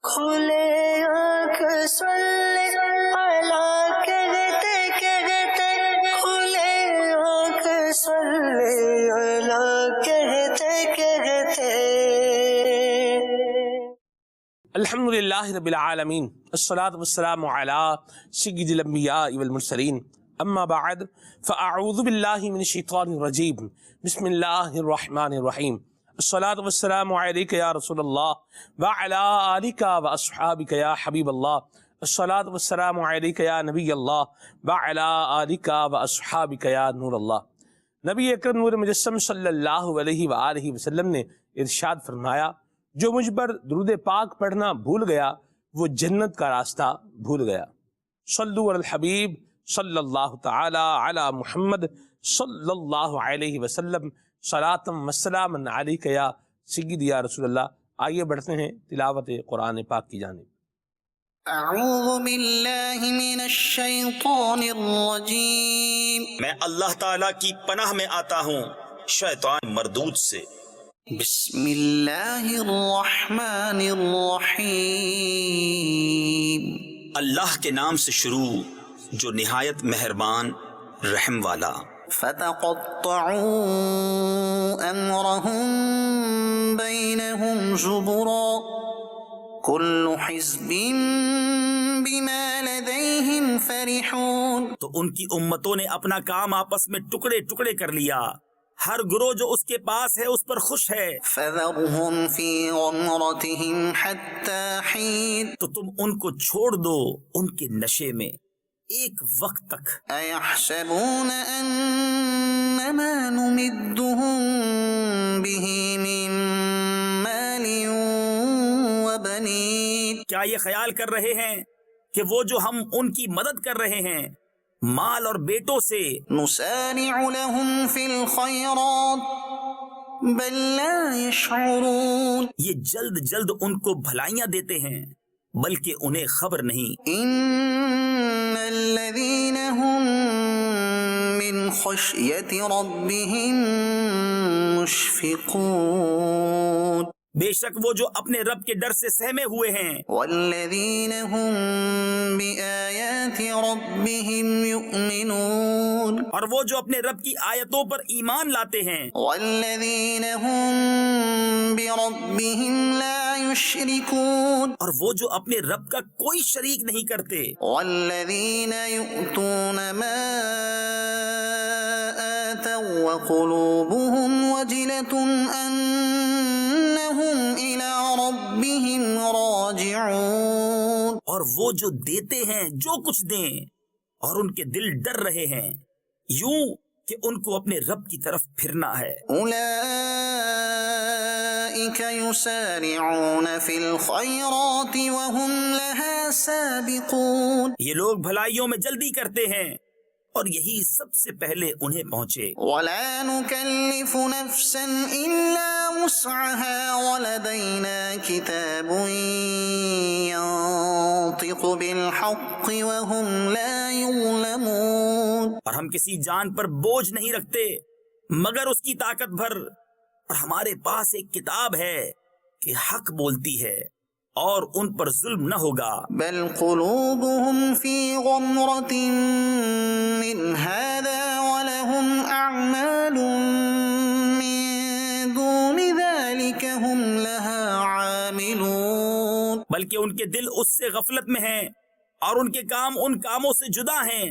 کھلے آنکھ سلے اللہ کہتے کہتے، کھلے آنکھ سلے اللہ کہتے کہتے۔ الحمد للہ رب العالمین، الصلاۃ والسلام علی سید الانبیاء والمرسلین، اما بعد فاعوذ باللہ من الشیطان الرجیم، بسم اللہ الرحمن الرحیم۔ الصلاۃ والسلام علیک یا رسول اللہ وعلی آلک واصحابک یا حبیب اللہ۔ الصلاۃ والسلام علیک یا نبی اللہ وعلی آلک واصحابک یا نور اللہ۔ نبی اکرم نور مجسم صلی اللہ علیہ وآلہ وسلم نے ارشاد فرمایا، جو مجھ پر درود پاک پڑھنا بھول گیا وہ جنت کا راستہ بھول گیا۔ صلو علی الحبیب صلی اللہ تعالی علی محمد صلی اللہ علیہ وسلم، صلاۃ و سلام علیک یا سید یا رسول اللہ۔ آئیے بڑھتے ہیں تلاوت قرآن پاک کی جانب۔ اعوذ باللہ من الشیطان الرجیم، میں اللہ تعالیٰ کی پناہ میں آتا ہوں شیطان مردود سے۔ بسم اللہ الرحمن الرحیم، اللہ کے نام سے شروع جو نہایت مہربان رحم والا۔ فتقطعوا امرهم بینہم زبرا، کل حزب بما لدیہم فرحون۔ تو ان کی امتوں نے اپنا کام آپس میں ٹکڑے ٹکڑے کر لیا، ہر گروہ جو اس کے پاس ہے اس پر خوش ہے۔ فذرهم فی غمرتہم حتی حین، تو تم ان کو چھوڑ دو ان کے نشے میں ایک وقت تک۔ ایحسبون انما نمدهم به من مال وبنین، کیا یہ خیال کر رہے ہیں کہ وہ جو ہم ان کی مدد کر رہے ہیں مال اور بیٹوں سے، نسارع لهم فی الخیرات بل لا یشعرون، یہ جلد جلد ان کو بھلائیاں دیتے ہیں بلکہ انہیں خبر نہیں۔ ان الذین هم من خشیت ربهم مشفقون، بے شک وہ جو اپنے رب کے ڈر سے سہمے ہوئے ہیں، والذین هم بآیات ربهم یؤمنون، اور وہ جو اپنے رب کی آیتوں پر ایمان لاتے ہیں، والذین هم بربهم لا یشرکون، اور وہ جو اپنے رب کا کوئی شریک نہیں کرتے، والذین یؤتون ما آتوا وقلوبهم وجلة انہم الی ربهم راجعون، اور وہ جو دیتے ہیں جو کچھ دیں اور ان کے دل ڈر رہے ہیں یوں کہ ان کو اپنے رب کی طرف پھرنا ہے۔ اولئک یسارعون فی الخیرات وهم لها سابقون، یہ لوگ بھلائیوں میں جلدی کرتے ہیں اور یہی سب سے پہلے انہیں پہنچے۔ ولا نکلف نفسا الا وسعها ولدینا کتاب ینطق بالحق وهم لا یظلمون، اور ہم کسی جان پر بوجھ نہیں رکھتے مگر اس کی طاقت بھر، اور ہمارے پاس ایک کتاب ہے کہ حق بولتی ہے اور ان پر ظلم نہ ہوگا۔ بل قلوبهم فی غمرة من هذا ولهم اعمال من دون ذلك هم لها عاملون، بلکہ ان کے دل اس سے غفلت میں ہیں اور ان کے کام ان کاموں سے جدا ہیں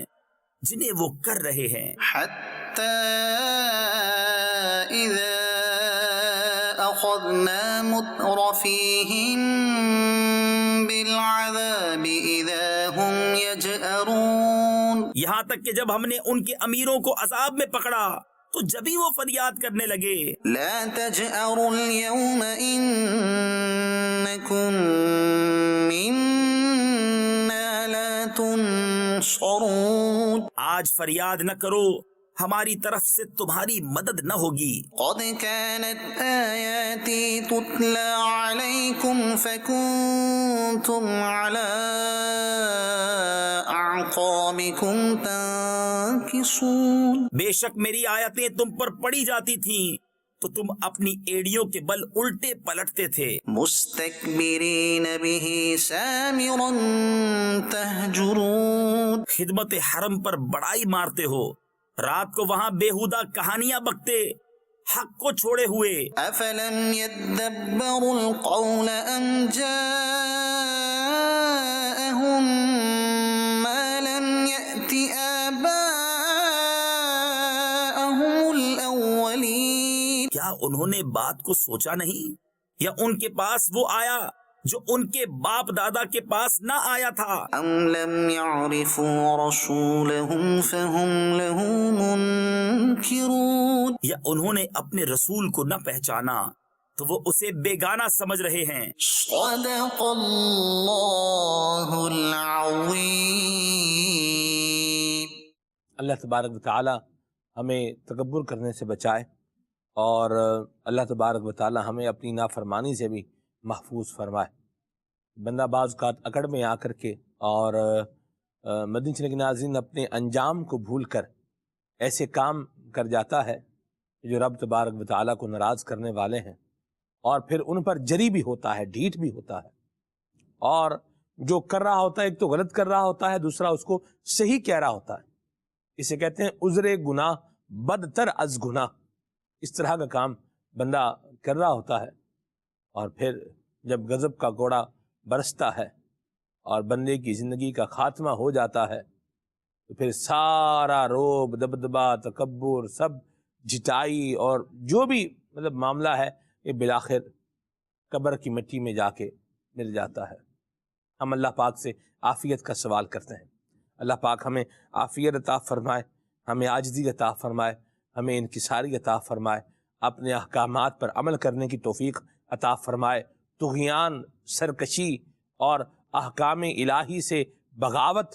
جنہیں وہ کر رہے ہیں۔ حتی اذا اخذنا مترفیہم بالعذاب اذا هم یجأرون، یہاں تک کہ جب ہم نے ان کے امیروں کو عذاب میں پکڑا تو جبھی وہ فریاد کرنے لگے، لا تجأروا اليوم انکم منا لا تنصرون، آج فریاد نہ کرو ہماری طرف سے تمہاری مدد نہ ہوگی۔ قد كانت آیاتی تتلی علیکم فکنتم علی اعقابکم تنکصون، بے شک میری آیتیں تم پر پڑھی جاتی تھیں تو تم اپنی ایڑیوں کے بل الٹے پلٹتے تھے۔ مستکبرین به سامرا تهجرون خدمت حرم پر بڑائی مارتے ہو، رات کو وہاں بےہودہ کہانیاں بکتے، حق کو چھوڑے ہوئے۔ افلم يدبروا القول ام جاءهم ما لم يأت آباءهم الاولین، کیا انہوں نے بات کو سوچا نہیں، یا ان کے پاس وہ آیا جو ان کے باپ دادا کے پاس نہ آیا تھا؟ ام لم يعرفوا رسولهم فهم له منکرون، یا انہوں نے اپنے رسول کو نہ پہچانا تو وہ اسے بیگانہ سمجھ رہے ہیں۔ صدق اللہ العظیم۔ اللہ تبارک و تعالی ہمیں تکبر کرنے سے بچائے، اور اللہ تبارک و تعالی ہمیں اپنی نافرمانی سے بھی محفوظ فرمائے۔ بندہ بعض اوقات اکڑ میں آ کر کے اور مدنی چینل کے ناظرین اپنے انجام کو بھول کر ایسے کام کر جاتا ہے جو رب تبارک و تعالی کو ناراض کرنے والے ہیں، اور پھر ان پر جری بھی ہوتا ہے، ڈھیٹ بھی ہوتا ہے، اور جو کر رہا ہوتا ہے ایک تو غلط کر رہا ہوتا ہے، دوسرا اس کو صحیح کہہ رہا ہوتا ہے۔ اسے کہتے ہیں عذر گناہ بدتر از گناہ۔ اس طرح کا کام بندہ کر رہا ہوتا ہے، اور پھر جب غضب کا گوڑا برستا ہے اور بندے کی زندگی کا خاتمہ ہو جاتا ہے تو پھر سارا روب، دبدبا، تکبر، سب جھٹائی اور جو بھی معاملہ ہے یہ بالآخر قبر کی مٹی میں جا کے مل جاتا ہے۔ ہم اللہ پاک سے عافیت کا سوال کرتے ہیں، اللہ پاک ہمیں عافیت عطا فرمائے، ہمیں عاجزی عطا فرمائے، ہمیں انکساری عطا فرمائے، اپنے احکامات پر عمل کرنے کی توفیق عطا فرمائے، طغیان، سرکشی اور احکام الہی سے بغاوت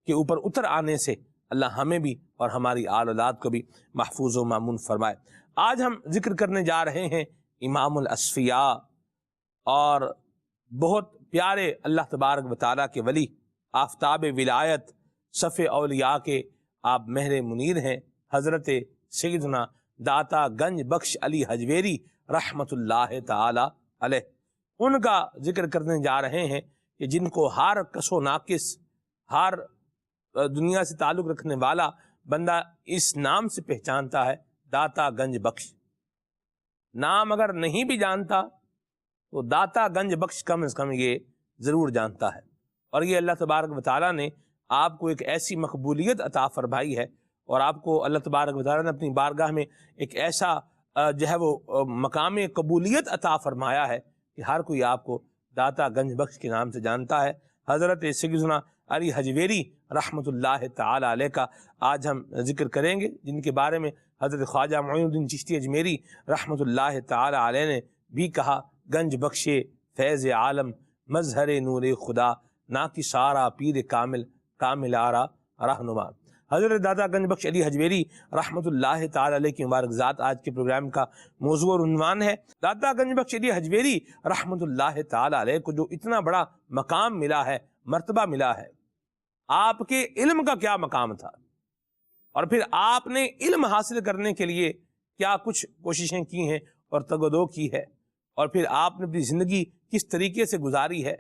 کے اوپر اتر آنے سے اللہ ہمیں بھی اور ہماری آل اولاد کو بھی محفوظ و مامون فرمائے۔ آج ہم ذکر کرنے جا رہے ہیں امام الاصفیاء، اور بہت پیارے اللہ تبارک و تعالیٰ کے ولی، آفتاب ولایت، صف اولیاء کے آپ مہر منیر ہیں، حضرت سیدنا داتا گنج بخش علی حجویری رحمت اللہ تعالی علیہ۔ ان کا ذکر کرنے جا رہے ہیں کہ جن کو ہر کس و ناقص، ہر دنیا سے تعلق رکھنے والا بندہ اس نام سے پہچانتا ہے، داتا گنج بخش۔ نام اگر نہیں بھی جانتا تو داتا گنج بخش کم از کم یہ ضرور جانتا ہے، اور یہ اللہ تبارک و تعالیٰ نے آپ کو ایک ایسی مقبولیت عطا فرمائی ہے، اور آپ کو اللہ تبارک و تعالیٰ نے اپنی بارگاہ میں ایک ایسا جو ہے وہ مقام قبولیت عطا فرمایا ہے کہ ہر کوئی آپ کو داتا گنج بخش کے نام سے جانتا ہے۔ حضرت سیدنا علی حجویری رحمت اللہ تعالی علیہ کا آج ہم ذکر کریں گے، جن کے بارے میں حضرت خواجہ معین الدین چشتی اجمیری رحمت اللہ تعالی علیہ نے بھی کہا، گنج بخش فیض عالم مظہر نور خدا، نا کی سارا پیر کامل کامل آرا رہنما۔ حضرت داتا گنج بخش علی حجویری رحمت اللہ تعالی علیہ کی مبارک ذات آج کے پروگرام کا موضوع اور عنوان ہے۔ داتا گنج بخش علی حجویری رحمت اللہ تعالی علیہ کو جو اتنا بڑا مقام ملا ہے، مرتبہ ملا ہے، آپ کے علم کا کیا مقام تھا، اور پھر آپ نے علم حاصل کرنے کے لیے کیا کچھ کوششیں کی ہیں اور تگ و دو کی ہے، اور پھر آپ نے اپنی زندگی کس طریقے سے گزاری ہے،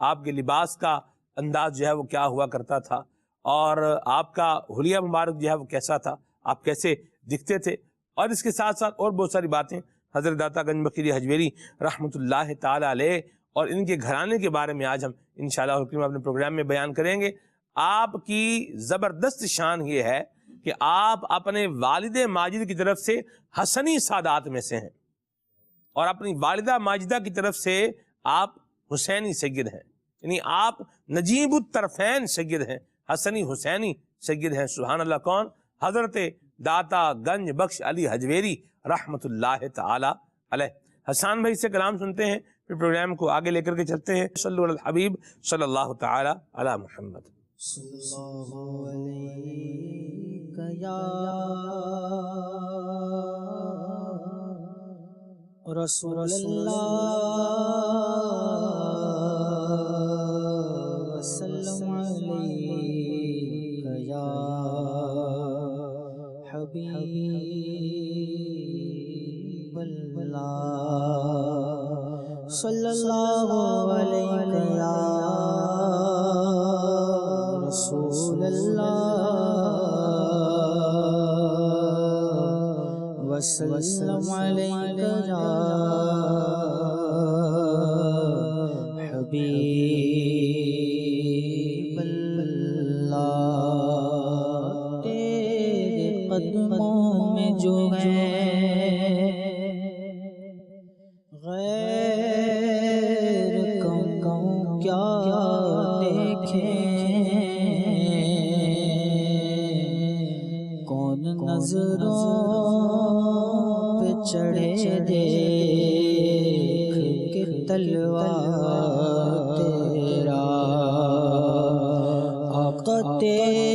آپ کے لباس کا انداز جو ہے وہ کیا ہوا کرتا تھا، اور آپ کا حلیہ مبارک جو ہے وہ کیسا تھا، آپ کیسے دکھتے تھے، اور اس کے ساتھ ساتھ اور بہت ساری باتیں حضرت داتا گنج بخش علی حجویری رحمت اللہ تعالی علیہ اور ان کے گھرانے کے بارے میں آج ہم انشاءاللہ اپنے پروگرام میں بیان کریں گے۔ آپ کی زبردست شان یہ ہے کہ آپ اپنے والد ماجد کی طرف سے حسنی سادات میں سے ہیں، اور اپنی والدہ ماجدہ کی طرف سے آپ حسینی سید ہیں، یعنی آپ نجیب الطرفین سید ہیں، حسنی حسینی سید ہیں۔ سبحان اللہ، کون؟ حضرت داتا گنج بخش علی حجویری رحمت اللہ تعالی علیہ۔ حسان بھائی سے کلام سنتے ہیں، پھر پروگرام کو آگے لے کر کے چلتے ہیں۔ صلو علی الحبیب صلی اللہ تعالی علی محمد۔ صلی اللہ علیہ یا رسول اللہ وسلم علیہ یا حبیب اللہ صلی اللہ علیہ یا وسلم علیکہ یا حبیب اللہ، تیرے قدموں میں جو ہے غیر کم کیا دیکھیں، کون نظروں پہ چڑھے دیکھ کے تلوار تیرا، آقا تیرے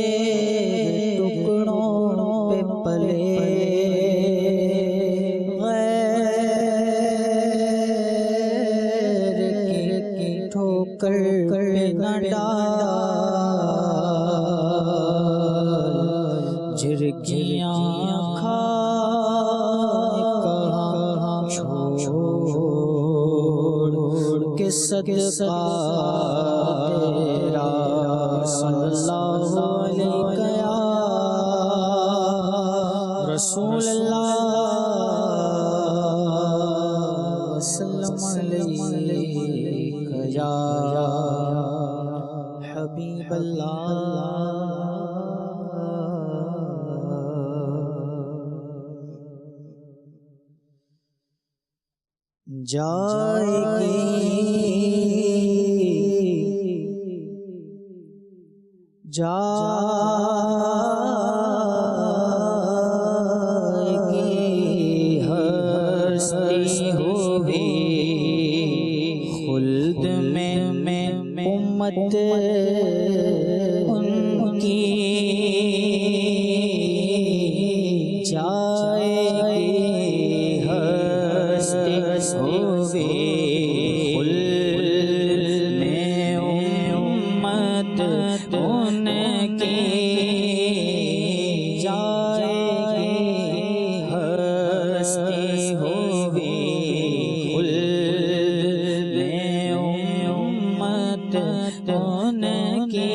ٹکڑوں پہ پلے غیر کی ٹھوکر پہ نہ ڈال، جھرکیاں کھا کہاں چھوڑ کے صدقہ تیرا، صلی اللہ علیہ یا رسول اللہ، وسلم علیہ یا حبیب اللہ۔ جائے گی ہستی ہوگی خلد میں امت ان کی، جائے گی ہستی ہوگی خلد میں امت ان کی، جائے گی ہستی ہوگی خلد میں امت ان کی،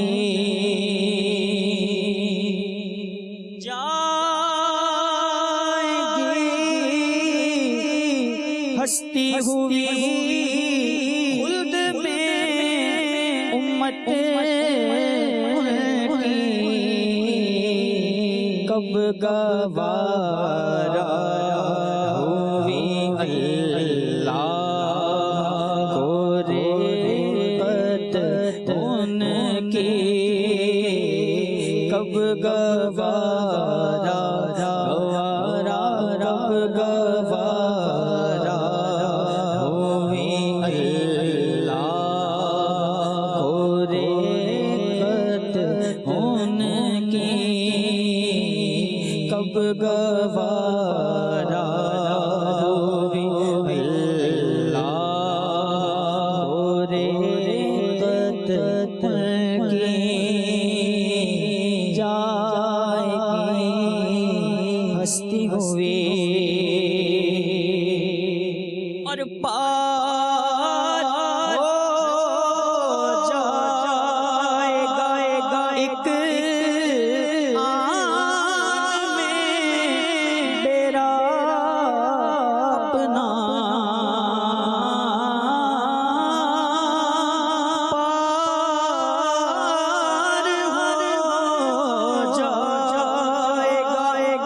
ہستی ہوئی خلد میں امت ان کی، کب گوارا ہوئی اللہ کو رفعت ان کی، کب گوارا رب گوارا ہوئی اللہ کو رفعت ان کی، کب گوارا ہوئی اللہ کو رفعت ان کی، جائے گی ہستی ہوئی اور پار ہو جائے گا ایک آن میں میرا اپنا، پار ہو جائے گا ایک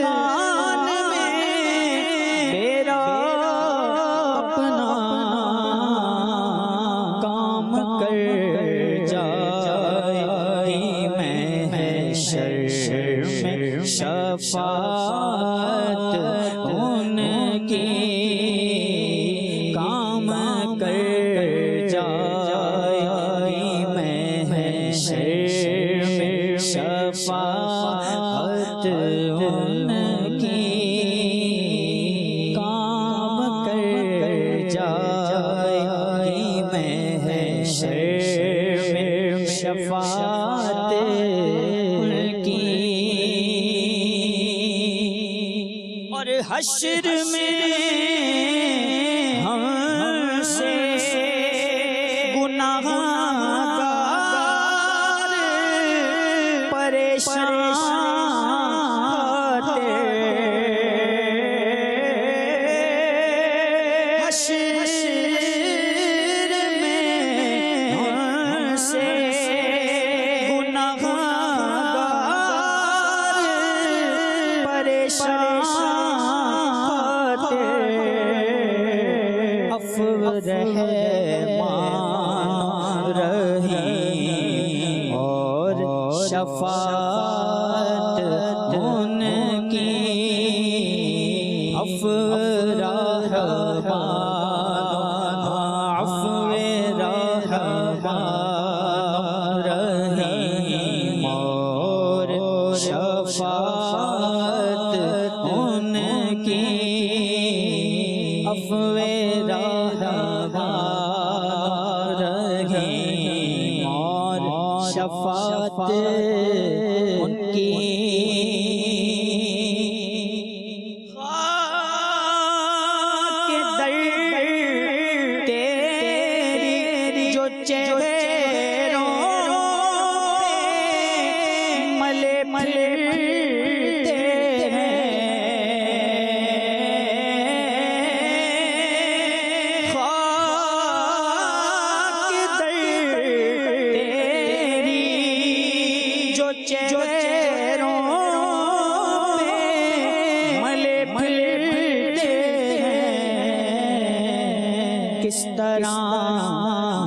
آن میں میرا اپنا، کام کر جائے محشر میں شفاعت ان کی، کام کر جائے محشر میں شفاعت ان کی، کام کر جائے محشر میں شفاعت ان کی، اور حشر میں ہم سے گناہگار پریشان تھے، شفاعت ان کی عفو رحمان رحیم اور شفاعت ان کی عفو رحمان رحیم اور شفاعت ان کی کس طرح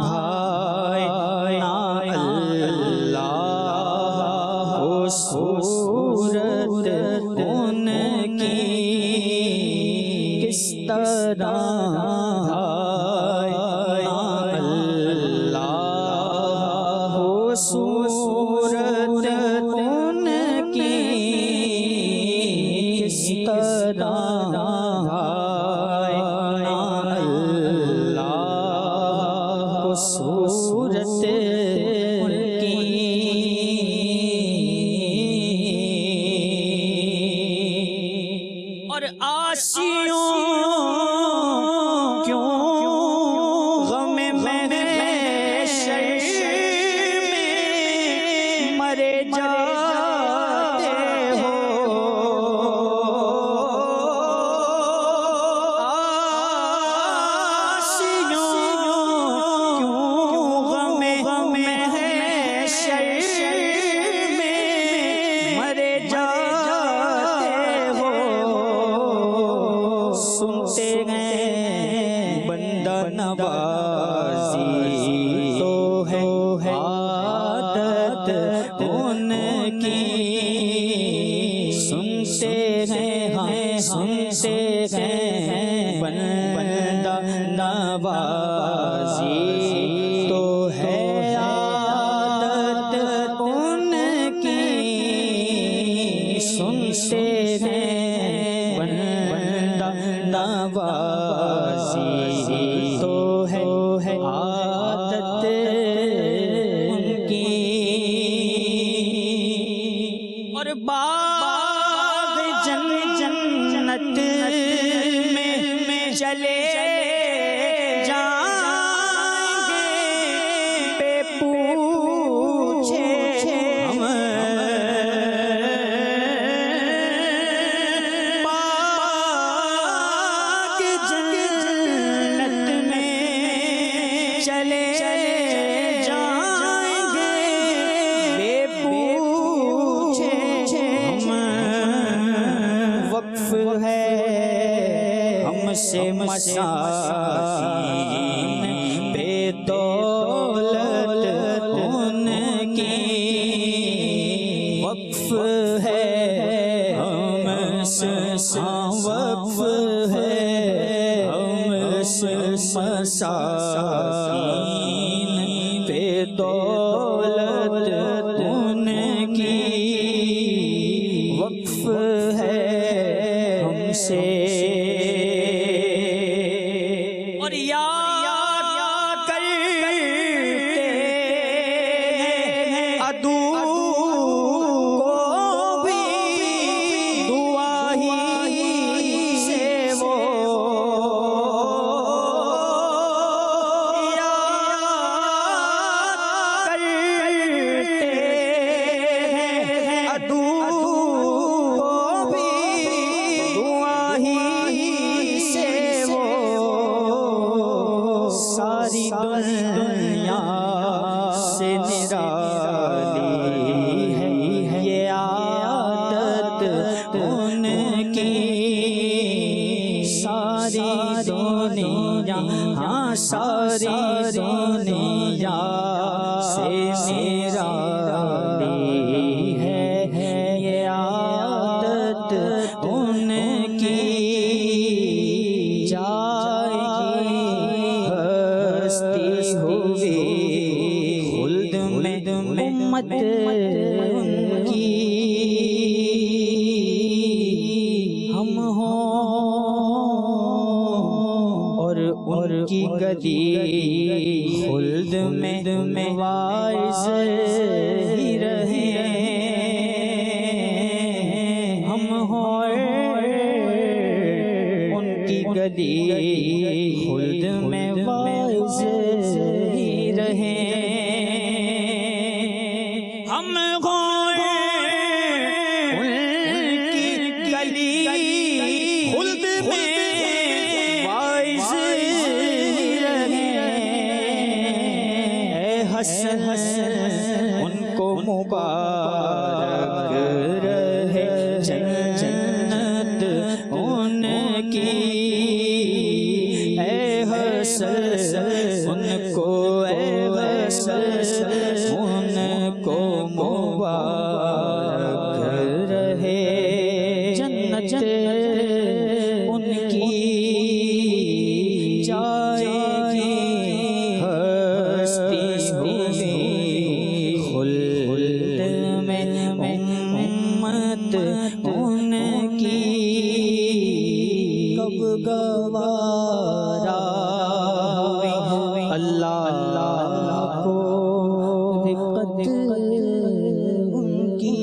بھائی اللہ کو صورت ان کی کس طرح بھائی اللہ کو صورت ان کی کس طرح صورت ان کی اور عاشیوں کیوں غم محشر میں مرے جاتے ہو سنتے ہیں بندہ نوازی تو ہے عادت ان کی سنتے ہیں بندہ نوازی تو ہے عادت ان کی سنتے ہیں نوازی تو ہے عادت ان کی اور باغ جنت میں چلے جائیں گے بے پوچھے ہم چلے جائیں گے بے پوچھے ہم وقف ہے ہم سے مساکین بے دولت ان کی وقف ہے ہم سے وقف ہے ہم سے مساکین بے دولت ان کی وقف ہے ہم سے اور یاد کرتے ہیں عدو کو بھی دعا ہی سے وہ ساری دنیا سے نرالی ہے یہ عادت ان کی ساری دنیا ہاں ساری دنیا سے نرالی امت ان کی ہم ہوں اور ان کی گدی خلد میں وائز ہی رہے ہم ہوں ان کی گدی خلد میں وائز ہی رہے ہم ہوں ان کی گلی خلد میں وائز ہی رہے اے حسن ان کو مبارک رہے جنت ان کی اے حسن ان کو اے حسن ان کو مبارک رہے جنت ان کی جائے گی ہستی ہوئی خلد میں امت ان کی کب گوارا ہوئی اللہ کو دقت ان کی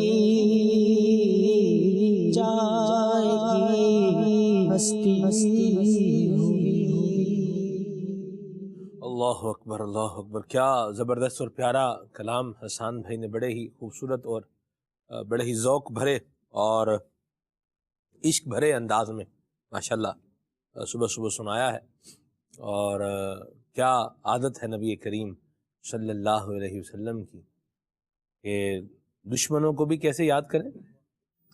جائے گی ہستی ہوئی اللہ اکبر اللہ اکبر، کیا زبردست اور پیارا کلام حسان بھائی نے بڑے ہی خوبصورت اور بڑے ہی ذوق بھرے اور عشق بھرے انداز میں ماشاءاللہ صبح صبح سنایا ہے۔ اور کیا عادت ہے نبی کریم صلی اللہ علیہ وسلم کی کہ دشمنوں کو بھی کیسے یاد کریں،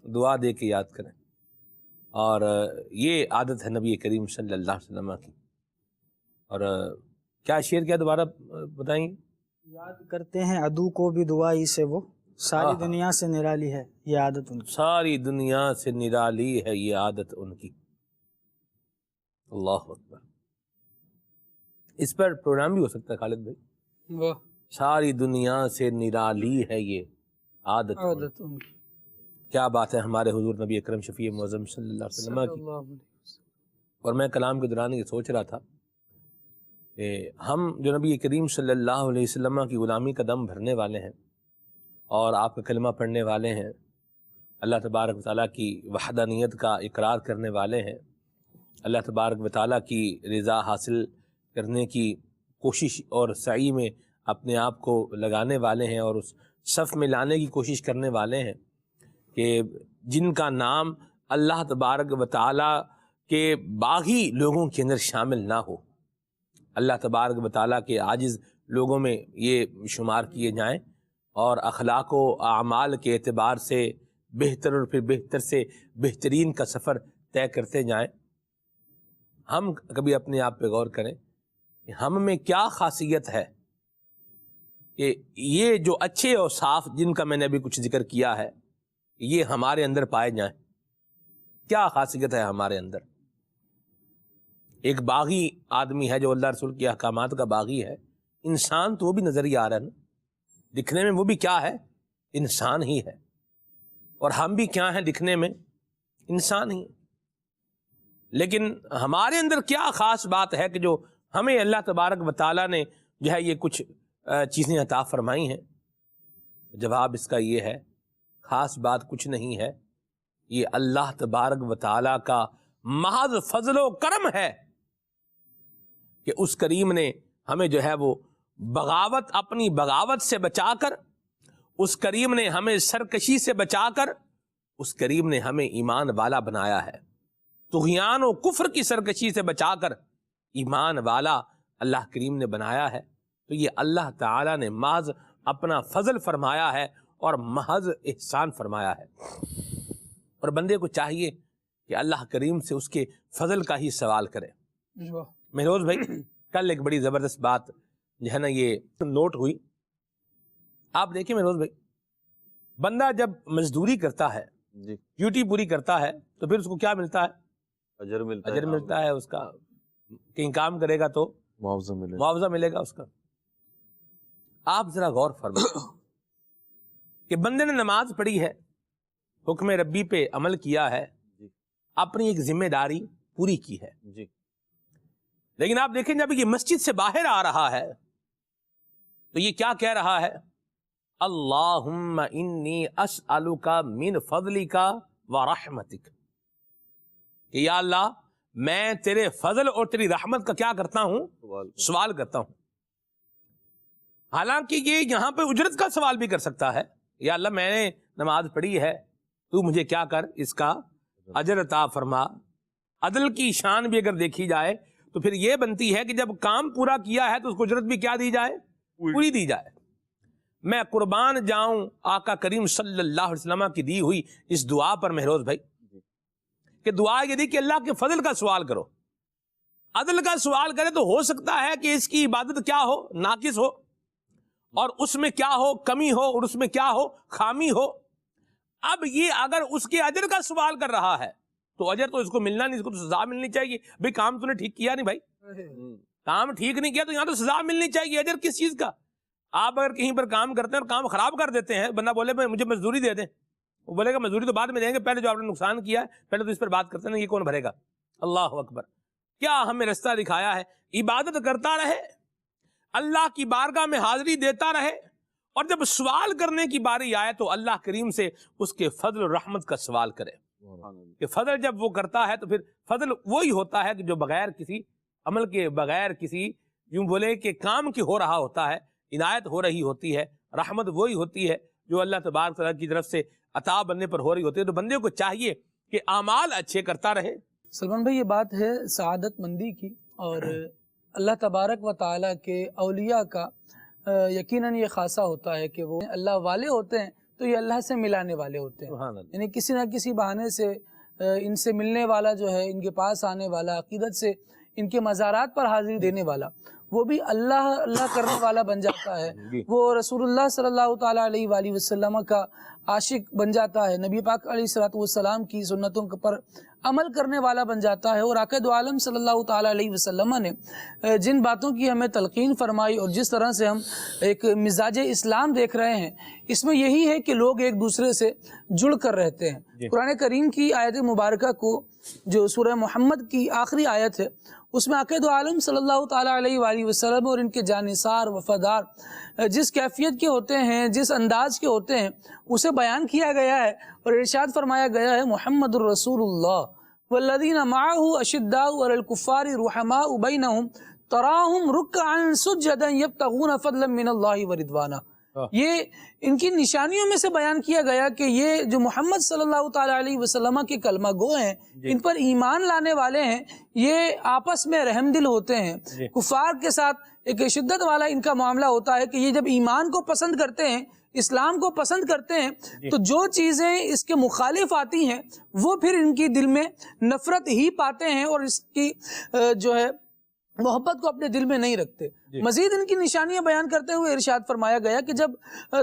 دعا دے کے یاد کریں، اور یہ عادت ہے نبی کریم صلی اللہ علیہ وسلم کی۔ اور کیا شعر کیا دوبارہ بتائیں گے؟ یاد کرتے ہیں عدو کو بھی دعائی سے وہ ساری دنیا سے نرالی ہے یہ عادت ان کی، ساری دنیا سے نرالی ہے یہ عادت ان کی۔ اللہ اکبر، اس پر پروگرام بھی ہو سکتا ہے خالد بھائی، ساری دنیا سے نرالی ہے یہ عادت ان کی۔ کیا بات ہے ہمارے حضور نبی اکرم شفیع معظم صلی اللہ علیہ وسلم کی۔ اور میں کلام کے دوران یہ سوچ رہا تھا کہ ہم جو نبی کریم صلی اللہ علیہ وسلم کی غلامی کا دم بھرنے والے ہیں اور آپ کا کلمہ پڑھنے والے ہیں، اللہ تبارک و تعالیٰ کی وحدانیت کا اقرار کرنے والے ہیں، اللہ تبارک و تعالیٰ کی رضا حاصل کرنے کی کوشش اور سعی میں اپنے آپ کو لگانے والے ہیں اور اس صف میں لانے کی کوشش کرنے والے ہیں کہ جن کا نام اللہ تبارک و تعالیٰ کے باغی لوگوں کے اندر شامل نہ ہو، اللہ تبارک و تعالیٰ کے عاجز لوگوں میں یہ شمار کیے جائیں اور اخلاق و اعمال کے اعتبار سے بہتر اور پھر بہتر سے بہترین کا سفر طے کرتے جائیں۔ ہم کبھی اپنے آپ پہ غور کریں کہ ہم میں کیا خاصیت ہے کہ یہ جو اچھے اور صاف جن کا میں نے ابھی کچھ ذکر کیا ہے یہ ہمارے اندر پائے جائیں۔ کیا خاصیت ہے ہمارے اندر؟ ایک باغی آدمی ہے جو اللہ رسول کے احکامات کا باغی ہے، انسان تو وہ بھی نظر ہی آ رہا ہے نا، دکھنے میں وہ بھی کیا ہے؟ انسان ہی ہے۔ اور ہم بھی کیا ہیں دکھنے میں؟ انسان ہی۔ لیکن ہمارے اندر کیا خاص بات ہے کہ جو ہمیں اللہ تبارک و تعالیٰ نے جو ہے یہ کچھ چیزیں عطا فرمائی ہیں؟ جواب اس کا یہ ہے، خاص بات کچھ نہیں ہے، یہ اللہ تبارک و تعالیٰ کا محض فضل و کرم ہے کہ اس کریم نے ہمیں جو ہے وہ بغاوت، اپنی بغاوت سے بچا کر، اس کریم نے ہمیں سرکشی سے بچا کر، اس کریم نے ہمیں ایمان والا بنایا ہے۔ طغیان و کفر کی سرکشی سے بچا کر ایمان والا اللہ کریم نے بنایا ہے۔ تو یہ اللہ تعالیٰ نے محض اپنا فضل فرمایا ہے اور محض احسان فرمایا ہے، اور بندے کو چاہیے کہ اللہ کریم سے اس کے فضل کا ہی سوال کرے۔ مہروز بھائی، کل ایک بڑی زبردست بات جو ہے نا یہ نوٹ ہوئی۔ آپ دیکھیں مہروز بھائی، بندہ جب مزدوری کرتا ہے، ڈیوٹی پوری کرتا ہے، تو پھر اس کو کیا ملتا ہے؟ اجر ملتا ہے۔ اس کا کہیں کام کرے گا تو معاوضہ ملے گا اس کا۔ آپ ذرا غور فرمائیں، کہ بندے نے نماز پڑھی ہے، حکم ربی پہ عمل کیا ہے، اپنی ایک ذمہ داری پوری کی ہے، لیکن آپ دیکھیں جب یہ مسجد سے باہر آ رہا ہے تو یہ کیا کہہ رہا ہے؟ اللہم انی اسألک من فضلک ورحمتک، کہ یا اللہ میں تیرے فضل اور تیری رحمت کا کیا کرتا ہوں؟ سوال کرتا ہوں۔ حالانکہ یہ یہاں پہ اجرت کا سوال بھی کر سکتا ہے، یا اللہ میں نے نماز پڑھی ہے، تو مجھے کیا کر اس کا اجر عطا فرما۔ عدل کی شان بھی اگر دیکھی جائے تو پھر یہ بنتی ہے کہ جب کام پورا کیا ہے تو اس کو اجرت بھی کیا دی جائے؟ پوری دی جائے۔ میں قربان جاؤں آقا کریم صلی اللہ علیہ وسلم کی دی ہوئی اس دعا پر مہروز بھائی، کہ دعا یہ دی کہ اللہ کے فضل کا سوال کرو، عدل کا سوال کرے تو ہو سکتا ہے کہ اس کی عبادت کیا ہو؟ ناقص ہو، اور اس میں کیا ہو؟ کمی ہو، اور اس میں کیا ہو؟ خامی ہو۔ اب یہ اگر اس کے اجر کا سوال کر رہا ہے تو اجر تو اس کو ملنا نہیں، اس کو تو سزا ملنی چاہیے۔ بھئی کام تو نے ٹھیک کیا نہیں، بھائی کام ٹھیک نہیں کیا تو یہاں تو سزا ملنی چاہیے۔ اجر کس چیز کا؟ آپ اگر کہیں پر کام کرتے ہیں اور کام خراب کر دیتے ہیں، بندہ بولے مجھے مزدوری دے دیں، وہ بولے گا مزدوری تو بعد میں دیں گے، پہلے جو آپ نے نقصان کیا ہے پہلے تو اس پر بات کرتے ہیں، یہ کون بھرے گا؟ اللہ اکبر۔ کیا ہمیں رستہ دکھایا ہے؟ عبادت کرتا رہے، اللہ کی بارگاہ میں حاضری دیتا رہے، اور جب سوال کرنے کی باری آئے تو اللہ کریم سے اس کے فضل و رحمت کا سوال کرے۔ کہ فضل جب وہ کرتا ہے تو پھر فضل وہی ہوتا ہے کہ جو بغیر کسی عمل کے، بغیر کسی یوں بولے کہ کام کی ہو رہا ہوتا ہے، عنایت ہو رہی ہوتی ہے۔ رحمت وہی ہوتی ہے جو اللہ تبارک تعالیٰ کی طرف سے عطا بننے پر ہو رہی ہوتی ہے۔ تو بندے کو چاہیے کہ اعمال اچھے کرتا رہے۔ سلمان بھائی، یہ بات ہے سعادت مندی کی، اور اللہ تبارک و تعالیٰ کے اولیاء کا یقیناً یہ خاصہ ہوتا ہے کہ وہ اللہ والے ہوتے ہیں تو یہ اللہ سے ملانے والے ہوتے ہیں، یعنی کسی نہ کسی بہانے سے ان سے ملنے والا جو ہے، ان کے پاس آنے والا، عقیدت سے ان کے مزارات پر حاضری دینے والا، وہ بھی اللہ کرنے والا بن جاتا ہے، وہ رسول اللہ صلی اللہ تعالیٰ علیہ وآلہ وسلم کا عاشق بن جاتا ہے، نبی پاک علیہ السلام کی سنتوں پر عمل کرنے والا بن جاتا ہے۔ اور آقا دو عالم صلی اللہ تعالیٰ علیہ وسلم نے جن باتوں کی ہمیں تلقین فرمائی اور جس طرح سے ہم ایک مزاج اسلام دیکھ رہے ہیں، اس میں یہی ہے کہ لوگ ایک دوسرے سے جڑ کر رہتے ہیں۔ قرآن کریم کی آیت مبارکہ کو جو سورہ محمد کی آخری آیت ہے، اس میں آقا دو عالم صلی اللہ تعالیٰ علیہ وآلہ وسلم اور ان کے جانثار وفادار جس کیفیت کے ہوتے ہیں، جس انداز کے ہوتے ہیں، اسے بیان کیا گیا ہے اور ارشاد فرمایا گیا ہے، محمد الرسول اللہ والذین معہ اشداء علی الکفار رحماء بینہم تراہم رکعا سجدا یبتغون فضلا من اللہ ورضوانا۔ یہ ان کی نشانیوں میں سے بیان کیا گیا کہ یہ جو محمد صلی اللہ تعالیٰ علیہ وسلم کے کلمہ گو ہیں، ان پر ایمان لانے والے ہیں، یہ آپس میں رحم دل ہوتے ہیں، کفار کے ساتھ ایک شدت والا ان کا معاملہ ہوتا ہے کہ یہ جب ایمان کو پسند کرتے ہیں، اسلام کو پسند کرتے ہیں، تو جو چیزیں اس کے مخالف آتی ہیں وہ پھر ان کی دل میں نفرت ہی پاتے ہیں اور اس کی جو ہے محبت کو اپنے دل میں نہیں رکھتے۔ مزید ان کی نشانیاں بیان کرتے ہوئے ارشاد فرمایا گیا کہ جب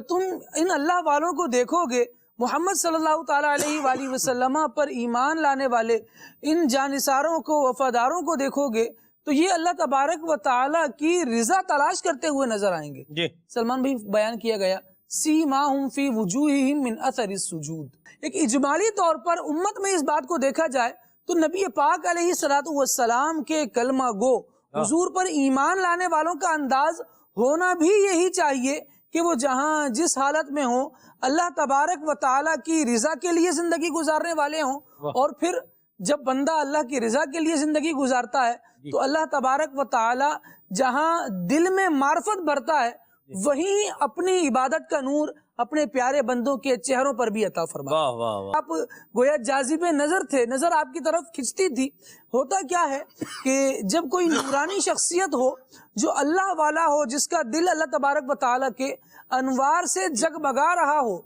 تم ان اللہ والوں کو دیکھو گے، محمد صلی اللہ تعالیٰ علیہ وآلہ وسلم پر ایمان لانے والے ان جانثاروں کو، وفاداروں کو دیکھو گے، تو یہ اللہ تبارک و تعالیٰ کی رضا تلاش کرتے ہوئے نظر آئیں گے۔ سلمان بھی بیان کیا گیا، سیماہم فی وجوہہم من اثر السجود۔ ایک اجمالی طور پر امت میں اس بات کو دیکھا جائے تو نبی پاک علیہ السلام کے کلمہ گو حضور پر ایمان لانے والوں کا انداز ہونا بھی یہی چاہیے کہ وہ جہاں جس حالت میں ہوں، اللہ تبارک و تعالیٰ کی رضا کے لیے زندگی گزارنے والے ہوں۔ اور پھر جب بندہ اللہ کی رضا کے لیے زندگی گزارتا ہے تو اللہ تبارک و تعالیٰ جہاں دل میں معرفت بھرتا ہے، وہیں اپنی عبادت کا نور اپنے پیارے بندوں کے چہروں پر بھی عطا فرماتا۔ آپ گویا جاذب نظر تھے، نظر آپ کی طرف کھنچتی تھی۔ ہوتا کیا ہے کہ جب کوئی نورانی شخصیت ہو، جو اللہ والا ہو، جس کا دل اللہ تبارک و تعالیٰ کے انوار سے جگمگا رہا ہو،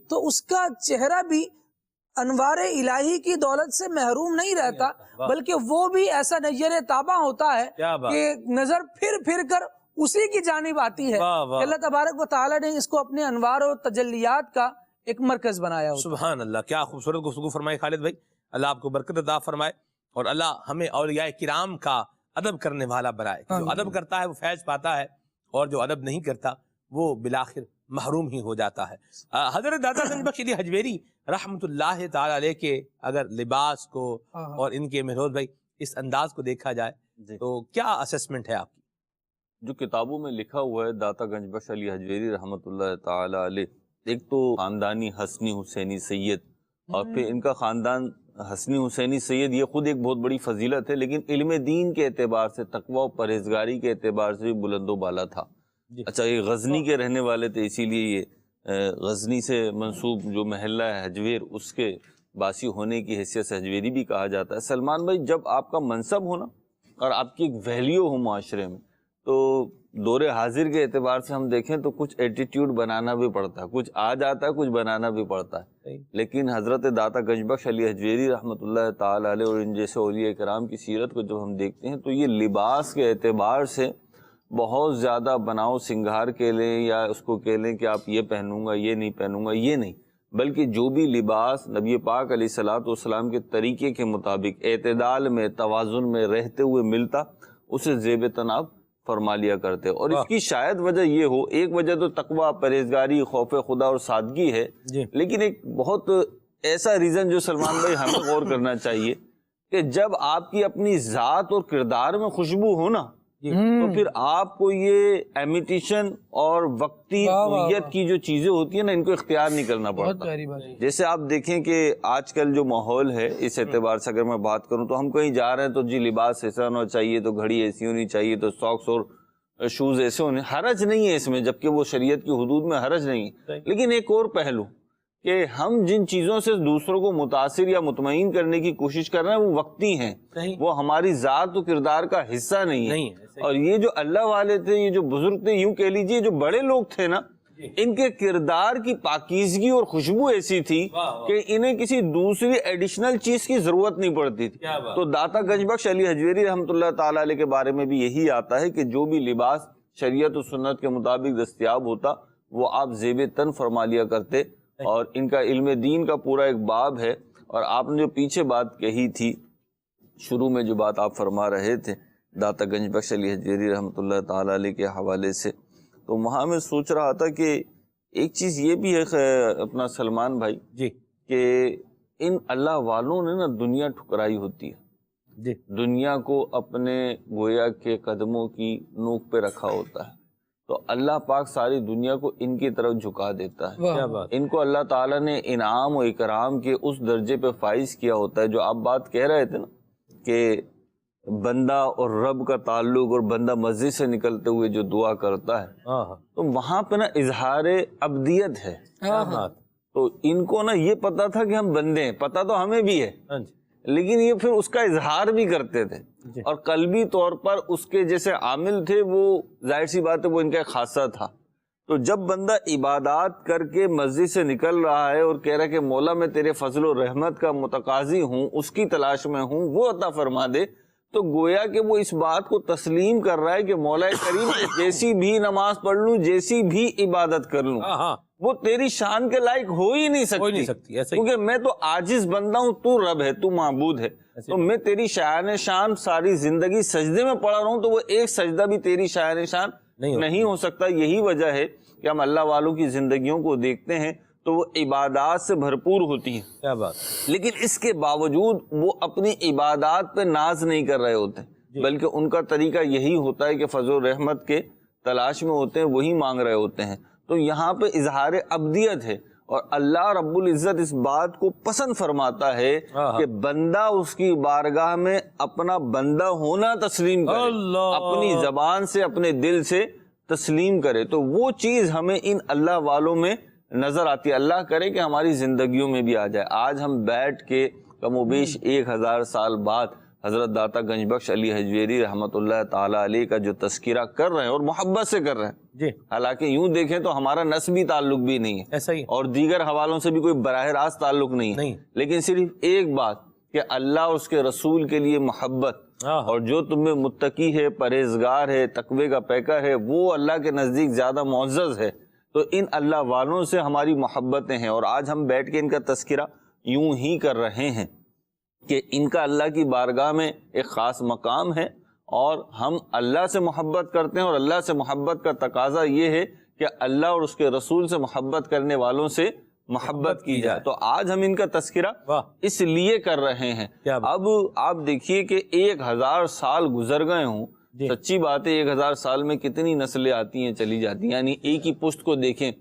تو اس کا چہرہ بھی انوار الہی کی دولت سے محروم نہیں رہتا، بلکہ وہ بھی ایسا نیر تابہ ہوتا ہے کہ نظر پھر پھر کر اسی کی جانب آتی ہے۔ اللہ تبارک و تعالیٰ نے اس کو اپنے انوار و تجلیات کا ایک مرکز بنایا ہوتا ہے۔ سبحان اللہ، کیا خوبصورت گفتگو فرمائی خالد بھائی، اللہ آپ کو برکت عطا فرمائے، اور اللہ ہمیں اولیاء کرام کا ادب کرنے والا بنائے۔ جو ادب کرتا ہے وہ فیض پاتا ہے، اور جو ادب نہیں کرتا وہ بالآخر محروم ہی ہو جاتا ہے۔ حضرت داتا گنج بخش علی حجویری رحمۃ اللہ تعالی علیہ کے اگر لباس کو اور ان کے مہروز بھائی اس انداز کو دیکھا جائے تو کیا اسسمنٹ ہے آپ کی؟ جو کتابوں میں لکھا ہوا ہے داتا گنج بخش علی حجویری رحمۃ اللہ تعالی علیہ، ایک تو خاندانی حسنی حسینی سید، اور پھر ان کا خاندان حسنی حسینی سید یہ خود ایک بہت بڑی فضیلت ہے، لیکن علم دین کے اعتبار سے، تقوی و پرہیزگاری کے اعتبار سے بھی بلند و بالا تھا۔ اچھا، یہ غزنی کے رہنے والے تھے، اسی لیے یہ غزنی سے منسوب جو محلہ ہے حجویر، اس کے باسی ہونے کی حیثیت سے حجویری بھی کہا جاتا ہے۔ سلمان بھائی، جب آپ کا منصب ہونا اور آپ کی ایک ویلیو ہو معاشرے میں، تو دور حاضر کے اعتبار سے ہم دیکھیں تو کچھ ایٹیٹیوڈ بنانا بھی پڑتا ہے، کچھ آ جاتا ہے، کچھ بنانا بھی پڑتا ہے۔ لیکن حضرت داتا گنج بخش علی حجویری رحمۃ اللہ تعالی علیہ اور ان جیسے اولیاء کرام کی سیرت کو جب ہم دیکھتے ہیں تو یہ لباس کے اعتبار سے بہت زیادہ بناؤ سنگھار کے لیں یا اس کو کہہ لیں کہ آپ یہ پہنوں گا، یہ نہیں پہنوں گا، یہ نہیں، بلکہ جو بھی لباس نبی پاک علیہ الصلوۃ والسلام کے طریقے کے مطابق اعتدال میں، توازن میں رہتے ہوئے ملتا، اسے زیب تناب فرما لیا کرتے۔ اور اس کی شاید وجہ یہ ہو، ایک وجہ تو تقوی، پرہیزگاری، خوف خدا اور سادگی ہے، لیکن ایک بہت ایسا ریزن جو سلمان بھائی ہمیں غور کرنا چاہیے کہ جب آپ کی اپنی ذات اور کردار میں خوشبو ہو نا، تو پھر آپ کو یہ امیٹیشن اور وقتی نوعیت کی جو چیزیں ہوتی ہیں نا، ان کو اختیار نہیں کرنا پڑتا۔ جیسے آپ دیکھیں کہ آج کل جو ماحول ہے اس اعتبار سے اگر میں بات کروں تو ہم کہیں جا رہے ہیں تو جی لباس ایسا ہونا چاہیے، تو گھڑی ایسی ہونی چاہیے، تو ساکس اور شوز ایسے ہونے، حرج نہیں ہے اس میں، جبکہ وہ شریعت کی حدود میں حرج نہیں ہے۔ لیکن ایک اور پہلو کہ ہم جن چیزوں سے دوسروں کو متاثر یا مطمئن کرنے کی کوشش کر رہے ہیں وہ وقتی ہیں، وہ ہماری ذات و کردار کا حصہ نہیں ہے۔ اور یہ جو اللہ والے تھے، یہ جو بزرگ تھے، یوں کہہ لیجئے جو بڑے لوگ تھے نا، ان کے کردار کی پاکیزگی اور خوشبو ایسی تھی کہ انہیں کسی دوسری ایڈیشنل چیز کی ضرورت نہیں پڑتی تھی۔ تو داتا گنج بخش علی حجویری رحمۃ اللہ تعالی علیہ کے بارے میں بھی یہی آتا ہے کہ جو بھی لباس شریعت و سنت کے مطابق دستیاب ہوتا وہ آپ زیب تن فرما لیا کرتے، اور ان کا علم دین کا پورا ایک باب ہے۔ اور آپ نے جو پیچھے بات کہی تھی، شروع میں جو بات آپ فرما رہے تھے داتا گنج بخش علی حجویری رحمۃ اللہ تعالی علیہ کے حوالے سے، تو وہاں میں سوچ رہا تھا کہ ایک چیز یہ بھی ہے اپنا سلمان بھائی جی، کہ ان اللہ والوں نے نا دنیا ٹھکرائی ہوتی ہے جی، دنیا کو اپنے گویا کے قدموں کی نوک پہ رکھا ہوتا ہے، تو اللہ پاک ساری دنیا کو ان کی طرف جھکا دیتا ہے۔ ان کو اللہ تعالیٰ نے انعام و اکرام کے اس درجے پہ فائز کیا ہوتا ہے جو آپ بات کہہ رہے تھے نا، کہ بندہ اور رب کا تعلق اور بندہ مسجد سے نکلتے ہوئے جو دعا کرتا ہے، تو وہاں پہ نا اظہار عبدیت ہے۔ تو ان کو نا یہ پتا تھا کہ ہم بندے ہیں، پتا تو ہمیں بھی ہے، لیکن یہ پھر اس کا اظہار بھی کرتے تھے، اور قلبی طور پر اس کے جیسے عامل تھے، وہ ظاہر سی بات ہے وہ ان کا خاصہ تھا۔ تو جب بندہ عبادات کر کے مسجد سے نکل رہا ہے اور کہہ رہا ہے کہ مولا میں تیرے فضل و رحمت کا متقاضی ہوں، اس کی تلاش میں ہوں، وہ عطا فرما دے، تو گویا کہ وہ اس بات کو تسلیم کر رہا ہے کہ مولا کریم جیسی بھی نماز پڑھ لوں، جیسی بھی عبادت کر لوں، وہ تیری شان کے لائق ہو ہی نہیں سکتی، کیونکہ میں تو عاجز بندہ ہوں، تو رب ہے، تو معبود ہے، تو میں تیری شان شان ساری زندگی سجدے میں پڑا رہا ہوں، تو وہ ایک سجدہ بھی تیری شان شان نہیں ہو سکتا۔ یہی وجہ ہے کہ ہم اللہ والوں کی زندگیوں کو دیکھتے ہیں تو وہ عبادات سے بھرپور ہوتی ہیں، کیا بات، لیکن اس کے باوجود وہ اپنی عبادات پہ ناز نہیں کر رہے ہوتے، بلکہ ان کا طریقہ یہی ہوتا ہے کہ فضل و رحمت کے تلاش میں ہوتے ہیں، وہی مانگ رہے ہوتے ہیں۔ تو یہاں پہ اظہار عبدیت ہے، اور اللہ رب العزت اس بات کو پسند فرماتا ہے کہ بندہ اس کی بارگاہ میں اپنا بندہ ہونا تسلیم کرے، اپنی زبان سے، اپنے دل سے تسلیم کرے۔ تو وہ چیز ہمیں ان اللہ والوں میں نظر آتی ہے۔ اللہ کرے کہ ہماری زندگیوں میں بھی آ جائے۔ آج ہم بیٹھ کے کم و بیش 1000 سال بعد حضرت داتا گنج بخش علی حجویری رحمۃ اللہ تعالی علیہ کا جو تذکرہ کر رہے ہیں اور محبت سے کر رہے ہیں جی، حالانکہ یوں دیکھیں تو ہمارا نسبی تعلق بھی نہیں ہے ایسا ہی، اور دیگر حوالوں سے بھی کوئی براہ راست تعلق نہیں ہے، لیکن صرف ایک بات کہ اللہ اور اس کے رسول کے لیے محبت، اور جو تم میں متقی ہے، پرہیزگار ہے، تقوی کا پیکر ہے، وہ اللہ کے نزدیک زیادہ معزز ہے۔ تو ان اللہ والوں سے ہماری محبتیں ہیں، اور آج ہم بیٹھ کے ان کا تذکرہ یوں ہی کر رہے ہیں کہ ان کا اللہ کی بارگاہ میں ایک خاص مقام ہے، اور ہم اللہ سے محبت کرتے ہیں، اور اللہ سے محبت کا تقاضا یہ ہے کہ اللہ اور اس کے رسول سے محبت کرنے والوں سے محبت کی جائے. تو آج ہم ان کا تذکرہ اس لیے کر رہے ہیں. اب آپ دیکھیے کہ 1000 سال گزر گئے ہوں. سچی بات ہے 1000 سال میں کتنی نسلیں آتی ہیں چلی جاتی ہیں. یعنی ایک ہی پشت کو دیکھیں،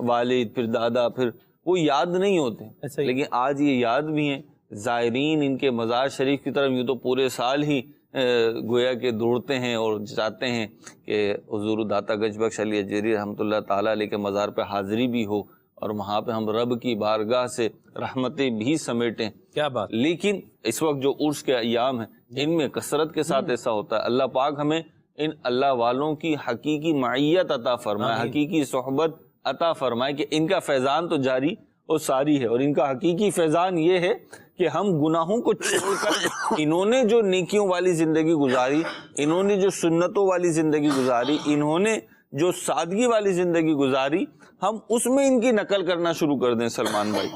والد پھر دادا پھر وہ یاد نہیں ہوتے، لیکن آج یہ یاد بھی ہیں. زائرین ان کے مزار شریف کی طرف یوں تو پورے سال ہی گویا کہ دوڑتے ہیں اور چاہتے ہیں کہ حضور داتا گنج بخش علی حجویری رحمۃ اللہ تعالیٰ علیہ کے مزار پہ حاضری بھی ہو اور وہاں پہ ہم رب کی بارگاہ سے رحمتیں بھی سمیٹیں. کیا بات. لیکن اس وقت جو عرس کے ایام ہیں ان میں کثرت کے ساتھ ایسا ہوتا ہے. اللہ پاک ہمیں ان اللہ والوں کی حقیقی معیت عطا فرمائے، حقیقی صحبت عطا فرمائے کہ ان کا فیضان تو جاری اور ساری ہے. اور ان کا حقیقی فیضان یہ ہے کہ ہم گناہوں کو چھوڑ کر انہوں نے جو نیکیوں والی زندگی گزاری، انہوں نے جو سنتوں والی زندگی گزاری، انہوں نے جو سادگی والی زندگی گزاری، ہم اس میں ان کی نقل کرنا شروع کر دیں. سلمان بھائی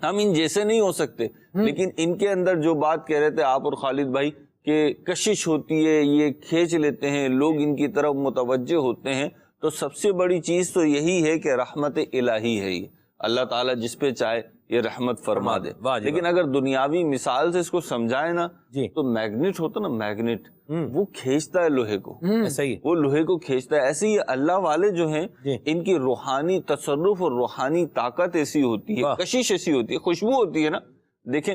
ہم ان جیسے نہیں ہو سکتے، لیکن ان کے اندر جو بات کہہ رہے تھے آپ اور خالد بھائی کہ کشش ہوتی ہے، یہ کھینچ لیتے ہیں، لوگ ان کی طرف متوجہ ہوتے ہیں. تو سب سے بڑی چیز تو یہی ہے کہ رحمت الہی ہے. یہ اللہ تعالیٰ جس پہ چاہے یہ رحمت فرما دے. لیکن اگر دنیاوی مثال سے اس کو سمجھائے نا تو میگنیٹ ہوتا نا، میگنیٹ وہ کھینچتا ہے لوہے کو، وہ لوہے کو کھینچتا ہے. ایسے ہی اللہ والے جو ہیں ان کی روحانی تصرف اور روحانی طاقت ایسی ہوتی ہے، کشش ایسی ہوتی ہے، خوشبو ہوتی ہے نا. دیکھیں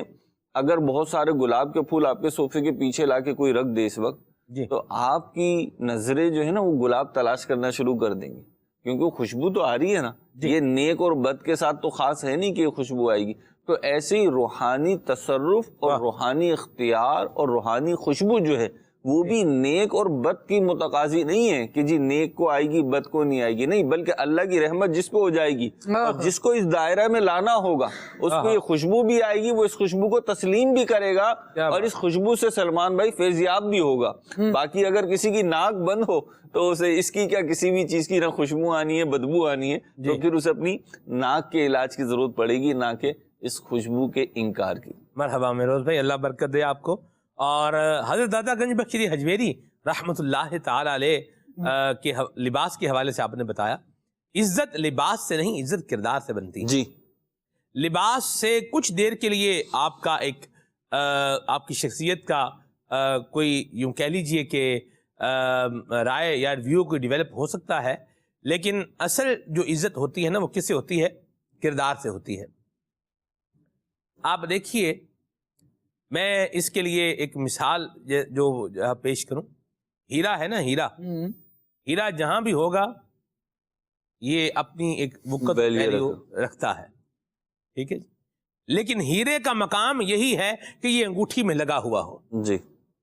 اگر بہت سارے گلاب کے پھول آپ کے صوفے کے پیچھے لا کے کوئی رکھ دے اس وقت تو آپ کی نظریں جو ہے نا وہ گلاب تلاش کرنا شروع کر دیں گی، کیونکہ وہ خوشبو تو آ رہی ہے نا. یہ نیک اور بد کے ساتھ تو خاص ہے نہیں کہ خوشبو آئے گی. تو ایسے ہی روحانی تصرف اور روحانی اختیار اور روحانی خوشبو جو ہے وہ بھی نیک اور بد کی متقاضی نہیں ہے کہ جی نیک کو آئے گی بد کو نہیں آئے گی، نہیں، بلکہ اللہ کی رحمت جس پہ ہو جائے گی اور جس کو اس دائرہ میں لانا ہوگا اس کو یہ خوشبو بھی آئے گی، وہ اس خوشبو کو تسلیم بھی کرے گا اور اس خوشبو سے سلمان بھائی فیضیاب بھی ہوگا. باقی اگر کسی کی ناک بند ہو تو اسے اس کی کیا کسی بھی چیز کی نہ خوشبو آنی ہے بدبو آنی ہے، تو پھر اسے اپنی ناک کے علاج کی ضرورت پڑے گی، نہ کہ اس خوشبو کے انکار کی. مرحبا میروز بھائی، اللہ برکت دے آپ کو. اور حضرت داتا گنج بخش علی حجویری رحمۃ اللہ تعالی علیہ کے لباس کے حوالے سے آپ نے بتایا عزت لباس سے نہیں، عزت کردار سے بنتی ہے. جی لباس سے کچھ دیر کے لیے آپ کا ایک آپ کی شخصیت کا کوئی یوں کہہ لیجئے کہ رائے یا ویو کو ڈیولپ ہو سکتا ہے، لیکن اصل جو عزت ہوتی ہے نا وہ کس سے ہوتی ہے؟ کردار سے ہوتی ہے. آپ دیکھیے میں اس کے لیے ایک مثال جو پیش کروں. ہیرا ہے نا، ہیرا جہاں بھی ہوگا یہ اپنی ایک وقت ویلیو رکھتا ہے، ٹھیک ہے، لیکن ہیرے کا مقام یہی ہے کہ یہ انگوٹھی میں لگا ہوا ہو. جی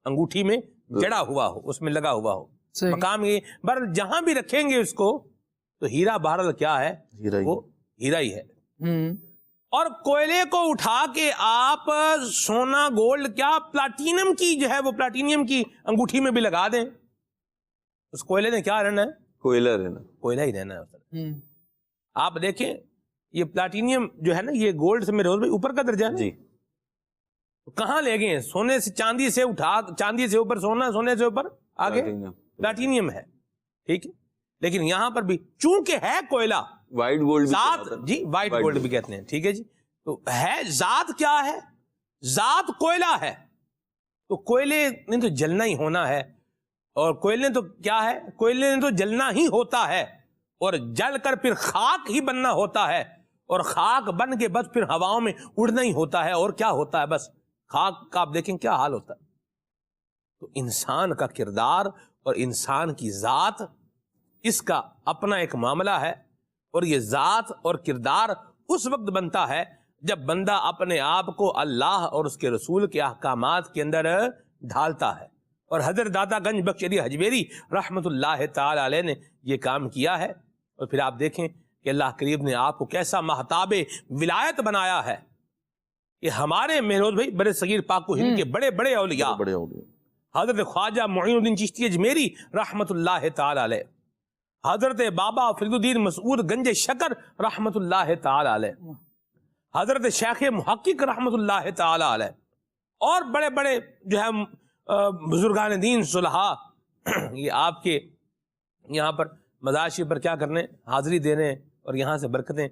انگوٹھی میں جڑا ہوا ہو، اس میں لگا ہوا ہو. مقام یہ بہرحال جہاں بھی رکھیں گے اس کو تو ہیرا بہرحال کیا ہے؟ وہ ہیرا ہی ہے. اور کوئلے کو اٹھا کے آپ سونا گولڈ کیا پلاٹینم کی جو ہے وہ پلاٹینیم کی انگوٹھی میں بھی لگا دیں، اس کوئلے نے کیا رہنا ہے؟ کوئلہ ہی رہنا ہے. آپ دیکھیں یہ پلاٹینیم جو ہے نا یہ گولڈ سے میرے اوپر کا درجہ ہے. جی کہاں لے گئے؟ سونے سے چاندی سے اٹھا، چاندی سے اوپر سونا، سونے سے اوپر آگے پلاٹینیم ہے، ٹھیک ہے. لیکن یہاں پر بھی چونکہ ہے کوئلہ، وائٹ گولڈ ذات، جی وائٹ گولڈ بھی کہتے ہیں، ٹھیک ہے جی. تو ہے ذات کیا ہے؟ ذات کوئلہ ہے. تو کوئلے نے تو جلنا ہی ہونا ہے، اور کوئلے تو کیا ہے؟ کوئلے نے تو جلنا ہی ہوتا ہے اور جل کر پھر خاک ہی بننا ہوتا ہے، اور خاک بن کے بس پھر ہواؤں میں اڑنا ہی ہوتا ہے. اور کیا ہوتا ہے؟ بس خاک کا آپ دیکھیں کیا حال ہوتا ہے. تو انسان کا کردار اور انسان کی ذات، اس کا اپنا ایک معاملہ ہے. اور یہ ذات اور کردار اس وقت بنتا ہے جب بندہ اپنے آپ کو اللہ اور اس کے رسول کے احکامات کے اندر ڈھالتا ہے. اور حضرت داتا گنج بخش علی حجویری رحمۃ اللہ تعالی علیہ نے یہ کام کیا ہے. اور پھر آپ دیکھیں کہ اللہ کریم نے آپ کو کیسا مہتاب ولایت بنایا ہے. یہ ہمارے مہروز بھائی برے صغیر پاک و ہند کے بڑے بڑے اولیاء حضرت خواجہ معین الدین چشتی اجمیری رحمۃ اللہ تعالی علیہ، حضرت بابا فرید الدین مسعود گنج شکر رحمۃ اللہ تعالی علیہ، حضرت شیخ محقق رحمۃ اللہ تعالی علیہ، اور بڑے بڑے جو ہے بزرگان دین صلحاء. یہ آپ کے یہاں پر مزار شریف پر کیا کرنے، حاضری دینے اور یہاں سے برکتیں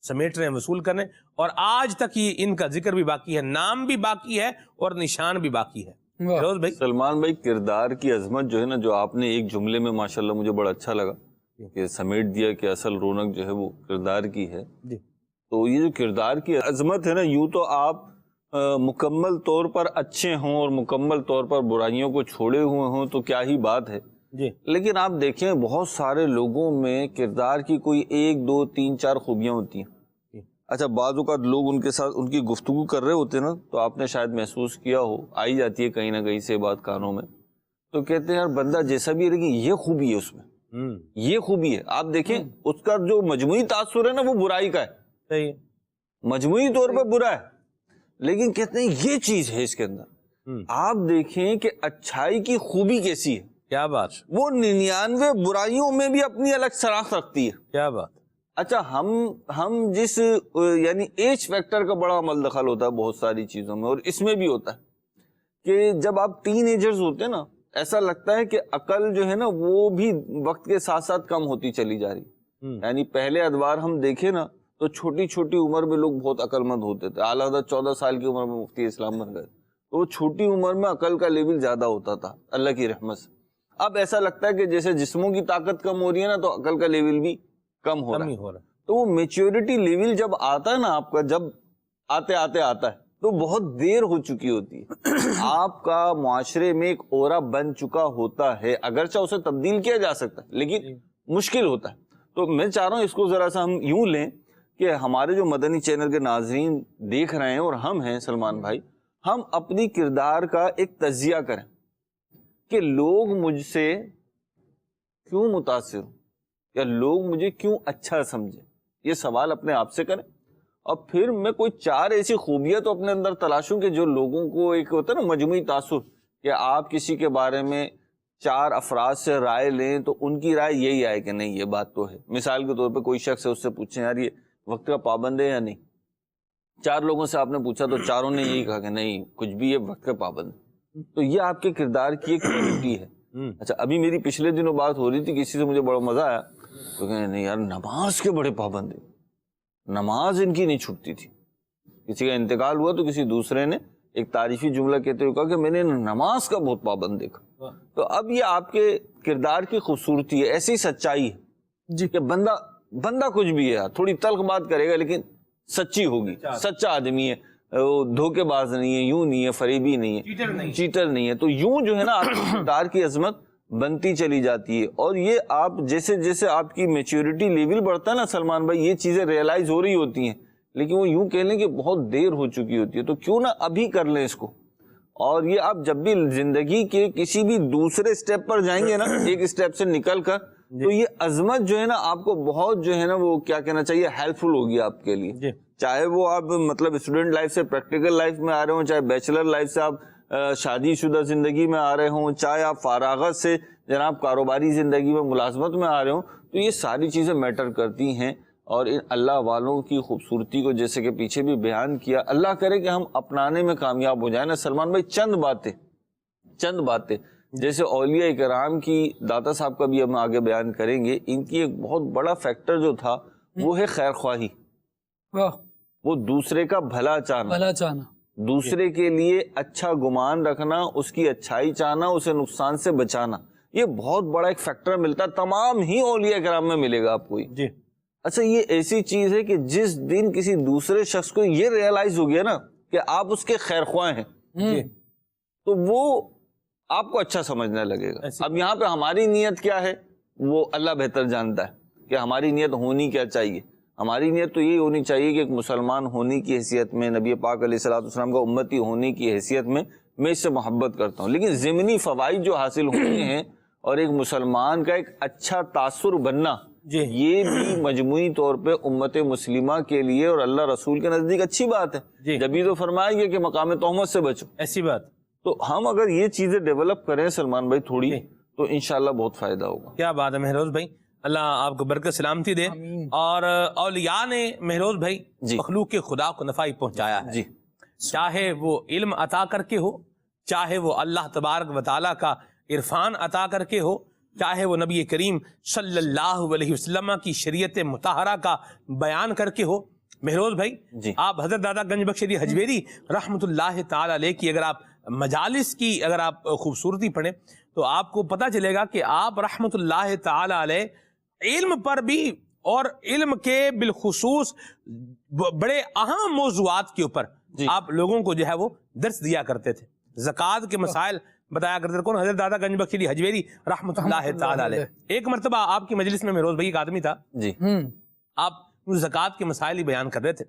سمیٹ رہے ہیں، وصول کرنے، اور آج تک یہ ان کا ذکر بھی باقی ہے، نام بھی باقی ہے اور نشان بھی باقی ہے۔ فیروز بھائی، سلمان بھائی، کردار کی عظمت جو ہے نا، جو آپ نے ایک جملے میں ماشاءاللہ مجھے بڑا اچھا لگا کہ سمیٹ دیا کہ اصل رونق جو ہے وہ کردار کی ہے۔ جی، تو یہ جو کردار کی عظمت ہے نا، یوں تو آپ مکمل طور پر اچھے ہوں اور مکمل طور پر برائیوں کو چھوڑے ہوئے ہوں تو کیا ہی بات ہے، جی، لیکن آپ دیکھیں بہت سارے لوگوں میں کردار کی کوئی 1 2 3 4 خوبیاں ہوتی ہیں۔ اچھا، بعض اوقات لوگ ان کے ساتھ ان کی گفتگو کر رہے ہوتے ہیں نا، تو آپ نے شاید محسوس کیا ہو، آئی جاتی ہے کہیں نہ کہیں سے بات کانوں میں، تو کہتے ہیں یار بندہ جیسا بھی ہے لیکن یہ خوبی ہے اس میں، یہ خوبی ہے۔ آپ دیکھیں اس کا جو مجموعی تاثر ہے نا وہ برائی کا ہے، صحیح ہے، مجموعی طور پہ برا ہے، لیکن کہتے ہیں یہ چیز ہے اس کے اندر۔ آپ دیکھیں کہ اچھائی کی خوبی کیسی ہے، کیا بات، وہ 99 برائیوں میں بھی اپنی الگ شناخت رکھتی ہے۔ کیا بات۔ اچھا، ہم جس یعنی ایج فیکٹر کا بڑا عمل دخل ہوتا ہے بہت ساری چیزوں میں، اور اس میں بھی ہوتا ہے کہ جب آپ ٹین ایجرز ہوتے ہیں نا، ایسا لگتا ہے کہ عقل جو ہے نا وہ بھی وقت کے ساتھ ساتھ کم ہوتی چلی جا رہی۔ یعنی پہلے ادوار ہم دیکھیں نا تو چھوٹی چھوٹی عمر میں لوگ بہت عقل مند ہوتے تھے، اعلیٰ حضرت 14 سال کی عمر میں مفتی اسلام بن گئے، تو وہ چھوٹی عمر میں عقل کا لیول زیادہ ہوتا تھا اللہ کی رحمت سے۔ اب ایسا لگتا ہے کہ جیسے جسموں کی طاقت کم ہو رہی ہے نا، تو عقل کا لیول بھی کم ہو رہا ہے۔ تو وہ میچیورٹی لیول جب آتا ہے نا آپ کا، جب آتے آتا ہے تو بہت دیر ہو چکی ہوتی ہے، آپ کا معاشرے میں ایک اورا بن چکا ہوتا ہے، اگرچہ اسے تبدیل کیا جا سکتا ہے لیکن مشکل ہوتا ہے۔ تو میں چاہ رہا ہوں اس کو ذرا سا ہم یوں لیں کہ ہمارے جو مدنی چینل کے ناظرین دیکھ رہے ہیں اور ہم ہیں سلمان بھائی، ہم اپنی کردار کا ایک تجزیہ کریں کہ لوگ مجھ سے کیوں متاثر ہوں یا لوگ مجھے کیوں اچھا سمجھیں، یہ سوال اپنے آپ سے کریں، اور پھر میں کوئی 4 ایسی خوبیاں تو اپنے اندر تلاشوں کہ جو لوگوں کو ایک ہوتا ہے نا مجموعی تاثر، کہ آپ کسی کے بارے میں 4 افراد سے رائے لیں تو ان کی رائے یہی آئے کہ نہیں یہ بات تو ہے۔ مثال کے طور پہ کوئی شخص ہے، اس سے پوچھیں یار یہ وقت کا پابند ہے یا نہیں، 4 لوگوں سے آپ نے پوچھا تو 4 نے یہی کہا کہ نہیں کچھ بھی یہ وقت کا پابند ہے، تو یہ آپ کے کردار کی ایک کوالٹی ہے۔ اچھا، ابھی میری پچھلے دنوں بات ہو رہی تھی، کسی سے مجھے بڑا مزہ آیا، تو کہنے نہیں یار نماز کے بڑے پابند ہیں، نماز ان کی نہیں چھوٹتی تھی۔ کسی کا انتقال ہوا تو کسی دوسرے نے ایک تعریفی جملہ کہتے ہوئے کہا کہ میں نے نماز کا بہت پابند دیکھا۔ تو اب یہ آپ کے کردار کی خوبصورتی ہے، ایسی سچائی ہے جی کہ بندہ کچھ بھی ہے، تھوڑی تلخ بات کرے گا لیکن سچی ہوگی، سچا آدمی ہے، دھوکے باز نہیں ہے، یوں نہیں ہے، فریبی نہیں ہے، چیٹر نہیں ہے۔ تو یوں جو ہے نا آپ کی کردار کی عظمت بنتی چلی جاتی ہے، اور یہ آپ جیسے جیسے آپ کی میچیورٹی لیول بڑھتا ہے نا سلمان بھائی، یہ چیزیں ریئلائز ہو رہی ہوتی ہیں، لیکن وہ یوں کہہ لیں کہ بہت دیر ہو چکی ہوتی ہے، تو کیوں نہ ابھی کر لیں اس کو۔ اور یہ آپ جب بھی زندگی کے کسی بھی دوسرے سٹیپ پر جائیں گے نا، ایک سٹیپ سے نکل کر، تو یہ عظمت جو ہے نا آپ کو بہت جو ہے نا وہ کیا کہنا چاہیے ہیلپ فل ہوگی آپ کے لیے، چاہے وہ آپ مطلب اسٹوڈنٹ لائف سے پریکٹیکل لائف میں آ رہے ہوں، چاہے بیچلر لائف سے آپ شادی شدہ زندگی میں آ رہے ہوں، چاہے آپ فارغت سے جناب کاروباری زندگی میں ملازمت میں آ رہے ہوں، تو یہ ساری چیزیں میٹر کرتی ہیں۔ اور ان اللہ والوں کی خوبصورتی کو جیسے کہ پیچھے بھی بیان کیا، اللہ کرے کہ ہم اپنانے میں کامیاب ہو جائیں نا سلمان بھائی۔ چند باتیں جیسے اولیاء کرام کی، داتا صاحب کا بھی ہم آگے بیان کریں گے، ان کی ایک بہت بڑا فیکٹر جو تھا وہ ہے خیر خواہی، وہ دوسرے کا بھلا چاہنا، دوسرے کے لیے اچھا گمان رکھنا، اس کی اچھائی چاہنا، اسے نقصان سے بچانا، یہ بہت بڑا ایک فیکٹر ملتا ہے، تمام ہی اولیاء کرام میں ملے گا آپ کو جی۔ اچھا، یہ ایسی چیز ہے کہ جس دن کسی دوسرے شخص کو یہ ریئلائز ہو گیا نا کہ آپ اس کے خیر خواہ ہیں تو وہ آپ کو اچھا سمجھنے لگے گا۔ اب یہاں پہ ہماری نیت کیا ہے وہ اللہ بہتر جانتا ہے کہ ہماری نیت ہونی کیا چاہیے۔ ہماری نیت تو یہی ہونی چاہیے کہ ایک مسلمان ہونے کی حیثیت میں، نبی پاک علیہ الصلوۃ والسلام کا امتی ہونے کی حیثیت میں اس سے محبت کرتا ہوں، لیکن ضمنی فوائد جو حاصل ہونے ہیں اور ایک مسلمان کا ایک اچھا تاثر بننا، یہ بھی مجموعی طور پہ امت مسلمہ کے لیے اور اللہ رسول کے نزدیک اچھی بات ہے۔ جبھی تو فرمایا گیا کہ مقام تہمت سے بچو، ایسی بات۔ تو ہم اگر یہ چیزیں ڈیولپ کریں سلمان بھائی تھوڑی، تو انشاءاللہ بہت فائدہ ہوگا۔ کیا بات ہے مہروز بھائی، اللہ آپ کو برکت سلامتی دے۔ اور اولیاء نے مہروز بھائی مخلوق کے خدا کو نفع پہنچایا ہے، چاہے وہ علم عطا کر کے ہو، چاہے وہ اللہ تبارک و تعالیٰ کا عرفان عطا کر کے ہو، چاہے وہ نبی کریم صلی اللہ علیہ وسلم کی شریعت مطہرہ کا بیان کر کے ہو۔ مہروز بھائی جی آپ حضرت داتا گنج بخش علی حجویری رحمۃ اللہ تعالی علیہ کی اگر آپ مجالس کی اگر آپ خوبصورتی پڑھیں تو آپ کو پتہ چلے گا کہ آپ رحمۃ اللہ تعالی علیہ علم پر بھی اور علم کے بالخصوص بڑے اہم موضوعات کے اوپر آپ لوگوں کو جو ہے وہ درس دیا کرتے تھے، زکوٰۃ کے مسائل بتایا کرتے تھے۔ کون؟ حضرت داتا گنج بخش علی حجویری رحمۃ اللہ تعالی علیہ۔ ایک مرتبہ آپ کی مجلس میں مہروز بھائی ایک آدمی تھا، جی آپ زکوٰۃ کے مسائل ہی بیان کر رہے تھے،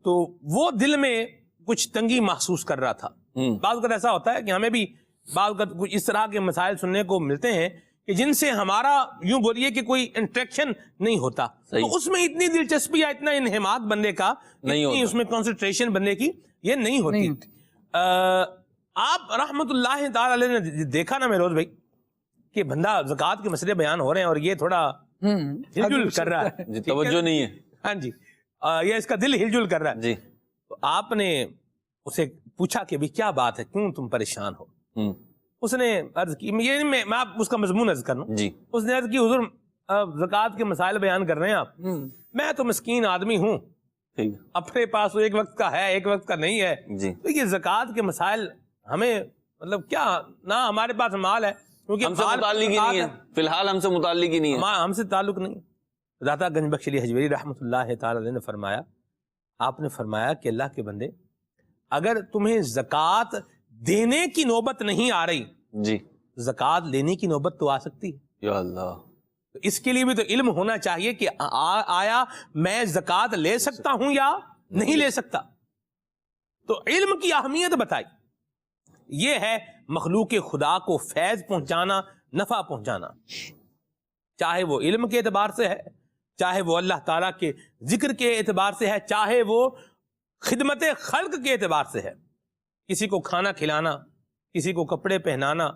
تو وہ دل میں کچھ تنگی محسوس کر رہا تھا۔ بعض اوقات ایسا ہوتا ہے کہ ہمیں بھی بعض اوقات کچھ اس طرح کے مسائل سننے کو ملتے ہیں کہ جن سے ہمارا یوں بولیے کہ کوئی انٹریکشن نہیں ہوتا، تو اس میں اتنی دلچسپی یا اتنا انہماک بننے کا نہیں ہوتا، اس میں کنسنٹریشن بننے کی یہ نہیں ہوتی۔ آپ رحمت اللہ تعالی علیہ نے دیکھا نا مہروز بھائی کہ بندہ زکوٰۃ کے مسئلے بیان ہو رہے ہیں اور یہ تھوڑا ہل جل کر رہا ہے، جی توجہ نہیں ہے، ہاں جی، یہ اس کا دل ہل جل کر رہا ہے، جی تو آپ نے اسے پوچھا کہ بھی کیا بات ہے، کیوں تم پریشان ہو؟ اس نے عرض کی، یہ میں آپ اس کا مضمون عرض کروں، جی اس نے عرض کی حضور زکوٰۃ کے مسائل بیان کر رہے ہیں آپ، میں تو مسکین آدمی ہوں، ٹھیک اپنے پاس ایک وقت کا ہے ایک وقت کا نہیں ہے، جی تو یہ زکوٰۃ کے مسائل ہمیں مطلب کیا، نہ ہمارے پاس مال ہے کیونکہ ہم سے متعلق ہی نہیں ہے، فی الحال ہم سے متعلق ہی نہیں ہے، ہم سے تعلق نہیں۔ داتا گنج بخش علی حجویری رحمۃ اللہ تعالی علیہ نے فرمایا، آپ نے فرمایا کہ اللہ کے بندے اگر تمہیں زکوٰۃ دینے کی نوبت نہیں آ رہی، جی زکوٰۃ لینے کی نوبت تو آ سکتی ہے، یا اللہ، تو اس کے لیے بھی تو علم ہونا چاہیے کہ آیا میں زکوٰۃ لے سکتا ہوں یا نہیں لے سکتا۔ تو علم کی اہمیت بتائی، یہ ہے مخلوق خدا کو فیض پہنچانا، نفع پہنچانا، چاہے وہ علم کے اعتبار سے ہے، چاہے وہ اللہ تعالیٰ کے ذکر کے اعتبار سے ہے، چاہے وہ خدمت خلق کے اعتبار سے ہے۔ کسی کو کھانا کھلانا، کسی کو کپڑے پہنانا،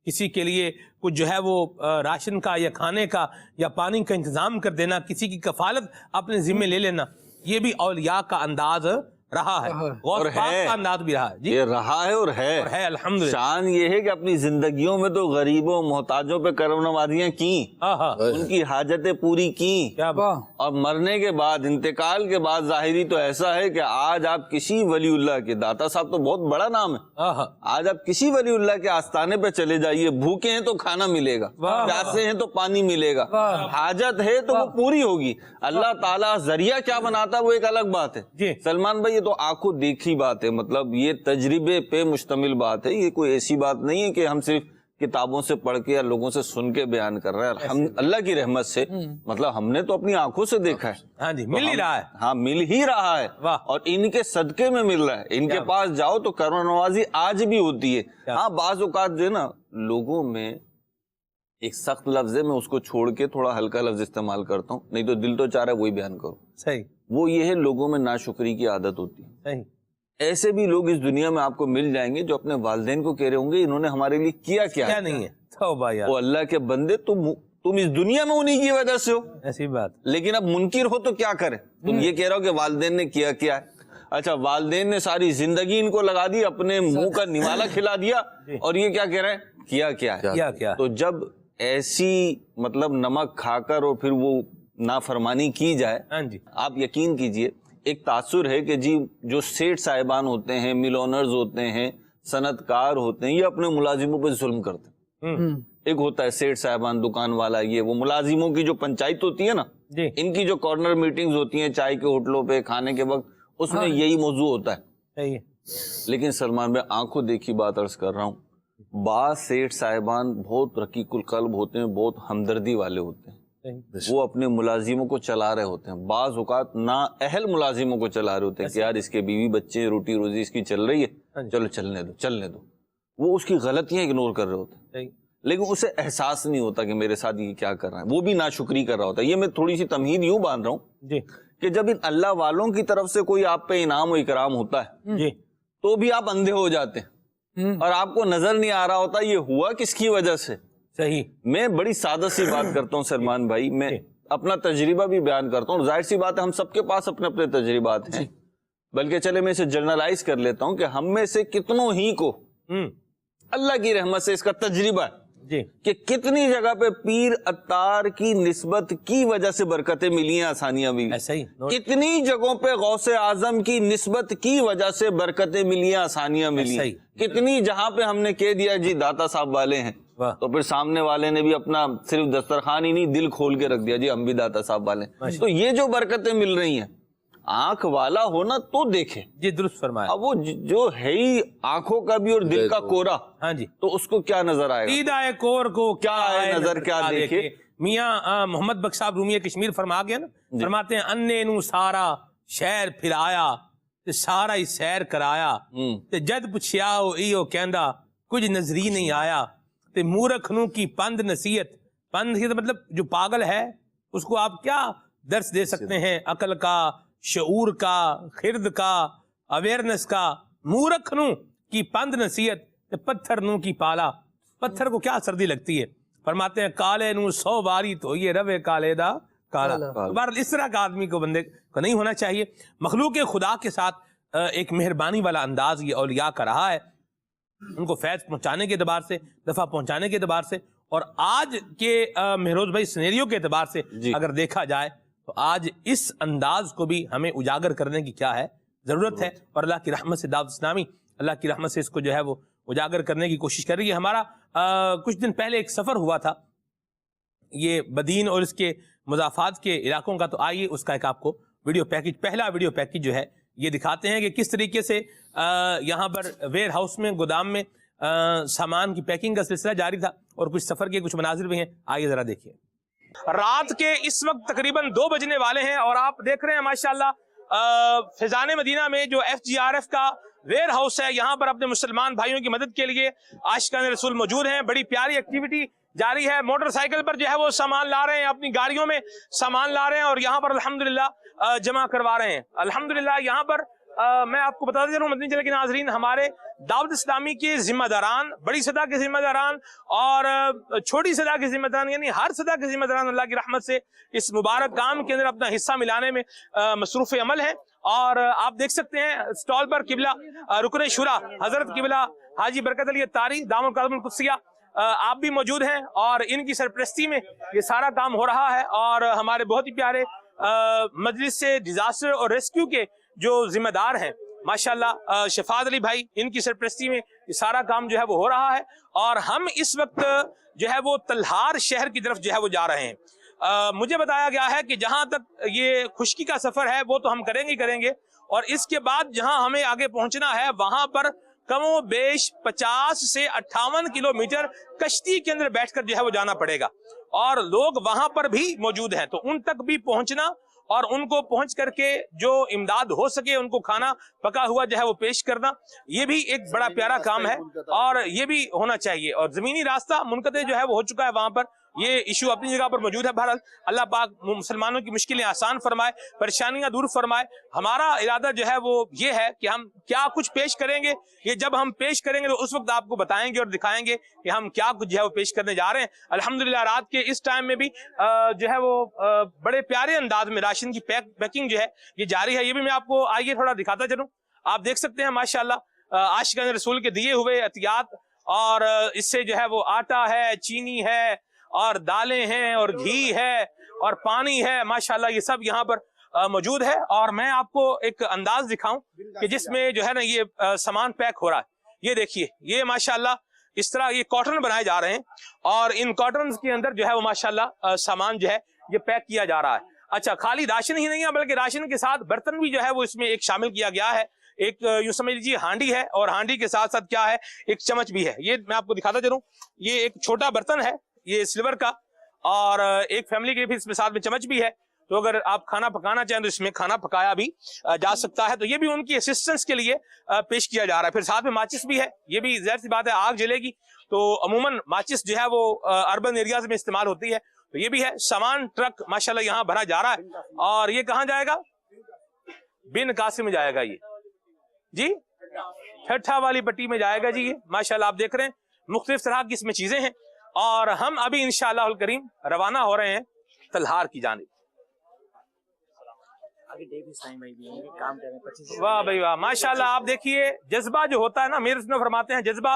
کسی کے لیے کچھ جو ہے وہ راشن کا یا کھانے کا یا پانی کا انتظام کر دینا، کسی کی کفالت اپنے ذمہ لے لینا، یہ بھی اولیاء کا انداز رہا ہے، غوث پاک کا انداز بھی رہا ہے، جی یہ رہا ہے اور ہے، الحمدللہ۔ شان یہ ہے کہ اپنی زندگیوں میں تو غریبوں محتاجوں پہ کرم نوازیاں کی، ان کی حاجتیں پوری کی، کیا بات، اور مرنے کے بعد، انتقال کے بعد ظاہری تو ایسا ہے کہ آج آپ کسی ولی اللہ کے، داتا صاحب تو بہت بڑا نام ہے، آج آپ کسی ولی اللہ کے آستانے پہ چلے جائیے، بھوکے ہیں تو کھانا ملے گا، پیاسے ہیں تو پانی ملے گا، حاجت ہے تو وہ پوری ہوگی۔ اللہ تعالیٰ ذریعہ کیا بناتا ہے وہ ایک الگ بات ہے۔ سلمان بھائی یہ تو آنکھوں دیکھی بات ہے، مطلب یہ تجربے پہ مشتمل بات ہے، یہ کوئی ایسی بات نہیں ہے کہ ہم صرف کتابوں سے پڑھ کے یا لوگوں سے سن کے بیان کر رہے ہیں، اللہ کی رحمت سے مطلب ہم نے تو اپنی آنکھوں سے دیکھا ہے، ہاں جی، مل ہی رہا ہے، ہاں مل ہی رہا ہے، اور ان کے صدقے میں مل رہا ہے، ان کے پاس جاؤ تو کرم نوازی آج بھی ہوتی ہے۔ ہاں بعض اوقات جو ہے نا لوگوں میں ایک سخت لفظ ہے، میں اس کو چھوڑ کے تھوڑا ہلکا لفظ استعمال کرتا ہوں، نہیں تو دل تو چاہ رہا ہے وہی بیان کروں، صحیح، وہ یہ ہے لوگوں میں ناشکری کی عادت ہوتی ہے۔ صحیح، ایسے بھی لوگ اس دنیا میں آپ کو مل جائیں گے جو اپنے والدین کو کہہ رہے ہوں گے انہوں نے ہمارے لیے کیا کیا نہیں ہے، توبہ یار، وہ اللہ کے بندے تم اس دنیا میں انہی کی وجہ سے ہو، ایسی بات، لیکن اب منکر ہو تو کیا کرے، تم یہ کہہ رہے ہو کہ والدین نے کیا کیا ہے، اچھا والدین نے ساری زندگی ان کو لگا دی، اپنے منہ کا نوالا کھلا دیا، اور یہ کیا کہہ رہے ہیں کیا کیا ہے، کیا کیا، تو جب ایسی مطلب نمک کھا کر اور پھر وہ نافرمانی کی جائے، ہاں جی، آپ یقین کیجئے ایک تاثر ہے کہ جی جو سیٹ صاحبان ہوتے ہیں، مل اونرز ہوتے ہیں، صنعت کار ہوتے ہیں، یہ اپنے ملازموں پہ ظلم کرتے ہیں۔ ایک ہوتا ہے سیٹ صاحبان، دکان والا، یہ وہ ملازموں کی جو پنچایت ہوتی ہے نا، ان کی جو کارنر میٹنگز ہوتی ہیں چائے کے ہوٹلوں پہ کھانے کے وقت، اس میں یہی موضوع ہوتا ہے۔ لیکن سلمان میں آنکھوں دیکھی بات عرض کر رہا ہوں، بعض سیٹ صاحبان بہت رقیق القلب ہوتے ہیں، بہت ہمدردی والے ہوتے ہیں، وہ اپنے ملازموں کو چلا رہے ہوتے ہیں، بعض اوقات نااہل ملازموں کو چلا رہے ہوتے ہیں کہ یار اس کے بیوی بچے روٹی روزی اس کی چل رہی ہے، چلو چلنے دو، وہ اس کی غلطیاں اگنور کر رہے ہوتے ہیں، لیکن اسے احساس نہیں ہوتا کہ میرے ساتھ یہ کیا کر رہا ہے، وہ بھی ناشکری کر رہا ہوتا ہے۔ یہ میں تھوڑی سی تمہید یوں باندھ رہا ہوں کہ جب ان اللہ والوں کی طرف سے کوئی آپ پہ انعام و اکرام ہوتا ہے تو بھی آپ اندھے ہو جاتے ہیں اور آپ کو نظر نہیں آ رہا ہوتا یہ ہوا کس کی وجہ سے۔ صحیح، میں بڑی سادہ سی بات کرتا ہوں سلمان بھائی، میں اپنا تجربہ بھی بیان کرتا ہوں، ظاہر سی بات ہے ہم سب کے پاس اپنے اپنے تجربات ہیں، بلکہ چلے میں اسے جنرلائز کر لیتا ہوں کہ ہم میں سے کتنوں ہی کو اللہ کی رحمت سے اس کا تجربہ ہے جی کہ کتنی جگہ پہ پیر اتار کی نسبت کی وجہ سے برکتیں ملی ہیں، آسانیاں ملی، ایسا ہی کتنی جگہوں پہ غوث اعظم کی نسبت کی وجہ سے برکتیں ملی ہیں، آسانیاں ملی ہیں، کتنی جہاں پہ ہم نے کہہ دیا جی داتا صاحب والے ہیں تو پھر سامنے والے نے بھی اپنا صرف دسترخوان ہی نہیں دل کھول کے رکھ دیا جی ہم بھی داتا صاحب والے ہیں۔ تو یہ جو برکتیں مل رہی ہیں، آنکھ والا ہونا تو دیکھے جی، درست فرمایا۔ اب وہ جو ہے ہی آنکھوں کا بھی اور دل کا کورا، ہاں جی، تو اس کو کیا نظر آئے گا؟ دیدہ کور کو کیا آئے نظر، کیا دیکھے؟ میاں محمد بخش صاحب رومی کشمیر فرما گیا نا، فرماتے ہیں انے نو سارا شہر پھرایا تے سارا ہی سیر کرایا تے جد پچھیا ایو کہندا کچھ نظری نہیں آیا تے مورکھ نو کی پند نصیحت مطلب جو پاگل ہے اس کو آپ کیا درس دے سکتے ہیں، عقل کا، شعور کا، خرد کا، اویئرنس کا۔ مورکھ نو کی پند نصیحت تے پتھر نو کی پالا، پتھر کو کیا سردی لگتی ہے، فرماتے ہیں کالے نو 100 باری تو یہ روے کالے دا کالا۔ بہرحال اس طرح کا آدمی کو، بندے کو نہیں ہونا چاہیے۔ مخلوق خدا کے ساتھ ایک مہربانی والا انداز یہ اولیاء کا رہا ہے، ان کو فیض پہنچانے کے اعتبار سے، دفع پہنچانے کے اعتبار سے، اور آج کے مہروز بھائی سینیریو کے اعتبار سے اگر دیکھا جائے تو آج اس انداز کو بھی ہمیں اجاگر کرنے کی کیا ہے، ضرورت ہے، اور اللہ کی رحمت سے دعوت اسلامی اللہ کی رحمت سے اس کو جو ہے وہ اجاگر کرنے کی کوشش کر رہی ہے۔ ہمارا کچھ دن پہلے ایک سفر ہوا تھا یہ بدین اور اس کے مضافات کے علاقوں کا، تو آئیے اس کا ایک آپ کو ویڈیو پیکج، پہلا ویڈیو پیکج جو ہے یہ دکھاتے ہیں کہ کس طریقے سے یہاں پر ویئر ہاؤس میں، گودام میں سامان کی پیکنگ کا سلسلہ جاری تھا، اور کچھ سفر کے کچھ مناظر بھی ہیں، آئیے ذرا دیکھیے۔ رات کے اس وقت تقریباً 2 بجنے والے ہیں اور آپ دیکھ رہے ہیں ماشاءاللہ فیضان مدینہ میں جو FGRF کا ویئر ہاؤس ہے، یہاں پر اپنے مسلمان بھائیوں کی مدد کے لیے عاشقان رسول موجود ہیں۔ بڑی پیاری ایکٹیویٹی جاری ہے، موٹر سائیکل پر جو ہے وہ سامان لا رہے ہیں، اپنی گاڑیوں میں سامان لا رہے ہیں اور یہاں پر الحمدللہ جمع کروا رہے ہیں۔ الحمدللہ یہاں پر میں آپ کو بتا دوں مدنی چینل کے ناظرین، ہمارے دعوت اسلامی کے ذمہ داران، بڑی سطح کے ذمہ داران اور چھوٹی سطح کے ذمہ داران، یعنی ہر سطح کے ذمہ داران اللہ کی رحمت سے اس مبارک کام کے اندر اپنا حصہ ملانے میں مصروف عمل ہیں۔ اور آپ دیکھ سکتے ہیں سٹال پر قبلہ رکن شورا حضرت قبلہ حاجی برکت علی اتاری دامن القدم القدسیہ آپ بھی موجود ہیں، اور ان کی سرپرستی میں یہ سارا کام ہو رہا ہے۔ اور ہمارے بہت ہی پیارے مجلس سے ڈیزاسٹر اور ریسکیو کے جو ذمہ دار ہیں ماشاءاللہ شفاعت علی بھائی، ان کی سرپرستی میں یہ سارا کام جو ہے وہ ہو رہا ہے۔ اور ہم اس وقت جو ہے وہ تلہار شہر کی طرف جو ہے وہ جا رہے ہیں۔ مجھے بتایا گیا ہے کہ جہاں تک یہ خشکی کا سفر ہے وہ تو ہم کریں گے، اور اس کے بعد جہاں ہمیں آگے پہنچنا ہے وہاں پر کم و بیش 50 سے 58 کلومیٹر کشتی کے اندر بیٹھ کر جو ہے وہ جانا پڑے گا، اور لوگ وہاں پر بھی موجود ہیں، تو ان تک بھی پہنچنا اور ان کو پہنچ کر کے جو امداد ہو سکے ان کو کھانا پکا ہوا جو ہے وہ پیش کرنا، یہ بھی ایک بڑا پیارا کام ہے اور یہ بھی ہونا چاہیے۔ اور زمینی راستہ منقطع جو ہے وہ ہو چکا ہے وہاں پر، یہ ایشو اپنی جگہ پر موجود ہے۔ بہرحال اللہ پاک مسلمانوں کی مشکلیں آسان فرمائے، پریشانیاں دور فرمائے۔ ہمارا ارادہ جو ہے وہ یہ ہے کہ ہم کیا کچھ پیش کریں گے، یہ جب ہم پیش کریں گے تو اس وقت آپ کو بتائیں گے اور دکھائیں گے کہ ہم کیا کچھ جو ہے وہ پیش کرنے جا رہے ہیں۔ الحمدللہ رات کے اس ٹائم میں بھی جو ہے وہ بڑے پیارے انداز میں راشن کی پیکنگ جو ہے یہ جاری ہے۔ یہ بھی میں آپ کو آئیے تھوڑا دکھاتا چلوں۔ آپ دیکھ سکتے ہیں ماشاءاللہ عاشقان رسول کے دیے ہوئے عطیات، اور اس سے جو ہے وہ آٹا ہے، چینی ہے، اور دالیں ہیں، اور گھی ہے، اور پانی ہے، ماشاءاللہ یہ سب یہاں پر موجود ہے۔ اور میں آپ کو ایک انداز دکھاؤں کہ جس میں جو ہے نا یہ سامان پیک ہو رہا ہے۔ یہ دیکھیے، یہ ماشاءاللہ اس طرح یہ کاٹن بنائے جا رہے ہیں، اور ان کاٹنز کے اندر جو ہے وہ ماشاءاللہ سامان جو ہے یہ پیک کیا جا رہا ہے۔ اچھا، خالی راشن ہی نہیں ہے بلکہ راشن کے ساتھ برتن بھی جو ہے وہ اس میں ایک شامل کیا گیا ہے۔ ایک یوں سمجھ لیجیے ہانڈی ہے، اور ہانڈی کے ساتھ ساتھ کیا ہے، ایک چمچ بھی ہے۔ یہ میں آپ کو دکھاتا چلوں، یہ ایک چھوٹا برتن ہے، یہ سلور کا، اور ایک فیملی کے بھی اس میں ساتھ میں چمچ بھی ہے، تو اگر آپ کھانا پکانا چاہیں تو اس میں کھانا پکایا بھی جا سکتا ہے۔ تو یہ بھی ان کی اسسٹنس کے لیے پیش کیا جا رہا ہے۔ پھر ساتھ میں ماچس بھی ہے، یہ بھی ظاہر سی بات ہے آگ جلے گی تو عموماً ماچس جو ہے وہ اربن ایریاز میں استعمال ہوتی ہے، تو یہ بھی ہے۔ سامان ٹرک ماشاءاللہ یہاں بھرا جا رہا ہے، اور یہ کہاں جائے گا؟ بن قاسم میں جائے گا، یہ جی ٹھٹھا والی پٹی میں جائے گا جی۔ یہ ماشاءاللہ آپ دیکھ رہے ہیں مختلف طرح کی اس میں چیزیں ہیں، اور ہم ابھی انشاءاللہ الکریم روانہ ہو رہے ہیں تلہار کی جانب۔ واہ بھائی واہ، ماشاءاللہ آپ دیکھیے جذبہ جو ہوتا ہے نا، میرے اس میں فرماتے ہیں جذبہ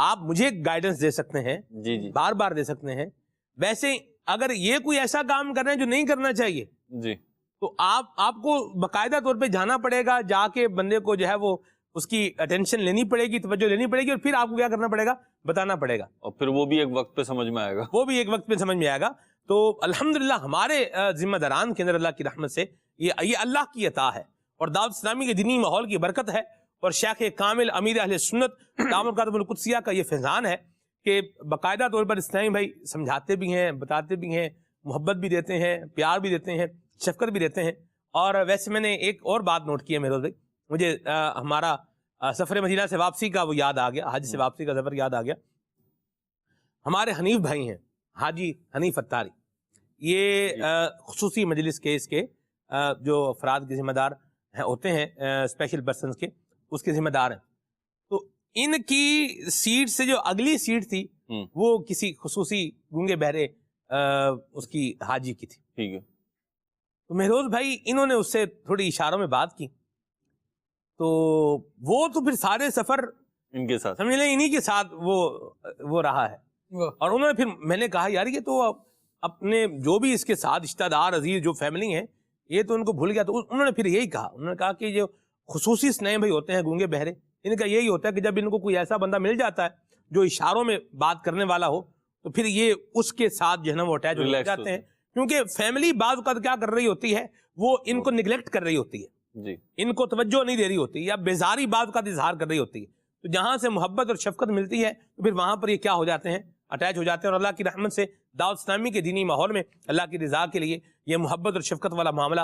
آپ مجھے گائیڈنس دے سکتے ہیں, جی جی بار بار دے سکتے ہیں, ویسے اگر یہ کوئی ایسا کام کر رہے ہیں جو نہیں کرنا چاہیے جی تو آپ کو باقاعدہ طور پہ جانا پڑے گا, جا کے بندے کو جو ہے وہ اس کی اٹینشن لینی پڑے گی, توجہ لینی پڑے گی, اور پھر آپ کو کیا کرنا پڑے گا, بتانا پڑے گا, اور پھر وہ بھی ایک وقت پہ سمجھ میں آئے گا, وہ بھی ایک وقت پہ سمجھ میں آئے گا. تو الحمدللہ ہمارے ذمہ داران کے اندر اللہ کی رحمت سے یہ اللہ کی عطا ہے اور دعوت اسلامی کے دینی ماحول کی برکت ہے, اور شیخ کامل امیر اہل سنت دامت برکاتہ القدسیہ کا یہ فیضان ہے کہ باقاعدہ طور پر اسلامی بھائی سمجھاتے بھی ہیں, بتاتے بھی ہیں, محبت بھی دیتے ہیں, پیار بھی دیتے ہیں, شفقت بھی دیتے ہیں. اور ویسے میں نے ایک اور بات نوٹ کی ہے مہروز بھائی, مجھے ہمارا سفر مدینہ سے واپسی کا وہ یاد آ گیا, حج سے واپسی کا سفر یاد آ گیا. ہمارے حنیف بھائی ہیں حاجی حنیف اتاری, یہ خصوصی مجلس کے اس کے جو افراد کے ذمہ دار ہوتے ہیں, اسپیشل پرسنز کے, اس کے ذمہ دار ہیں. تو ان کی سیٹ سے جو اگلی سیٹ تھی وہ کسی خصوصی گونگے بہرے اس کی حاجی کی تھی. ٹھیک ہے. تو مہروز بھائی انہوں نے اس سے تھوڑی اشاروں میں بات کی, تو وہ تو پھر سارے سفر ان کے ساتھ سمجھ لیں انہی کے ساتھ وہ رہا ہے. اور انہوں نے پھر میں نے کہا یار یہ تو اپنے جو بھی اس کے ساتھ رشتہ دار عزیز جو فیملی ہیں یہ تو ان کو بھول گیا. تو انہوں نے پھر یہی کہا, انہوں نے کہا کہ جو خصوصی سنیں بھائی ہوتے ہیں گونگے بہرے, ان کا یہی ہوتا ہے کہ جب ان کو کوئی ایسا بندہ مل جاتا ہے جو اشاروں میں بات کرنے والا ہو تو پھر یہ اس کے ساتھ جو ہے نا وہ اٹیچ ہو جاتے ہیں, کیونکہ فیملی بعض اوقات کیا کر رہی ہوتی ہے, وہ ان کو نگلیکٹ کر رہی ہوتی ہے, جی ان کو توجہ نہیں دے رہی ہوتی, یا بیزاری بعض اوقات اظہار کر رہی ہوتی ہے. تو جہاں سے محبت اور شفقت ملتی ہے تو پھر وہاں پر یہ کیا ہو جاتے ہیں, اٹیچ ہو جاتے ہیں. اور اللہ کی رحمت سے دعوت اسلامی کے دینی ماحول میں اللہ کی رضا کے لیے یہ محبت اور شفقت والا معاملہ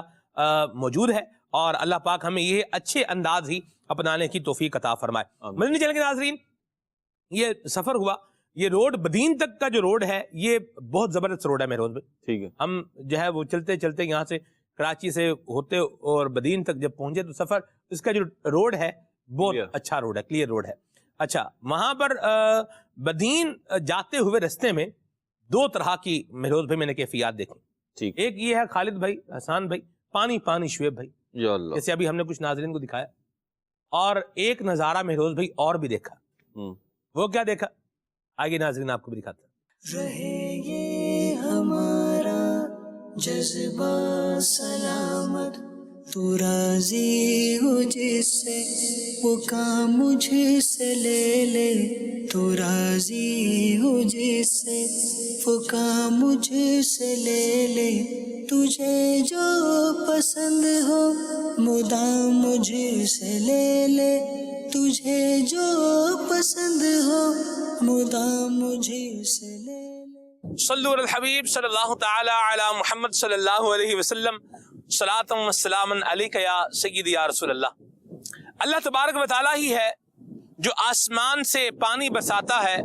موجود ہے, اور اللہ پاک ہمیں یہ اچھے انداز ہی اپنانے کی توفیق عطا فرمائے. مدنی چینل کے ناظرین, یہ سفر ہوا, یہ روڈ بدین تک کا جو روڈ ہے یہ بہت زبردست روڈ ہے مہروز بھائی. ٹھیک ہے. ہم جو ہے وہ چلتے چلتے یہاں سے کراچی سے ہوتے اور بدین تک جب پہنچے تو سفر اس کا جو روڈ ہے بہت اچھا روڈ ہے, کلیئر روڈ ہے. اچھا, وہاں پر بدین جاتے ہوئے رستے میں دو طرح کی مہروز بھائی میں نے کیفیات دیکھی. ٹھیک. ایک یہ ہے خالد بھائی, حسان بھائی, پانی پانی شعیب بھائی, یا اللہ, جیسے ابھی ہم نے کچھ ناظرین کو دکھایا. اور ایک نظارہ مہروز بھائی اور بھی دیکھا. وہ کیا دیکھا آگے ناظرین آپ کو بھی دکھاتا ہے. رہے یہ ہمارا جذبہ سلامت, تو راضی ہو جس سے وہ کام مجھ سے لے لے, تو راضی ہو جس سے وہ کام مجھ سے لے لے, تجھے جو پسند ہو مدام مجھ سے لے لے, تجھے جو پسند ہو مدام مجھ سے لے لے. صلو علی الحبیب صلی اللہ تعالی علی محمد صلی اللہ علیہ وسلم, صلاۃ و سلام علیک یا سیدی یا رسول اللہ. اللہ تبارک و تعالی ہی ہے جو آسمان سے پانی برساتا ہے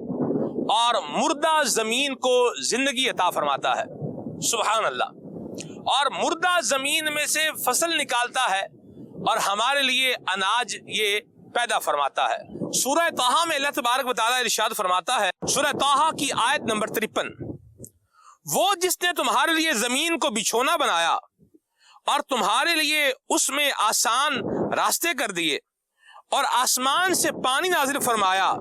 اور مردہ زمین کو زندگی عطا فرماتا ہے. سبحان اللہ. اور مردہ زمین میں سے فصل نکالتا ہے اور ہمارے لیے اناج یہ پیدا فرماتا ہے. سورہ طٰہٰ میں اللہ تبارک و تعالی ارشاد فرماتا ہے, سورہ طٰہٰ کی آیت نمبر 53, وہ جس نے تمہارے لیے زمین کو بچھونا بنایا اور تمہارے لیے اس میں آسان راستے کر دیے اور آسمان سے پانی نازل فرمایا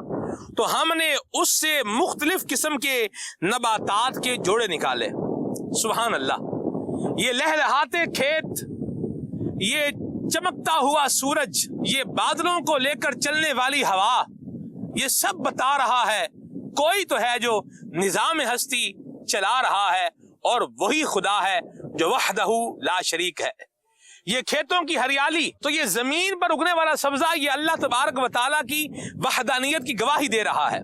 تو ہم نے اس سے مختلف قسم کے نباتات کے جوڑے نکالے. سبحان اللہ. یہ لہلہاتے کھیت, یہ چمکتا ہوا سورج, یہ بادلوں کو لے کر چلنے والی ہوا, یہ سب بتا رہا ہے کوئی تو ہے جو نظام ہستی چلا رہا ہے اور وہی خدا ہے جو وحدہ لا شریک ہے. یہ کھیتوں کی ہریالی, تو یہ زمین پر اگنے والا سبزہ, یہ اللہ تبارک و تعالیٰ کی وحدانیت کی گواہی دے رہا ہے.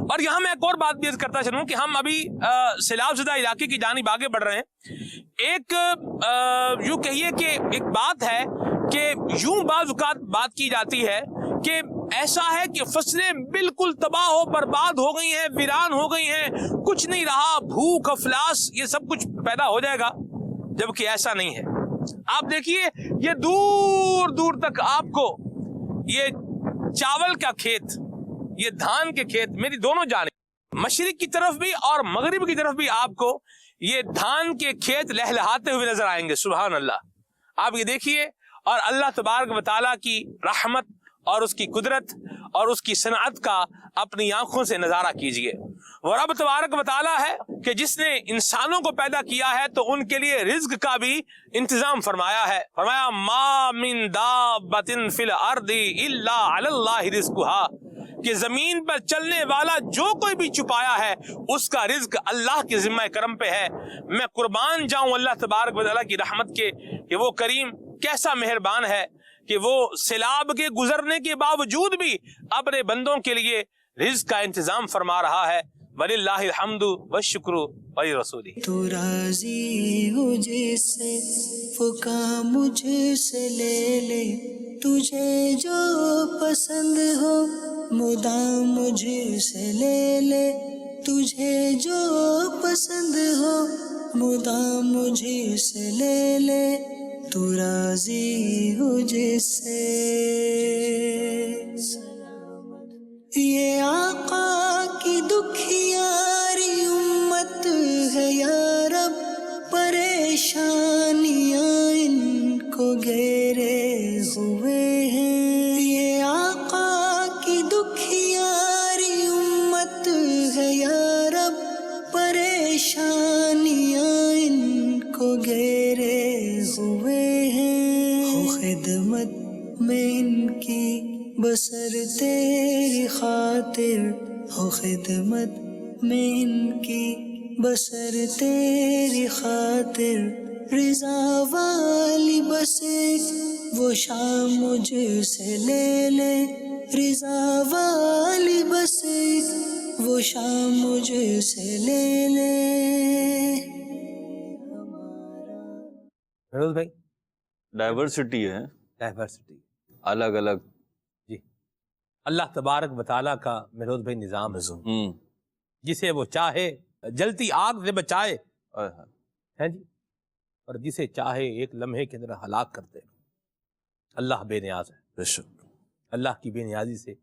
اور یہاں میں ایک اور بات بھی عرض کرتا چلوں کہ ہم ابھی سیلاب زدہ علاقے کی جانب آگے بڑھ رہے ہیں. ایک یوں کہیے کہ ایک بات ہے کہ یوں بعض اوقات بات کی جاتی ہے کہ ایسا ہے کہ فصلیں بالکل تباہ ہو برباد ہو گئی ہیں, ویران ہو گئی ہیں, کچھ نہیں رہا, بھوک افلاس یہ سب کچھ پیدا ہو جائے گا, جبکہ ایسا نہیں ہے. آپ دیکھیے یہ دور دور تک آپ کو یہ چاول کا کھیت, یہ دھان کے کھیت, میری دونوں جانب مشرق کی طرف بھی اور مغرب کی طرف بھی آپ کو یہ دھان کے کھیت لہلہاتے ہوئے نظر آئیں گے. سبحان اللہ. آپ یہ دیکھیے, اور اللہ تبارک و تعالیٰ کی رحمت اور اس کی قدرت اور اس کی صنعت کا اپنی آنکھوں سے نظارہ کیجئے۔ وہ رب تبارک و تعالیٰ ہے کہ جس نے انسانوں کو پیدا کیا ہے تو ان کے لیے رزق کا بھی انتظام فرمایا ہے۔ فرمایا ما من دابۃ فی الارض الا علی اللہ رزقها، کہ زمین پر چلنے والا جو کوئی بھی چھپایا ہے اس کا رزق اللہ کے ذمہ کرم پہ ہے۔ میں قربان جاؤں اللہ تبارک و تعالیٰ کی رحمت کے کہ وہ کریم کیسا مہربان ہے کہ وہ سیلاب کے گزرنے کے باوجود بھی اپنے بندوں کے لیے رزق کا انتظام فرما رہا ہے۔ وَلِلَّهِ الْحَمْدُ وَالشُّكْرُ وَلِرَسُولِهِ۔ تو راضی ہو جس سے وہ کام مجھ سے لے لے، تجھے جو پسند ہو مدام مجھ سے لے لے، تجھے جو پسند ہو مدام مجھ سے لے لے، تو راضی ہو جس سے۔ یہ آقا کی دکھیاری امت ہے یا رب، پریشانیاں ان کو گھیرے ہوئے ہیں۔ یہ آقا کی دکھیاری امت ہے یا رب، پریشانیاں ان کو گھیرے ہوئے ہیں۔ ہو خدمت میں ان کی بسر تیری خاطر، ہو خدمت میں ان کی بسر تیری خاطر، رضا والی بس ایک وہ شام مجھ سے لے لے، رضا والی بس ایک وہ شام مجھ سے لے لے۔ فیروز بھائی، ڈائیورسٹی ہے، ڈائیورسٹی، الگ الگ، جی اللہ تبارک و تعالیٰ کا مہروز بھائی نظام ہے، جسے وہ چاہے جلتی آگ سے بچائے ہے جی، اور جسے چاہے ایک لمحے کے اندر ہلاک کر دے۔ اللہ بے نیاز ہے، بے شک اللہ کی بے نیازی سے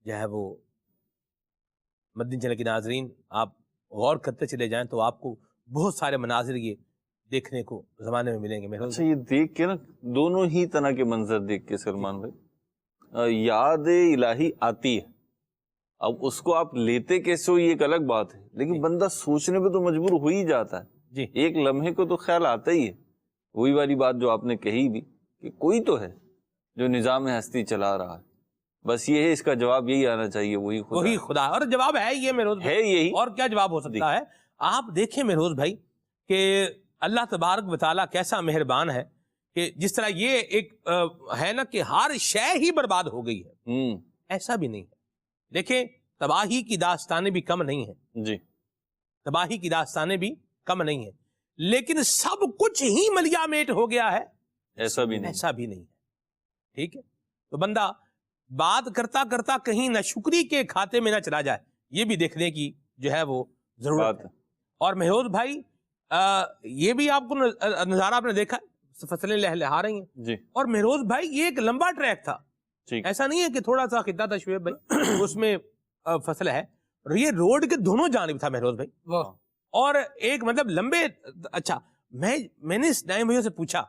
جو ہے وہ مدنی چینل کے ناظرین آپ غور کرتے چلے جائیں تو آپ کو بہت سارے مناظر یہ دیکھنے کو زمانے میں ملیں گے۔ میرے اچھا، یہ دیکھ کے نا دونوں ہی طرح کے منظر دیکھ کے سلمان بھائی یاد الہی آتی ہے، اب اس کو آپ لیتے کیسے ہو یہ ایک الگ بات ہے، لیکن بندہ سوچنے پہ تو مجبور ہو ہی جاتا ہے جی، ایک لمحے کو تو خیال آتا ہی ہے۔ وہی والی بات جو آپ نے کہی بھی کہ کوئی تو ہے جو نظام ہستی چلا رہا ہے، بس یہ ہے اس کا جواب یہی آنا چاہیے، وہی خدا وہی خدا، اور جواب ہے یہ مہروز ہے یہی۔ اور کیا جواب ہو سکتا ہے؟ آپ دیکھیں مہروز بھائی کہ اللہ تبارک و تعالیٰ کیسا مہربان ہے کہ جس طرح یہ ایک ہے نا کہ ہر شے ہی برباد ہو گئی ہے، ایسا بھی نہیں ہے۔ دیکھیں تباہی کی داستانیں بھی کم نہیں ہیں جی، تباہی کی داستانیں بھی کم نہیں ہیں، لیکن سب کچھ ہی ملیا میٹ ہو گیا ہے، ایسا بھی نہیں، ایسا بھی نہیں ہے۔ ٹھیک ہے، تو بندہ بات کرتا کرتا کہیں ناشکری کے کھاتے میں نہ چلا جائے، یہ بھی دیکھنے کی جو ہے وہ ضرورت ہے۔ اور مہروز بھائی یہ بھی آپ کو نظارہ آپ نے دیکھا، فصلیں لہلہا رہی ہیں جی، اور مہروز بھائی یہ ایک لمبا ٹریک تھا، ٹھیک، ایسا نہیں ہے کہ تھوڑا سا خطہ تھا شعیب بھائی اس میں فصل ہے، اور یہ روڈ کے دونوں جانب تھا مہروز بھائی، اور ایک مطلب لمبے، اچھا میں نے اس نائم بھائیوں سے پوچھا،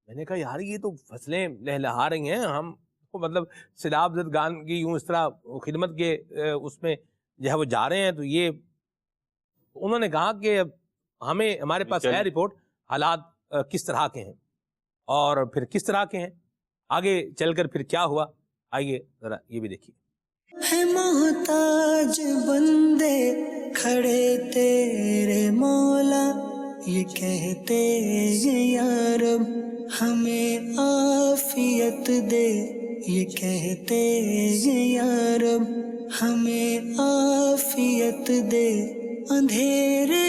میں نے کہا یار یہ تو فصلیں لہلہا رہی ہیں، ہم کو مطلب سیلاب زدگان کی یوں اس طرح خدمت کے اس میں جو ہے وہ جا رہے ہیں، تو یہ انہوں نے کہا کہ ہمارے پاس ہے رپورٹ حالات کس طرح کے ہیں اور پھر کس طرح کے ہیں، آگے چل کر پھر کیا ہوا، آئیے ذرا یہ بھی دیکھیے۔ ہے محتاج بندے کھڑے تیرے مولا، یہ کہتے ہیں یا رب ہمیں عافیت دے، یہ کہتے ہیں یا رب ہمیں عافیت دے، اندھیرے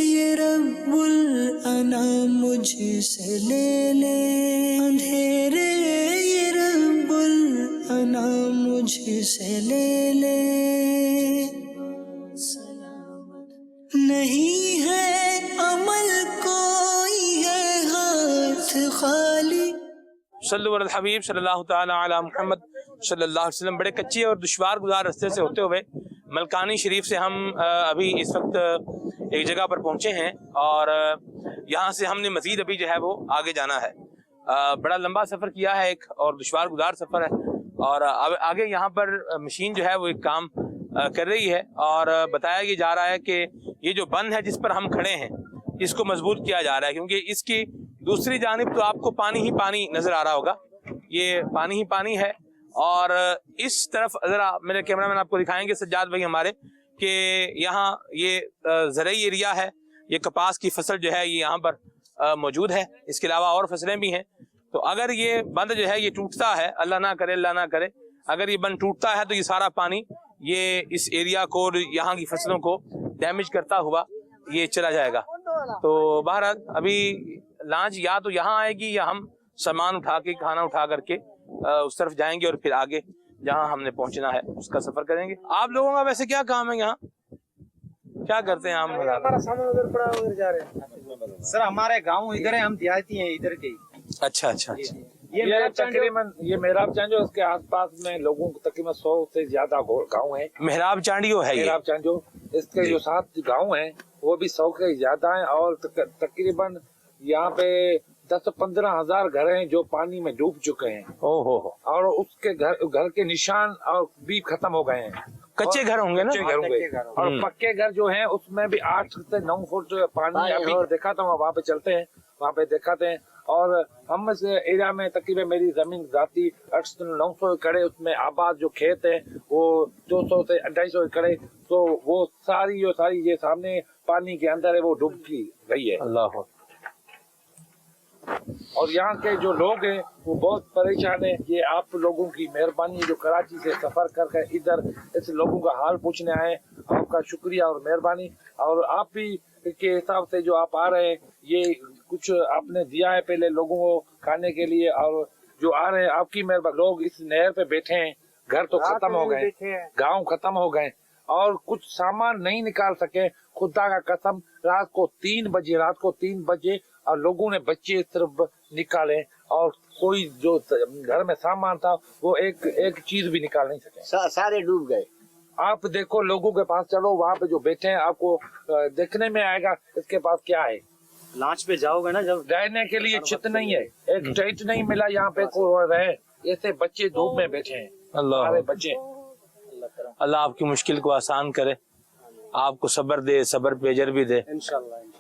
یہ رب الانام مجھ سے لے لے، اندھیرے یہ رب الانام مجھ سے لے لے، نہیں ہے عمل کوئی ہے ہاتھ خالی۔ صلو علی الحبیب صلی اللہ تعالی علی محمد صلی اللہ علیہ وسلم۔ بڑے کچے اور دشوار گزار راستے سے ہوتے ہوئے ملکانی شریف سے ہم ابھی اس وقت ایک جگہ پر پہنچے ہیں، اور یہاں سے ہم نے مزید ابھی جو ہے وہ آگے جانا ہے۔ بڑا لمبا سفر کیا ہے ایک، اور دشوار گزار سفر ہے، اور اب آگے یہاں پر مشین جو ہے وہ ایک کام کر رہی ہے، اور بتایا یہ جا رہا ہے کہ یہ جو بند ہے جس پر ہم کھڑے ہیں اس کو مضبوط کیا جا رہا ہے، کیونکہ اس کی دوسری جانب تو آپ کو پانی ہی پانی نظر آ رہا ہوگا، یہ پانی ہی پانی ہے، اور اس طرف ذرا میرے کیمرہ مین آپ کو دکھائیں گے سجاد بھائی ہمارے کہ یہاں یہ زرعی ایریا ہے، یہ کپاس کی فصل جو ہے یہ یہاں پر موجود ہے، اس کے علاوہ اور فصلیں بھی ہیں۔ تو اگر یہ بند جو ہے یہ ٹوٹتا ہے، اللہ نہ کرے اللہ نہ کرے، اگر یہ بند ٹوٹتا ہے تو یہ سارا پانی یہ اس ایریا کو اور یہاں کی فصلوں کو ڈیمیج کرتا ہوا یہ چلا جائے گا۔ تو بہرحال ابھی لانچ یا تو یہاں آئے گی یا ہم سامان اٹھا کے کھانا اٹھا کر کے اس طرف جائیں گے اور پھر آگے جہاں ہم نے پہنچنا ہے اس کا سفر کریں گے۔ آپ لوگوں کا ویسے کیا کام ہے یہاں، کیا کرتے ہیں؟ ہمارا سامان ادھر پڑا ادھر جا رہے ہیں سر، ہمارے گاؤں ادھر ہے، ہم دیہاتی ہیں ادھر کے۔ اچھا اچھا اچھا، یہ تقریباً یہ محراب چانجو اس کے آس پاس میں لوگوں کو تقریباً 100 سے زیادہ گاؤں ہیں۔ محراب چانڈیو ہے یہ، محراب چانجو اس کے جو 7 گاؤں ہیں وہ بھی 100 کے زیادہ ہیں، اور تقریباً یہاں پہ 10-15 ہزار گھر ہیں جو پانی میں ڈوب چکے ہیں، اور اس کے گھر کے نشان اور بھی ختم ہو گئے ہیں۔ کچے گھر ہوں گے نا؟ کچے گھر ہوں گے، اور پکے گھر جو ہیں اس میں بھی 8 سے 9 فٹ جو پانی ابھی دکھاتا ہوں، وہاں پہ چلتے ہیں، وہاں پہ دکھاتے ہیں۔ اور ہم اس ایریا میں تقریباً میری زمین ذاتی 800-900 ایکڑ، اس میں آباد جو کھیت ہیں وہ 200 سے 250 ایکڑ، تو وہ ساری یہ سامنے پانی کے اندر ہے، وہ ڈوب کی گئی ہے۔ اللہ، اور یہاں کے جو لوگ ہیں وہ بہت پریشان ہیں۔ یہ آپ لوگوں کی مہربانی جو کراچی سے سفر کر کے ادھر اس لوگوں کا حال پوچھنے آئے، آپ کا شکریہ اور مہربانی۔ اور آپ بھی کے حساب سے جو آپ آ رہے ہیں، یہ کچھ آپ نے دیا ہے پہلے لوگوں کو کھانے کے لیے، اور جو آ رہے ہیں آپ کی مہربانی۔ لوگ اس نہر پہ بیٹھے ہیں، گھر تو ختم ہو گئے، گاؤں ختم ہو گئے، اور کچھ سامان نہیں نکال سکے۔ خدا کا قسم، رات کو 3 بجے اور لوگوں نے بچے صرف نکالے، اور کوئی جو گھر میں سامان تھا وہ ایک چیز بھی نکال نہیں سکے، سارے ڈوب گئے۔ آپ دیکھو لوگوں کے پاس چلو، وہاں پہ جو بیٹھے ہیں آپ کو دیکھنے میں آئے گا اس کے پاس کیا ہے۔ لانچ پہ جاؤ گے نا جب، رہنے کے لیے چھت نہیں ہے، ایک ٹینٹ نہیں ملا یہاں پہ کوئی رہے، ایسے بچے دھوپ میں بیٹھے ہیں، اللہ بچے۔ اللہ آپ کی مشکل کو آسان کرے، آپ کو صبر دے، صبر پہ اجر بھی دے،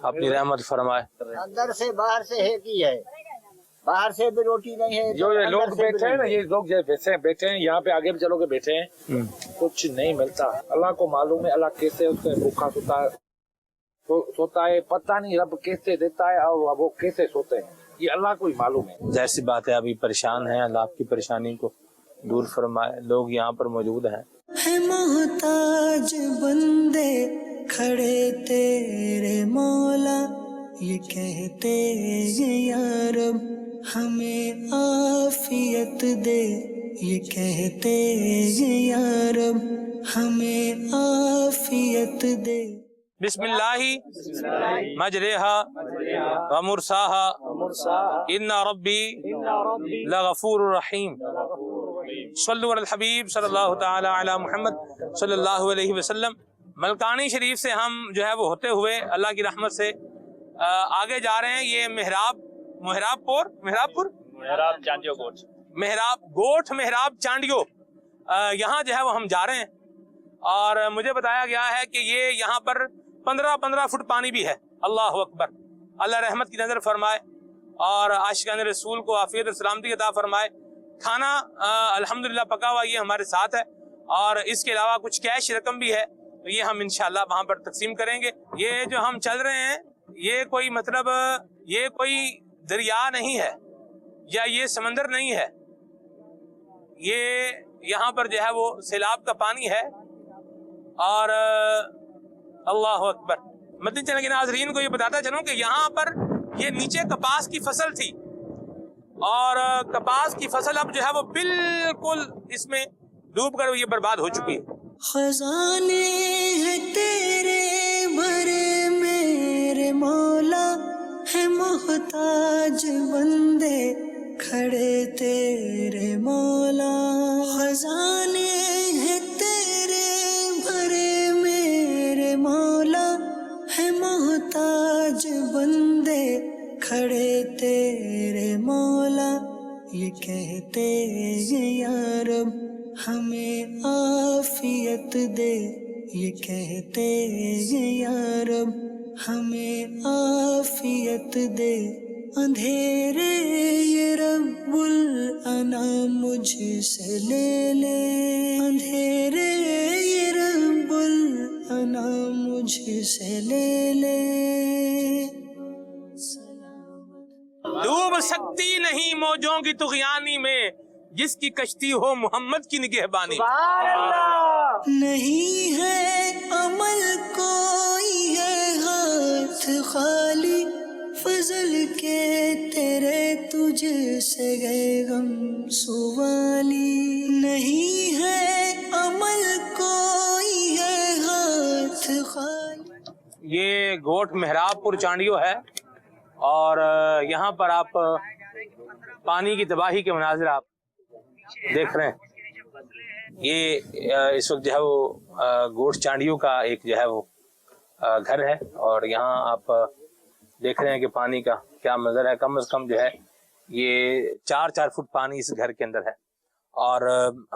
اپنی رحمت فرمائے۔ اندر سے باہر سے ہے کی ہے، باہر سے بھی روٹی نہیں ہے، جو یہ لوگ بیٹھے ہیں نا، یہ لوگ جیسے بیٹھے ہیں یہاں پہ، آگے بھی چلو کے بیٹھے ہیں، کچھ نہیں ملتا۔ اللہ کو معلوم ہے اللہ کیسے اس سے بھوکا سوتا ہے، پتہ نہیں رب کیسے دیتا ہے اور وہ کیسے سوتے ہیں، یہ اللہ کو ہی معلوم ہے۔ ظاہر سی بات ہے ابھی پریشان ہیں، اللہ آپ کی پریشانی کو دور فرمائے۔ لوگ یہاں پر موجود ہیں، ہے محتاج بندے کھڑے تیرے مولا، یہ کہتے ہیں یا رب ہمیں عافیت دے، یہ کہتے ہیں یا رب ہمیں عافیت دے۔ بسم اللہ مجریہا ومرساہا ان ربی لغفور رحیم۔ صلو علی الحبیب صلی اللہ تعالی علی محمد صلی اللہ علیہ وسلم۔ ملکانی شریف سے ہم جو ہے وہ ہوتے ہوئے اللہ کی رحمت سے آگے جا رہے ہیں۔ یہ محراب چانڈیو یہاں جو ہے وہ ہم جا رہے ہیں، اور مجھے بتایا گیا ہے کہ یہ یہاں پر 15 فٹ پانی بھی ہے۔ اللہ اکبر، اللہ رحمت کی نظر فرمائے اور عاشقان رسول کو عافیت اور سلامتی عطا فرمائے۔ کھانا الحمدللہ پکا ہوا یہ ہمارے ساتھ ہے، اور اس کے علاوہ کچھ کیش رقم بھی ہے، تو یہ ہم انشاءاللہ وہاں پر تقسیم کریں گے۔ یہ جو ہم چل رہے ہیں یہ کوئی مطلب یہ کوئی دریا نہیں ہے یا یہ سمندر نہیں ہے، یہ یہاں پر جو ہے وہ سیلاب کا پانی ہے۔ اور اللہ اکبر، مدنی چینل کے ناظرین کو یہ بتاتا چلوں کہ یہاں پر یہ نیچے کپاس کی فصل تھی، اور کپاس کی فصل اب جو ہے وہ بالکل اس میں ڈوب کر یہ برباد ہو چکی ہے۔ خزانے ہیں تیرے بھرے میرے مولا، ہے محتاج بندے کھڑے تیرے مولا، خزانے ہیں تیرے بھرے میرے مولا، ہے محتاج بندے کھڑے تیرے مولا، یہ کہتے ہیں یا رب ہمیں عافیت دے، یہ کہتے ہیں یا رب ہمیں عافیت دے، اندھیرے یہ رب الانام مجھ سے لے لے، اندھیرے یہ رب الانام مجھ سے لے لے۔ ڈوب سکتی نہیں موجوں کی طغیانی میں جس کی کشتی ہو محمد کی نگہبانی۔ نہیں ہے عمل کوئی ہے ہاتھ خالی، فضل کے تیرے تجھ سے گئے غم سوالی، نہیں ہے عمل کوئی ہے ہاتھ خالی۔ یہ گوٹھ مہراب پور چانڈیو ہے اور یہاں پر آپ پانی کی تباہی کے مناظر آپ دیکھ رہے ہیں۔ یہ اس وقت جو ہے وہ گوٹھ چانڈیو کا ایک جو ہے وہ گھر ہے اور یہاں آپ دیکھ رہے ہیں کہ پانی کا کیا منظر ہے۔ کم از کم جو ہے یہ 4 فٹ پانی اس گھر کے اندر ہے اور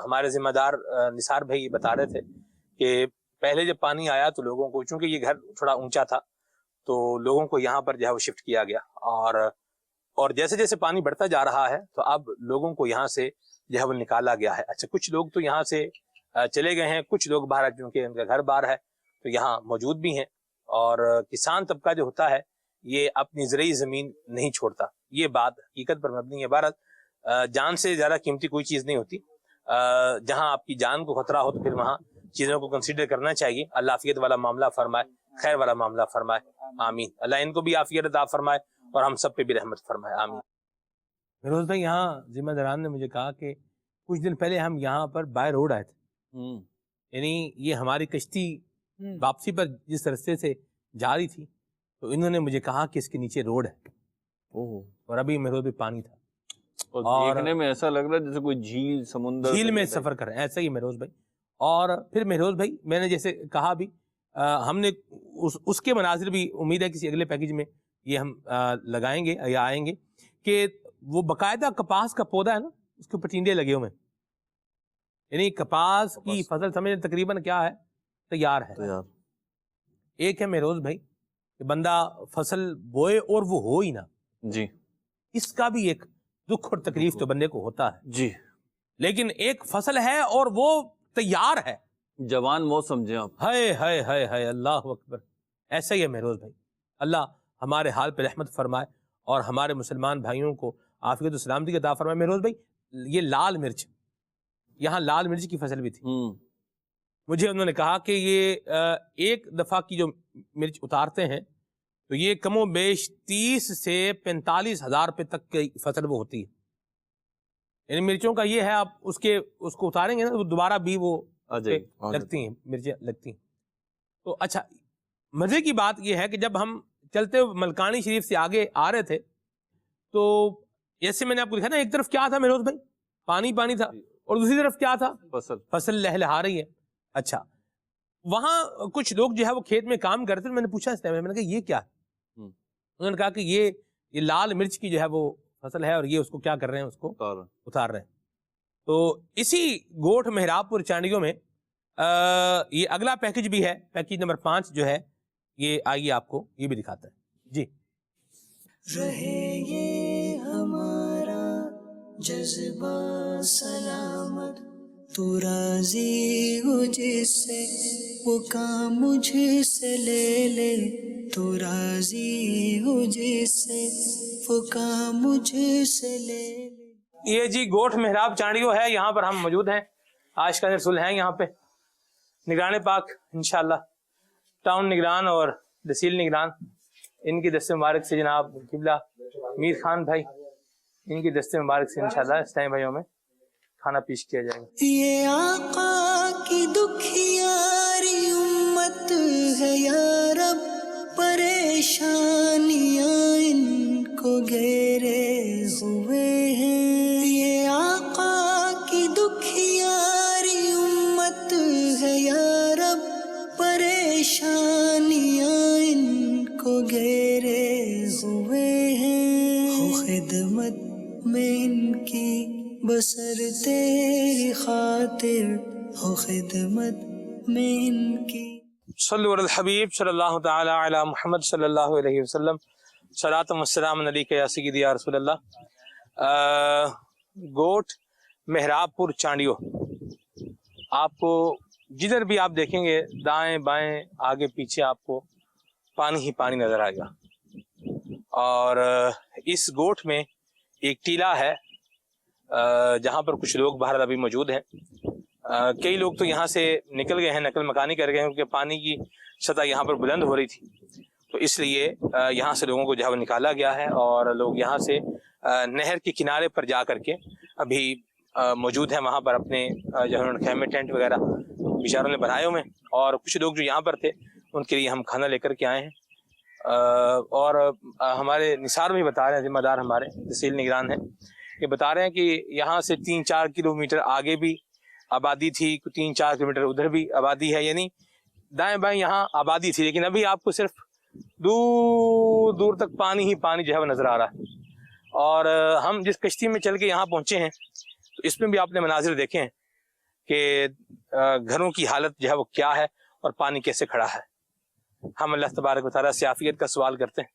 ہمارے ذمہ دار نثار بھائی بتا رہے تھے کہ پہلے جب پانی آیا تو لوگوں کو، چونکہ یہ گھر تھوڑا اونچا تھا تو لوگوں کو یہاں پر جو ہے وہ شفٹ کیا گیا اور جیسے جیسے پانی بڑھتا جا رہا ہے تو اب لوگوں کو یہاں سے جو ہے وہ نکالا گیا ہے۔ اچھا، کچھ لوگ تو یہاں سے چلے گئے ہیں، کچھ لوگ باہر، کیونکہ ان کا گھر باہر ہے تو یہاں موجود بھی ہیں اور کسان طبقہ جو ہوتا ہے یہ اپنی زرعی زمین نہیں چھوڑتا۔ یہ بات حقیقت پر مبنی ہے۔ بہرحال جان سے زیادہ قیمتی کوئی چیز نہیں ہوتی، جہاں آپ کی جان کو خطرہ ہو تو پھر وہاں چیزوں کو کنسیڈر کرنا چاہیے۔ اللہ عافیت والا معاملہ فرمائے، خیر والا معاملہ فرمائے، آمین۔ اللہ ان کو بھی عافیت عطا فرمائے اور ہم سب پہ بھی رحمت فرمائے، آمین۔ فیروز بھائی، یہاں ذمہ داران نے مجھے کہا کہ کچھ دن پہلے ہم یہاں پر بائی روڈ آئے تھے، یعنی یہ ہماری کشتی واپسی پر جس رستے سے جا رہی تھی تو انہوں نے مجھے کہا کہ اس کے نیچے روڈ ہے اور ابھی میرے بھی پانی تھا اور دیکھنے میں ایسا لگ رہا ہے جیسے کوئی جھیل سمندر جھیل میں سفر کر رہے ہیں، ایسا ہی مہروز بھائی۔ اور پھر مہروز بھائی میں نے جیسے کہا بھی ہم نے اس کے مناظر بھی امید ہے کسی اگلے پیکج میں یہ ہم لگائیں گے یا آئیں گے کہ وہ باقاعدہ کپاس کا پودا ہے نا، اس کے اوپر ٹینڈے لگے ہوئے ہیں، یعنی کپاس کی فصل سمجھ تقریباً کیا ہے، تیار ہے۔ ایک ہے مہروز بھائی کہ بندہ فصل بوئے اور وہ ہو ہی نہ، جی، اس کا بھی ایک دکھ اور تکلیف تو بندے کو ہوتا ہے جی، لیکن ایک فصل ہے اور وہ تیار ہے، جوان موسم سمجھے آپ۔ ہائے ہائے ہائے ہائے، اللہ اکبر۔ ایسا ہی ہے مہروز بھائی، اللہ ہمارے حال پہ رحمت فرمائے اور ہمارے مسلمان بھائیوں کو عافیت و سلامتی کا عطا فرمائے۔ مہروز بھائی، یہ لال مرچ، یہاں لال مرچ کی فصل بھی تھی، مجھے انہوں نے کہا کہ یہ ایک دفعہ کی جو مرچ اتارتے ہیں تو یہ کم و بیش 30 سے 45 ہزار روپے تک کی فصل وہ ہوتی ہے، یعنی مرچوں کا یہ ہے آپ اس کو اتاریں گے نا تو دوبارہ بھی وہ لگتی ہیں، مرچیں لگتی ہیں۔ تو اچھا، مزے کی بات یہ ہے کہ جب ہم چلتے ہوئے ملکانی شریف سے آگے آ رہے تھے تو جیسے میں نے آپ کو دکھا نا، ایک طرف کیا تھا مہروز بھائی، پانی تھا اور دوسری طرف کیا تھا، فصل لہلہا رہی ہے۔ اچھا، وہاں کچھ لوگ جو ہے وہ کھیت میں کام کرتے تھے، میں نے پوچھا اس ٹائم میں نے کہا یہ کیا ہے، انہوں نے کہا کہ یہ لال مرچ کی جو ہے وہ فصل ہے اور یہ اس کو کیا کر رہے ہیں، اس کو اتار رہے ہیں۔ تو اسی گوٹھ مہراب پور چانڈیوں میں یہ اگلا پیکج بھی ہے، پیکج نمبر 5 جو ہے، یہ آئیے آپ کو یہ بھی دکھاتا ہے جی۔ رہے یہ ہمارا جذبہ سلامت، تو راضی ہو جس سے وہ کام مجھ سے لے لے، تو راضی ہو جس سے وہ کام مجھ سے لے لے۔ یہ جی گوٹھ مہراب چانڈیو ہے، یہاں پر ہم موجود ہیں، عاشق رسول ہیں یہاں پہ، نگران پاک انشاءاللہ، ٹاؤن نگران اور تحصیل نگران، ان کی دست مبارک سے جناب قبلہ میر خان بھائی، ان کی دست مبارک سے انشاءاللہ اس ٹائم بھائیوں میں کھانا پیش کیا جائے گا۔ یہ آقا کی دکھیاری امت ہے یا رب، پریشانیاں ان کو گھیرے ہوئے ہیں، یہ آقا کی دکھیاری امت ہے یا رب، پریشانیاں ان کو گھیرے ہوئے ہیں، ہو خدمت میں ان کی بسر تیری خاطر ہو خدمت میں ان کی. صلو علی الحبیب صلی اللہ تعالی علی محمد صلی اللہ علیہ وسلم. صلاۃ و سلام علیک یا سیدی یا رسول اللہ. گوٹ محراب پور چانڈیو، آپ کو جدھر بھی آپ دیکھیں گے دائیں بائیں آگے پیچھے آپ کو پانی ہی پانی نظر آئے گا. اور اس گوٹ میں ایک ٹیلہ ہے جہاں پر کچھ لوگ باہر ابھی موجود ہیں. کئی لوگ تو یہاں سے نکل گئے ہیں، نقل مکانی کر گئے ہیں، کیونکہ پانی کی سطح یہاں پر بلند ہو رہی تھی، تو اس لیے یہاں سے لوگوں کو جو ہے وہ نکالا گیا ہے، اور لوگ یہاں سے نہر کے کنارے پر جا کر کے ابھی موجود ہیں. وہاں پر اپنے جو ہے خیمے ٹینٹ وغیرہ بیچاروں نے بنائے ہوئے ہیں، اور کچھ لوگ جو یہاں پر تھے ان کے لیے ہم کھانا لے کر کے آئے ہیں. اور ہمارے نثار بھی بتا رہے ہیں، ذمہ دار ہمارے تحصیل نگران ہیں، یہ بتا رہے ہیں کہ یہاں سے 3-4 کلومیٹر آگے بھی آبادی تھی، 3-4 کلومیٹر ادھر بھی آبادی ہے، یعنی دائیں بائیں یہاں آبادی تھی، لیکن ابھی آپ کو صرف دور دور تک پانی ہی پانی جو ہے وہ نظر آ رہا ہے. اور ہم جس کشتی میں چل کے یہاں پہنچے ہیں تو اس میں بھی آپ نے مناظر دیکھے ہیں کہ گھروں کی حالت جو ہے وہ کیا ہے اور پانی کیسے کھڑا ہے. ہم اللہ تبارک و تعالیٰ سے عافیت کا سوال کرتے ہیں،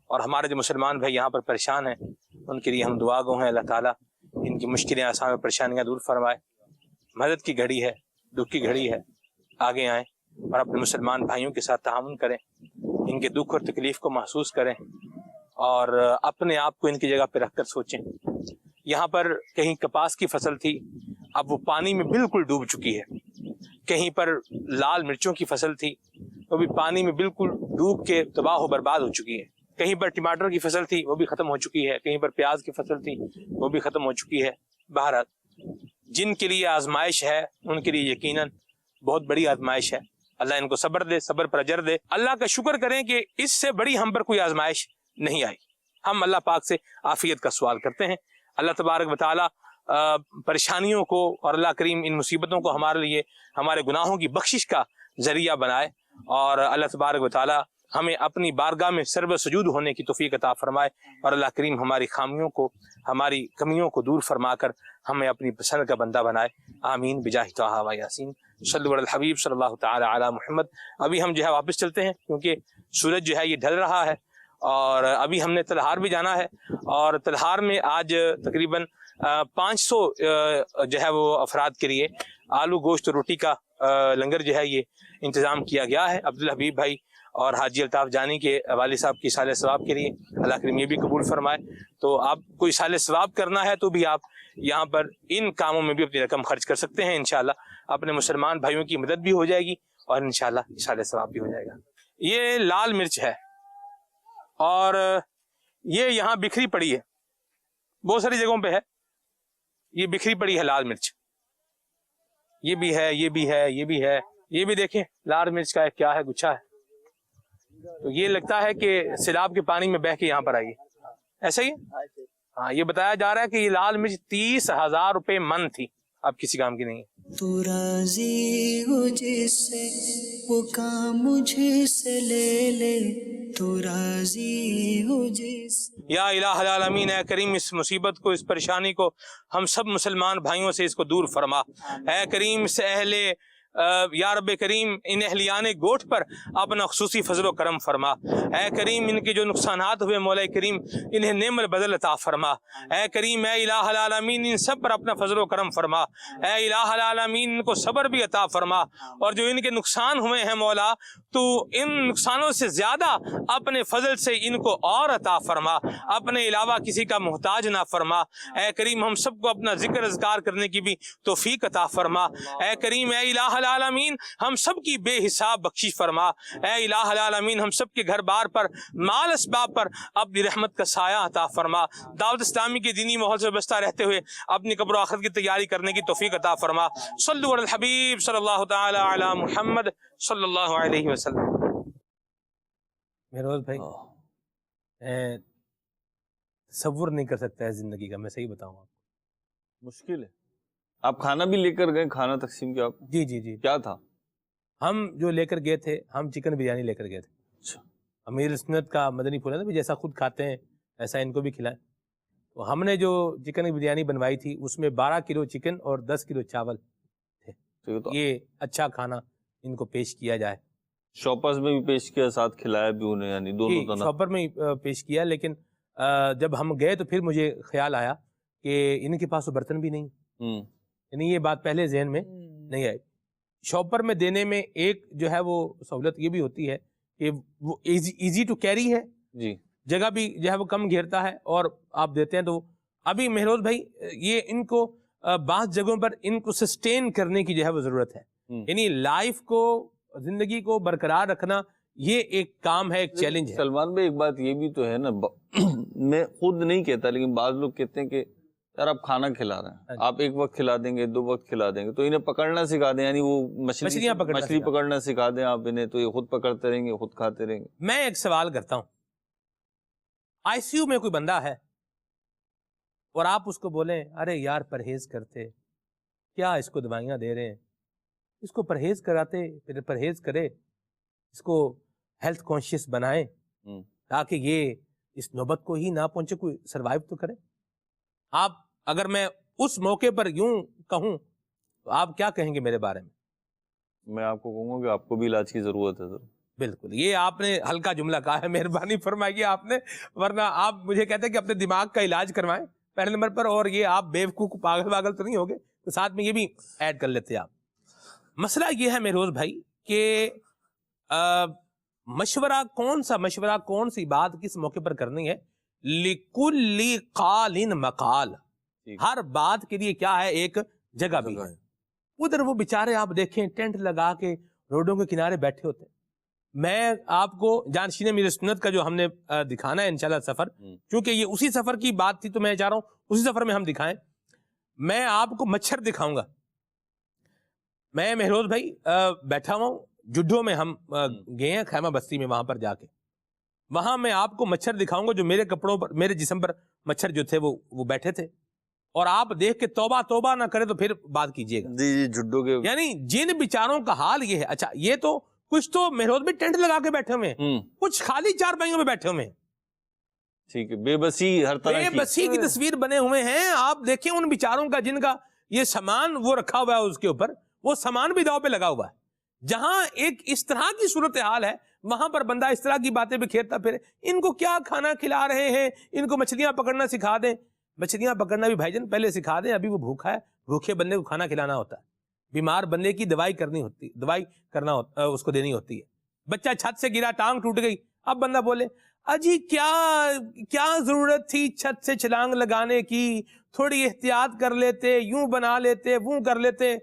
اور ہمارے جو مسلمان بھائی یہاں پر پریشان ہیں ان کے لیے ہم دعا گو ہیں، اللہ تعالیٰ ان کی مشکلیں آسان پریشانیاں دور فرمائے. مدد کی گھڑی ہے، دکھ کی گھڑی ہے، آگے آئیں اور اپنے مسلمان بھائیوں کے ساتھ تعاون کریں، ان کے دکھ اور تکلیف کو محسوس کریں، اور اپنے آپ کو ان کی جگہ پہ رکھ کر سوچیں. یہاں پر کہیں کپاس کی فصل تھی، اب وہ پانی میں بالکل ڈوب چکی ہے. کہیں پر لال مرچوں کی فصل تھی، وہ بھی پانی میں بالکل ڈوب کے تباہ و برباد ہو چکی ہے. کہیں پر ٹماٹر کی فصل تھی، وہ بھی ختم ہو چکی ہے. کہیں پر پیاز کی فصل تھی، وہ بھی ختم ہو چکی ہے. بہرحال جن کے لیے آزمائش ہے ان کے لیے یقیناً بہت بڑی آزمائش ہے. اللہ ان کو صبر دے، صبر پر اجر دے. اللہ کا شکر کریں کہ اس سے بڑی ہم پر کوئی آزمائش نہیں آئی. ہم اللہ پاک سے عافیت کا سوال کرتے ہیں. اللہ تبارک و تعالیٰ پریشانیوں کو اور اللہ کریم ان مصیبتوں کو ہمارے لیے ہمارے گناہوں کی بخشش کا ذریعہ بنائے، اور اللہ تبارک و تعالیٰ ہمیں اپنی بارگاہ میں سرب سجود ہونے کی توفیق عطا فرمائے، اور اللہ کریم ہماری خامیوں کو، ہماری کمیوں کو دور فرما کر ہمیں اپنی پسند کا بندہ بنائے. آمین بجاہ طٰہٰ و یاسین. صلو علی الحبیب صلی اللہ تعالی علی محمد. ابھی ہم جو ہے واپس چلتے ہیں، کیونکہ سورج جو ہے یہ ڈھل رہا ہے، اور ابھی ہم نے تلہار بھی جانا ہے، اور تلہار میں آج تقریباً 500 جو ہے وہ افراد کے لیے آلو گوشت روٹی کا لنگر جو ہے یہ انتظام کیا گیا ہے. عبدالحبیب بھائی اور حاجی الطاف جانی کے والد صاحب کی سال ثواب کے لیے اللہ کریم یہ بھی قبول فرمائے. تو آپ کوئی سال ثواب کرنا ہے تو بھی آپ یہاں پر ان کاموں میں بھی اپنی رقم خرچ کر سکتے ہیں. انشاءاللہ اپنے مسلمان بھائیوں کی مدد بھی ہو جائے گی، اور انشاءاللہ سال ثواب بھی ہو جائے گا. یہ لال مرچ ہے، اور یہ یہاں بکھری پڑی ہے، بہت ساری جگہوں پہ ہے، یہ بکھری پڑی ہے لال مرچ. یہ بھی ہے، یہ بھی ہے، یہ بھی ہے، یہ بھی دیکھیں لال مرچ کا کیا ہے، گچھا ہے. تو یہ لگتا ہے کہ سیلاب کے پانی میں بہہ کے یہاں پر آئی ہے، ایسا ہی. ہاں، یہ بتایا جا رہا ہے کہ یہ لال مرچ 30,000 روپے من تھی، اب کسی کام کی نہیں ہے. تو راضی ہو جس سے وہ کام مجھ سے لے لے، تو راضی ہو جس. یا الہ العالمین، اے کریم اس مصیبت کو، اس پریشانی کو ہم سب مسلمان بھائیوں سے اس کو دور فرما. اے کریم اس اہل یا رب کریم ان اہلیان گوٹ پر اپنا خصوصی فضل و کرم فرما. اے کریم ان کے جو نقصانات ہوئے مولا کریم انہیں نعم البدل عطا فرما. اے کریم اے الہ العالمین ان سب پر اپنا فضل و کرم فرما. اے الہ العالمین ان کو صبر بھی عطا فرما، اور جو ان کے نقصان ہوئے ہیں مولا تو ان نقصانوں سے زیادہ اپنے فضل سے ان کو اور عطا فرما، اپنے علاوہ کسی کا محتاج نہ فرما. اے کریم ہم سب کو اپنا ذکر اذکار کرنے کی بھی توفیق عطا فرما. اے کریم اے الہ العالمین ہم سب کی بے حساب بخشش فرما. اے الہ العالمین ہم سب کے گھر بار پر، مال اسباب پر اپنی رحمت کا سایہ عطا فرما. دعوت اسلامی کے دینی ماحول سے وابستہ رہتے ہوئے اپنی قبر و آخرت کی تیاری کرنے کی توفیق عطا فرما. صلو علی الحبیب صلی اللہ تعالی علی محمد صلی اللہ علیہ وسلم. مہروز بھائی تصور نہیں کر سکتا ہے زندگی کا، میں صحیح بتاؤں آپ. مشکل ہے. آپ کھانا بھی لے کر گئے، کھانا تقسیم کیا آپ؟ جی جی جی. کیا تھا؟ ہم جو لے کر گئے تھے، ہم چکن بریانی لے کر گئے تھے. اچھا. امیر سنت کا مدنی پھول ہے نا، جیسا خود کھاتے ہیں ایسا ان کو بھی کھلائیں. تو ہم نے جو چکن کی بریانی بنوائی تھی اس میں 12 کلو چکن اور 10 کلو چاول تھے. تو یہ اچھا کھانا ان کو پیش کیا جائے. شاپرز میں بھی پیش کیا, ساتھ کھلایا بھی انہیں, یعنی دونوں طرح. شاپر میں پیش کیا, لیکن جب ہم گئے تو پھر مجھے خیال آیا کہ ان کے پاس تو برتن بھی نہیں, یعنی یہ بات پہلے ذہن میں نہیں آئی. شاپر میں دینے میں ایک جو ہے وہ سہولت یہ بھی ہوتی ہے کہ وہ ایزی ٹو کیری ہے, جی, جگہ بھی جو ہے وہ کم گھیرتا ہے, اور آپ دیتے ہیں تو ابھی مہروز بھائی یہ ان کو بعض جگہوں پر ان کو سسٹین کرنے کی جو ہے وہ ضرورت ہے, یعنی لائف کو, زندگی کو برقرار رکھنا یہ ایک کام ہے, ایک چیلنج ہے. سلمان بھائی ایک بات یہ بھی تو ہے نا, میں خود نہیں کہتا لیکن بعض لوگ کہتے ہیں کہ یار آپ کھانا کھلا رہے ہیں, آپ ایک وقت کھلا دیں گے, 2 وقت کھلا دیں گے, تو انہیں پکڑنا سکھا دیں, یعنی وہ مچھلی پکڑنا سکھا دیں آپ انہیں, تو یہ خود پکڑتے رہیں گے, خود کھاتے رہیں گے. میں ایک سوال کرتا ہوں, آئی سی یو میں کوئی بندہ ہے اور آپ اس کو بولیں ارے یار پرہیز کرتے, کیا اس کو دوائیاں دے رہے ہیں, اس کو پرہیز کراتے, پھر پرہیز کرے, اس کو ہیلتھ کانشیس بنائیں تاکہ یہ اس نوبت کو ہی نہ پہنچے, کوئی سروائیو تو کرے. آپ اگر میں اس موقع پر یوں کہوں تو آپ کیا کہیں گے میرے بارے میں؟ میں آپ کو کہوں گا کہ آپ کو بھی علاج کی ضرورت ہے سر. بالکل, یہ آپ نے ہلکا جملہ کہا ہے, مہربانی فرمائیے آپ نے, ورنہ آپ مجھے کہتے ہیں کہ اپنے دماغ کا علاج کروائیں پہلے نمبر پر, اور یہ آپ بیوقوف پاگل تو نہیں ہوگے, تو ساتھ میں یہ بھی ایڈ کر لیتے آپ. مسئلہ یہ ہے مہروز بھائی کہ مشورہ, کون سا مشورہ, کون سی بات کس موقع پر کرنی ہے. لِكُلِّ قَالٍ مقال, ہر بات کے لیے کیا ہے ایک جگہ بھی ہے. ادھر وہ بیچارے آپ دیکھیں ٹینٹ لگا کے روڈوں کے کنارے بیٹھے ہوتے ہیں. میں آپ کو جانشین میرے سنت کا جو ہم نے دکھانا ہے انشاءاللہ سفر, کیونکہ یہ اسی سفر کی بات تھی تو میں چاہ رہا ہوں اسی سفر میں ہم دکھائیں. میں آپ کو مچھر دکھاؤں گا. میں مہروز بھائی بیٹھا ہوں جڈو میں, ہم گئے ہیں خیمہ بستی میں, وہاں پر جا کے وہاں میں آپ کو مچھر دکھاؤں گا جو میرے کپڑوں پر, میرے جسم پر مچھر جو تھے وہ بیٹھے تھے, اور آپ دیکھ کے توبہ نہ کرے تو پھر بات کیجیے گا. جی جھڈو کے, یعنی جن بیچاروں کا حال یہ ہے. اچھا یہ تو کچھ تو مہروز میں ٹینٹ لگا کے بیٹھے ہوئے ہیں, کچھ خالی چارپائیوں میں بیٹھے ہوئے ہیں, ٹھیک ہے, بے بسی ہر طرح بے بسی کی تصویر بنے ہوئے ہیں. آپ دیکھیں ان بیچاروں کا جن کا یہ سامان وہ رکھا ہوا ہے اس کے اوپر, وہ سامان بھی داؤ پہ لگا ہوا ہے. جہاں ایک اس طرح کی صورتحال ہے وہاں پر بندہ اس طرح کی باتیں بکھیرتا پھرے. ان کو کیا کھانا کھلا رہے ہیں, ان کو مچھلیاں پکڑنا سکھا دیں. مچھلیاں پکڑنا بھی بھائی جان پہلے سکھا دیں, ابھی وہ بھوکا ہے, بھوکے بندے کو کھانا کھلانا ہوتا ہے. بیمار بندے کی دوائی کرنا ہوتا, اس کو دینی ہوتی ہے. بچہ چھت سے گرا, ٹانگ ٹوٹ گئی, اب بندہ بولے اجی کیا ضرورت تھی چھت سے چھلانگ لگانے کی, تھوڑی احتیاط کر لیتے, یوں بنا لیتے, وہ کر لیتے.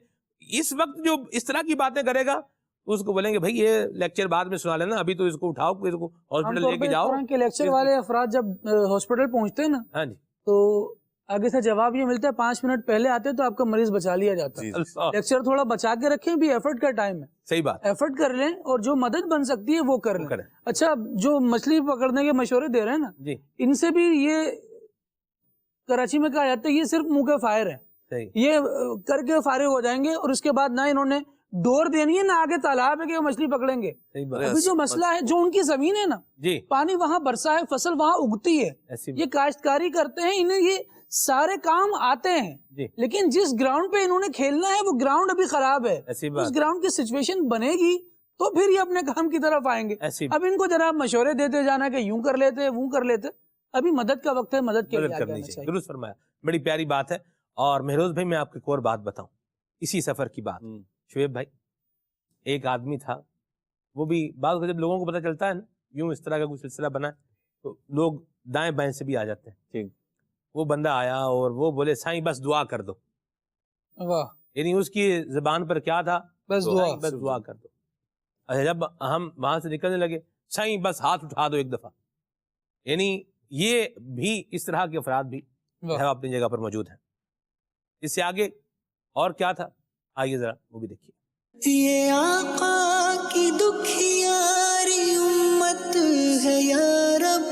اس وقت جو اس طرح کی باتیں کرے گا اس کو بولیں گے بھائی یہ لیکچر بعد میں سنا لینا, ابھی تو اس کو اٹھاؤ, اس کو ہاسپٹل لے کے جاؤ. لیکچر والے افراد جب ہاسپٹل پہنچتے ہیں نا, ہاں جی, تو آگے سے جواب یہ ملتا ہے 5 منٹ پہلے آتے تو آپ کا مریض بچا لیا جاتا ہے. لیکچر تھوڑا بچا کے رکھیں, بھی ایفرٹ کا ٹائم ہے. صحیح بات, ایفرٹ کر لیں اور جو مدد بن سکتی ہے وہ کر لیں. اچھا جو مچھلی پکڑنے کے مشورے دے رہے ہیں نا جی, ان سے بھی یہ کراچی میں کہا جاتا ہے یہ صرف منہ کے فائر ہے. یہ کر کے فارغ ہو جائیں گے اور اس کے بعد نہ انہوں نے ڈور دینی ہے نہ آگے تالاب ہے کہ وہ مچھلی پکڑیں گے. ابھی جو مسئلہ ہے, جو ان کی زمین ہے نا, پانی وہاں برسا ہے, فصل وہاں اگتی ہے, یہ کاشتکاری کرتے ہیں, انہیں یہ سارے کام آتے ہیں, لیکن جس گراؤنڈ پہ انہوں نے کھیلنا ہے وہ گراؤنڈ ابھی خراب ہے. اس گراؤنڈ کی سچویشن بنے گی تو پھر یہ اپنے کام کی طرف آئیں گے. اب ان کو جناب مشورے دیتے جانا کہ یوں کر لیتے, وہ کر لیتے. ابھی مدد کا وقت ہے, مدد کے لیے کرنی چاہیے. درست فرمایا, بڑی پیاری بات ہے. اور مہروز بھائی میں آپ کو ایک اور بات بتاؤں, اسی سفر کی بات. شعیب بھائی, ایک آدمی تھا, وہ بھی بعض جب لوگوں کو پتہ چلتا ہے نا یوں اس طرح کا کوئی سلسلہ بنا ہے تو لوگ دائیں بائیں سے بھی آ جاتے ہیں. وہ بندہ آیا اور وہ بولے سائیں بس دعا کر دو. واہ, یعنی اس کی زبان پر کیا تھا, بس دعا کر دو. اچھا جب ہم وہاں سے نکلنے لگے, سائیں بس ہاتھ اٹھا دو ایک دفعہ. یعنی یہ بھی اس طرح کے افراد بھی اپنی جگہ پر موجود ہیں. اس سے آگے اور کیا تھا, آئیے ذرا وہ بھی دیکھیے. یہ آقا کی دکھیاری امت ہے یا رب,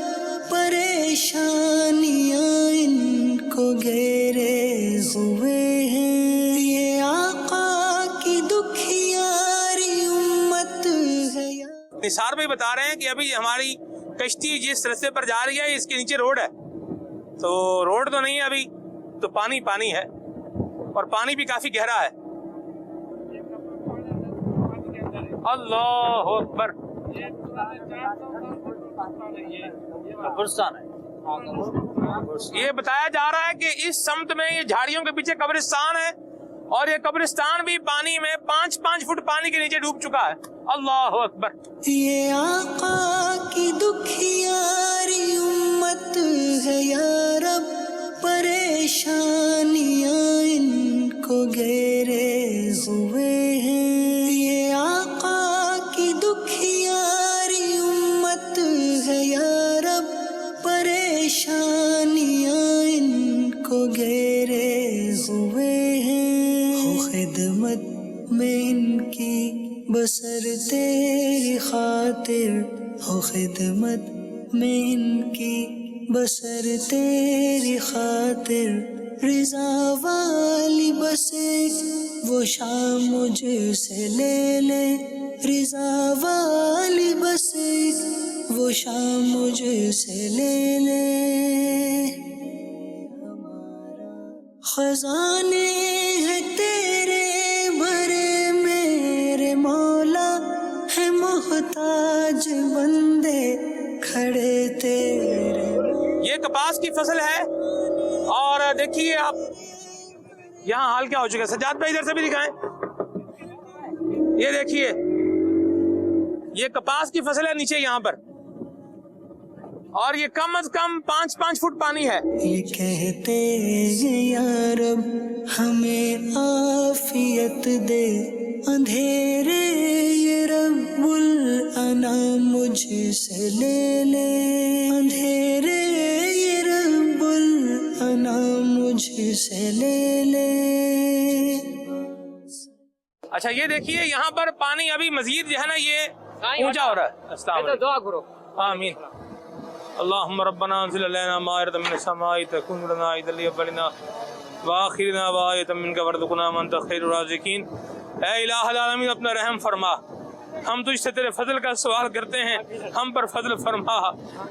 پریشانیاں ان کو گھیرے ہوئے ہیں. یہ آقا کی دکھیاری امت ہے یا. نثار بھائی بتا رہے ہیں کہ ابھی ہماری کشتی جس رستے پر جا رہی ہے اس کے نیچے روڈ ہے, تو روڈ تو نہیں ہے ابھی، تو پانی پانی ہے، اور پانی بھی کافی گہرا ہے. اللہ اکبر. یہ بتایا جا رہا ہے کہ اس سمت میں یہ جھاڑیوں کے پیچھے قبرستان ہے، اور یہ قبرستان بھی پانی میں 5 فٹ پانی کے نیچے ڈوب چکا ہے. اللہ اکبر. یہ آقا کی دکھیاری امت ہے یا رب، پریشانیاں ان کو گھیرے ہوئے ہیں. یہ آقا کی دکھیاری امت ہے یا رب، پریشانیاں ان کو گھیرے ہوئے ہیں. ہو خدمت میں ان کی بسر تیری خاطر، ہو خدمت میں ان کی بسر تیری خاطر. رضا والی بس ایک وہ شام مجھ سے لے لے، رضا والی بس ایک وہ شام مجھ سے لے لے. خزانے ہیں تیرے بھرے میرے مولا، ہے محتاج بندے کھڑے تیرے. یہ کپاس کی فصل ہے، اور دیکھیے آپ یہاں حال کیا ہو چکا ہے. سجاد بھائی ادھر سے بھی دکھائیں. یہ دیکھیے یہ کپاس کی فصل ہے نیچے یہاں پر، اور یہ کم از کم 5 فٹ پانی ہے. یہ کہتے ہیں یا رب ہمیں عافیت دے، اندھیرے یہ رب الانام مجھ سے لے لے، اندھیرے یہ رب الانام مجھ سے لے لے. اچھا یہ دیکھیے یہاں پر پانی ابھی مزید جو ہے نا یہ اونچا ہو رہا ہے. استغفر دعا کرو. آمین. اللهم ربنا انزل علينا مائدة من السماء تكون لنا عيدا لأولنا وآخرنا وآية منك وارزقنا وأنت خير الرازقين. اے الہ العالمین اپنا رحم فرما، ہم تجھ سے تیرے فضل کا سوال کرتے ہیں، ہم پر فضل فرما.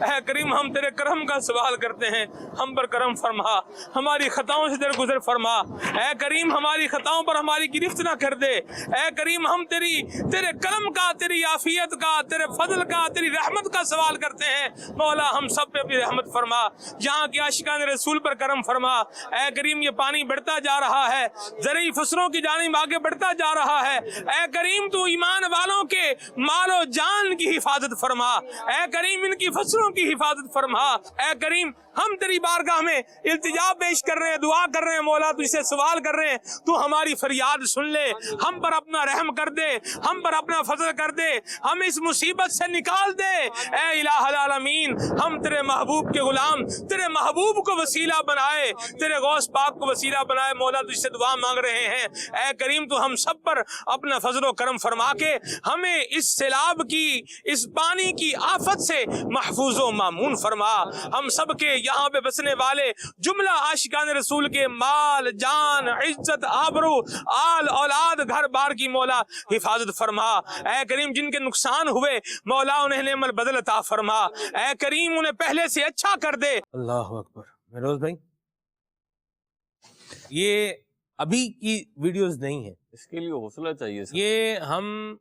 اے کریم ہم تیرے کرم کا سوال کرتے ہیں، ہم پر کرم فرما. ہماری خطاؤں سے درگزر فرما. اے کریم ہماری خطاؤں پر ہماری گرفت نہ کر دے. اے کریم ہم تیرے کرم کا، تیری عافیت کا، تیرے فضل کا، تیری رحمت کا سوال کرتے ہیں. مولا ہم سب پہ اپنی رحمت فرما، جہاں کے عاشقان رسول پر کرم فرما. اے کریم یہ پانی بڑھتا جا رہا ہے، زرعی فصلوں کی جانب آگے بڑھتا جا رہا ہے. اے کریم تو ایمان والوں کے مال و جان کی حفاظت فرما. اے کریم ان کی فصلوں کی حفاظت فرما. اے کریم ہم تیری بارگاہ میں التجا پیش کر رہے ہیں، دعا کر رہے ہیں. مولا تجھ سے سوال کر رہے ہیں، تو ہماری فریاد سن لے، ہم پر اپنا رحم کر دے، ہم پر اپنا فضل کر دے، ہم اس مصیبت سے نکال دے. اے الہ العالمین ہم تیرے محبوب کے غلام، تیرے محبوب کو وسیلہ بنائے، تیرے غوث پاک کو وسیلہ بنائے. مولا تجھ سے دعا مانگ رہے ہیں. اے کریم تو ہم سب پر اپنا فضل و کرم فرما کے ہمیں اس سیلاب کی، اس پانی کی آفت سے محفوظ و مامون فرما. ہم سب کے یہاں پہ بسنے والے جملہ عاشقان رسول کے مال، جان، عزت، آبرو، آل، اولاد، گھر بار کی مولا حفاظت فرما. اے کریم جن کے نقصان ہوئے مولا انہیں نعم البدل عطا فرما. اے کریم انہیں پہلے سے اچھا کر دے. اللہ اکبر. مہروز بھائی یہ ابھی کی ویڈیوز نہیں ہے، اس کے لیے حوصلہ چاہیے سر. یہ ہم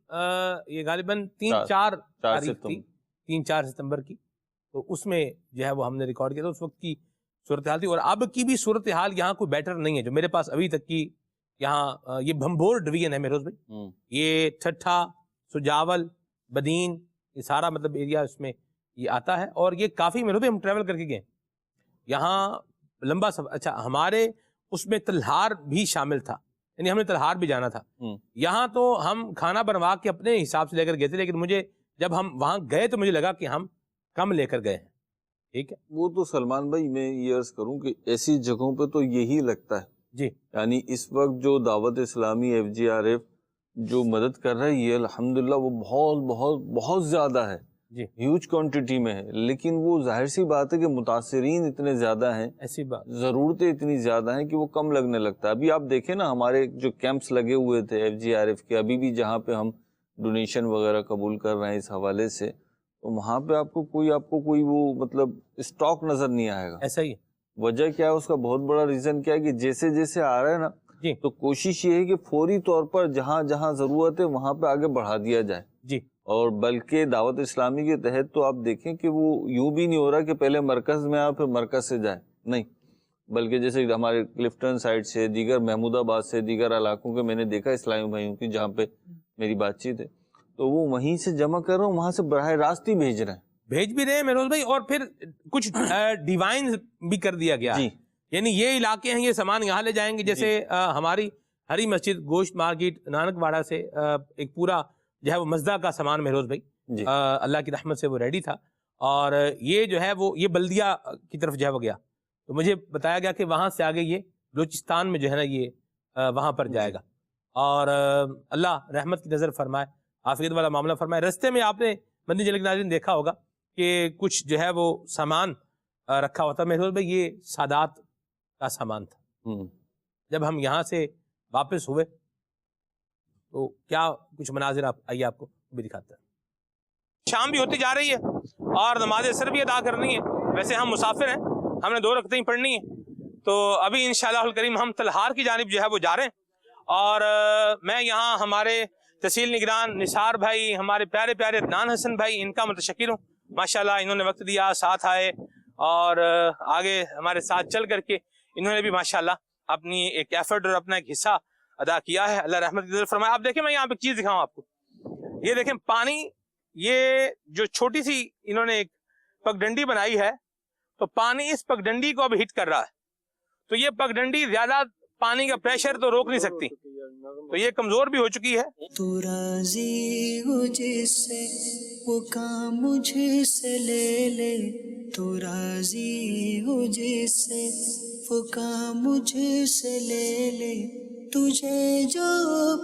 یہ غالباً 3-4 تاریخ تھی، 3-4 ستمبر کی، تو اس میں جو ہے وہ ہم نے ریکارڈ کیا تھا. اس وقت کی صورتحال تھی، اور اب کی بھی صورتحال یہاں کوئی بیٹر نہیں ہے. جو میرے پاس ابھی تک کی یہاں یہ بھمبور ڈویژن ہے مہروز بھائی، یہ ٹھٹھا، سجاول، بدین، یہ سارا مطلب ایریا اس میں یہ آتا ہے. اور یہ کافی مہروز بھائی ہم ٹریول کر کے گئے یہاں، لمبا سفر. اچھا ہمارے اس میں تلہار بھی شامل تھا، یعنی ہم نے تلہار بھی جانا تھا. یہاں تو ہم کھانا بنوا کے اپنے حساب سے لے کر گئے تھے، لیکن مجھے جب ہم وہاں گئے تو مجھے لگا کہ ہم کم لے کر گئے ہیں. ٹھیک ہے، وہ تو سلمان بھائی میں یہ عرض کروں کہ ایسی جگہوں پہ تو یہی لگتا ہے جی. یعنی اس وقت جو دعوت اسلامی FGRF جو مدد کر رہا ہے یہ الحمدللہ وہ بہت بہت بہت زیادہ ہے جی، ہیوج کوانٹٹی میں ہے. لیکن وہ ظاہر سی بات ہے کہ متاثرین اتنے زیادہ ہیں، ایسی بات، ضرورتیں اتنی زیادہ ہیں کہ وہ کم لگنے لگتا ہے. ابھی آپ دیکھیں نا ہمارے جو کیمپس لگے ہوئے تھے FGRF کے، ابھی بھی جہاں پہ ہم ڈونیشن وغیرہ قبول کر رہے ہیں اس حوالے سے، تو وہاں پہ آپ کو کوئی وہ مطلب اسٹاک نظر نہیں آئے گا. ایسا ہی ہے. وجہ کیا ہے اس کا بہت بڑا ریزن کیا ہے کہ جیسے جیسے آ رہا ہے نا جی تو کوشش یہ ہے کہ فوری طور پر جہاں جہاں ضرورت ہے وہاں پہ آگے بڑھا دیا جائے. جی اور بلکہ دعوت اسلامی کے تحت تو آپ دیکھیں کہ وہ یوں بھی نہیں ہو رہا کہ پہلے مرکز میں آ پھر مرکز سے جائے، نہیں، بلکہ جیسے ہمارے کلفٹن سائڈ سے، دیگر محمود آباد سے، دیگر علاقوں کے میں نے دیکھا اسلامی بھائیوں کی جہاں پہ میری بات چیت ہے تو وہ وہیں سے جمع کر رہے ہیں، وہاں سے براہ راست ہی بھیج رہے ہیں. بھیج بھی رہے ہیں مہروز بھائی، اور پھر کچھ ڈیوائن بھی کر دیا گیا ہے. یعنی یہ علاقے ہیں، یہ سامان یہاں لے جائیں گے. جیسے ہماری ہری مسجد گوشت مارکیٹ نانک واڑہ سے ایک پورا جو ہے وہ مزدہ کا سامان مہروز بھائی اللہ کی رحمت سے وہ ریڈی تھا، اور یہ جو ہے وہ یہ بلدیہ کی طرف جو ہے وہ گیا، تو مجھے بتایا گیا کہ وہاں سے آگے یہ بلوچستان میں جو ہے نا یہ وہاں پر جائے گا. اور اللہ رحمت کی نظر فرمائے، عافیت والا معاملہ فرمائے. رستے میں آپ نے مدنی چینل کے ناظرین دیکھا ہوگا کہ کچھ جو ہے وہ سامان رکھا ہوا تھا مہروز بھائی، یہ سادات کا سامان تھا. جب ہم یہاں سے واپس ہوئے تو کیا کچھ مناظر آپ آئیے آپ کو بھی دکھاتے ہیں. شام بھی ہوتی جا رہی ہے اور نماز عصر بھی ادا کرنی ہے. ویسے ہم مسافر ہیں، ہم نے 2 رکعتیں پڑھنی ہیں، تو ابھی انشاءاللہ الکریم ہم تلہار کی جانب جو ہے وہ جا رہے ہیں. اور میں یہاں ہمارے تحصیل نگران نثار بھائی، ہمارے پیارے پیارے عدنان حسن بھائی، ان کا متشکر ہوں. ماشاءاللہ انہوں نے وقت دیا، ساتھ آئے، اور آگے ہمارے ساتھ چل کر کے انہوں نے بھی ماشاءاللہ اپنی ایک ایفرٹ اور اپنا ایک حصہ ادا کیا ہے. اللہ رحمت کی نظر فرمائے. آپ دیکھیں، میں یہاں پہ ایک چیز دکھاؤں آپ کو. یہ دیکھیں پانی، یہ جو چھوٹی سی انہوں نے ایک پگڈنڈی بنائی ہے، تو پانی اس پگڈنڈی کو اب ہٹ کر رہا ہے. تو یہ پگڈنڈی زیادہ پانی کا پریشر تو روک نہیں سکتی، تو یہ کمزور بھی ہو چکی ہے. تو راضی ہو جس سے وہ کام مجھ سے لے لے، تو راضی ہو جس سے وہ کام مجھ سے لے لے، تجھے جو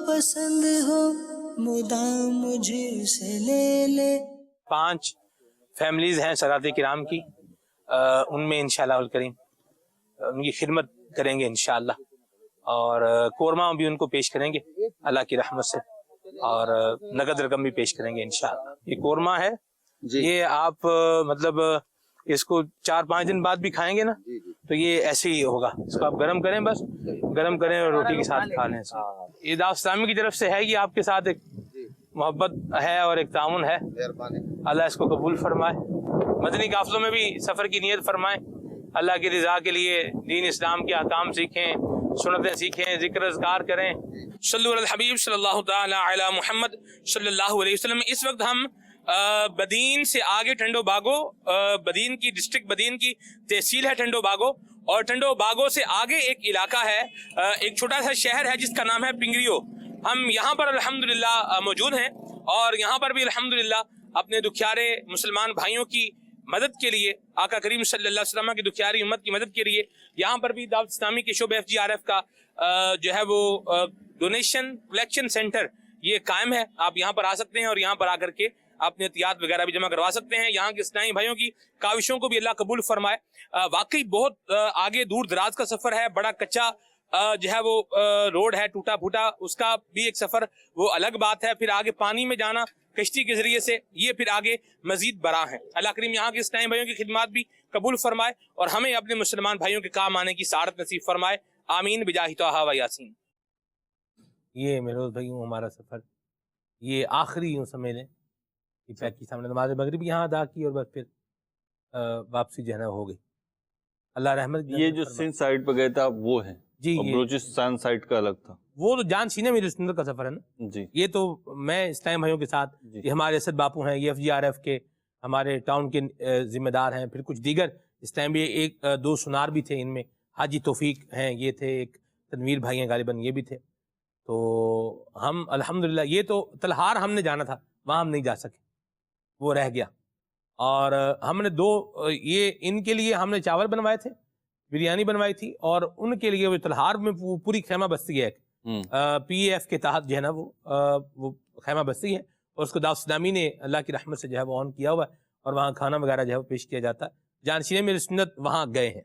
پسند ہو مدام مجھ سے لے لے. 5 فیملیز ہیں سادات کرام کی، ان میں انشاءاللہ الکریم ان کی خدمت کریں گے انشاءاللہ، اور قورمہ بھی ان کو پیش کریں گے اللہ کی رحمت سے، اور نقد رقم بھی پیش کریں گے انشاءاللہ. یہ قورمہ ہے، یہ آپ مطلب اس کو 4-5 دن بعد بھی کھائیں گے نا تو یہ ایسے ہی ہوگا. اس کو آپ گرم کریں، بس گرم کریں اور روٹی کے ساتھ کھا لیں. یہ دعوت اسلامی کی طرف سے ہے، یہ آپ کے ساتھ ایک محبت ہے اور ایک تعاون ہے. اللہ اس کو قبول فرمائے، مدنی قافلوں میں بھی سفر کی نیت فرمائے، اللہ کی رضا کے لیے دین اسلام کے احکام سیکھیں، سنتیں سیکھیں، ذکر اذکار کریں. صلو علی الحبیب صلی اللہ تعالی علی محمد صلی اللہ علیہ وسلم. اس وقت ہم بدین سے آگے ٹنڈو باغو، بدین کی ڈسٹرکٹ بدین کی تحصیل ہے ٹنڈو باغو، اور ٹنڈو باغو سے آگے ایک علاقہ ہے، ایک چھوٹا سا شہر ہے جس کا نام ہے پنگریو. ہم یہاں پر الحمدللہ موجود ہیں، اور یہاں پر بھی الحمدللہ اپنے دکھیارے مسلمان بھائیوں کی مدد کے لیے، آقا کریم صلی اللہ علیہ وسلم کی دکھیاری امت کی مدد کے لیے، یہاں پر بھی دعوت اسلامی کے شعبہ FGRF کا جو ہے وہ ڈونیشن کلیکشن سینٹر یہ قائم ہے. آپ یہاں پر آ سکتے ہیں اور یہاں پر آ کر کے اپنے احتیاط وغیرہ بھی جمع کروا سکتے ہیں. یہاں کے اسلامی بھائیوں کی کاوشوں کو بھی اللہ قبول فرمائے. واقعی بہت آگے دور دراز کا سفر ہے، بڑا کچا جو ہے وہ روڈ ہے، ٹوٹا پھوٹا، اس کا بھی ایک سفر وہ الگ بات ہے. پھر آگے پانی میں جانا کشتی کے ذریعے سے، یہ پھر آگے مزید بڑا ہے. اللہ کریم یہاں کے اسلامی بھائیوں کی خدمات بھی قبول فرمائے اور ہمیں اپنے مسلمان بھائیوں کے کام آنے کی سعادت نصیب فرمائے. آمین بجاہ طہ و یاسین. یہ مہروز بھائیوں ہمارا سفر یہ آخری یوں سمجھ لیں کہ پیک کی سامنے نماز مغرب یہاں ادا کی اور بس پھر واپسی جو ہے نا ہو گئی. اللہ رحمت. یہ جو سندھ سائڈ پہ گئے تھے آپ وہ ہیں جی، بلوچستان سائڈ کا الگ تھا، وہ تو جان سینے میرے سندر کا سفر ہے نا جی. یہ تو میں اسلامی بھائیوں کے ساتھ، یہ ہمارے اسد باپو ہیں، یہ FGRF کے ہمارے ٹاؤن کے ذمہ دار ہیں. پھر کچھ دیگر اسلامی 1-2 سنار بھی تھے، ان میں حاجی توفیق ہیں، یہ تھے، ایک تنویر بھائی ہیں غالباً، یہ بھی تھے. تو ہم الحمدللہ، یہ تو تلہار ہم نے جانا تھا، وہاں ہم نہیں جا سکے، وہ رہ گیا. اور ہم نے 2 یہ ان کے لیے ہم نے چاول بنوائے تھے، بریانی بنوائی تھی، اور ان کے لیے وہ تلہار میں وہ پوری خیمہ بستی ہے PAF کے تحت جو ہے نا وہ خیمہ بستی ہے، اور اس کو دعوت اسلامی نے اللہ کی رحمت سے جو ہے وہ آن کیا ہوا ہے، اور وہاں کھانا وغیرہ جو ہے وہ پیش کیا جاتا ہے. جانشین میرے سنت وہاں گئے ہیں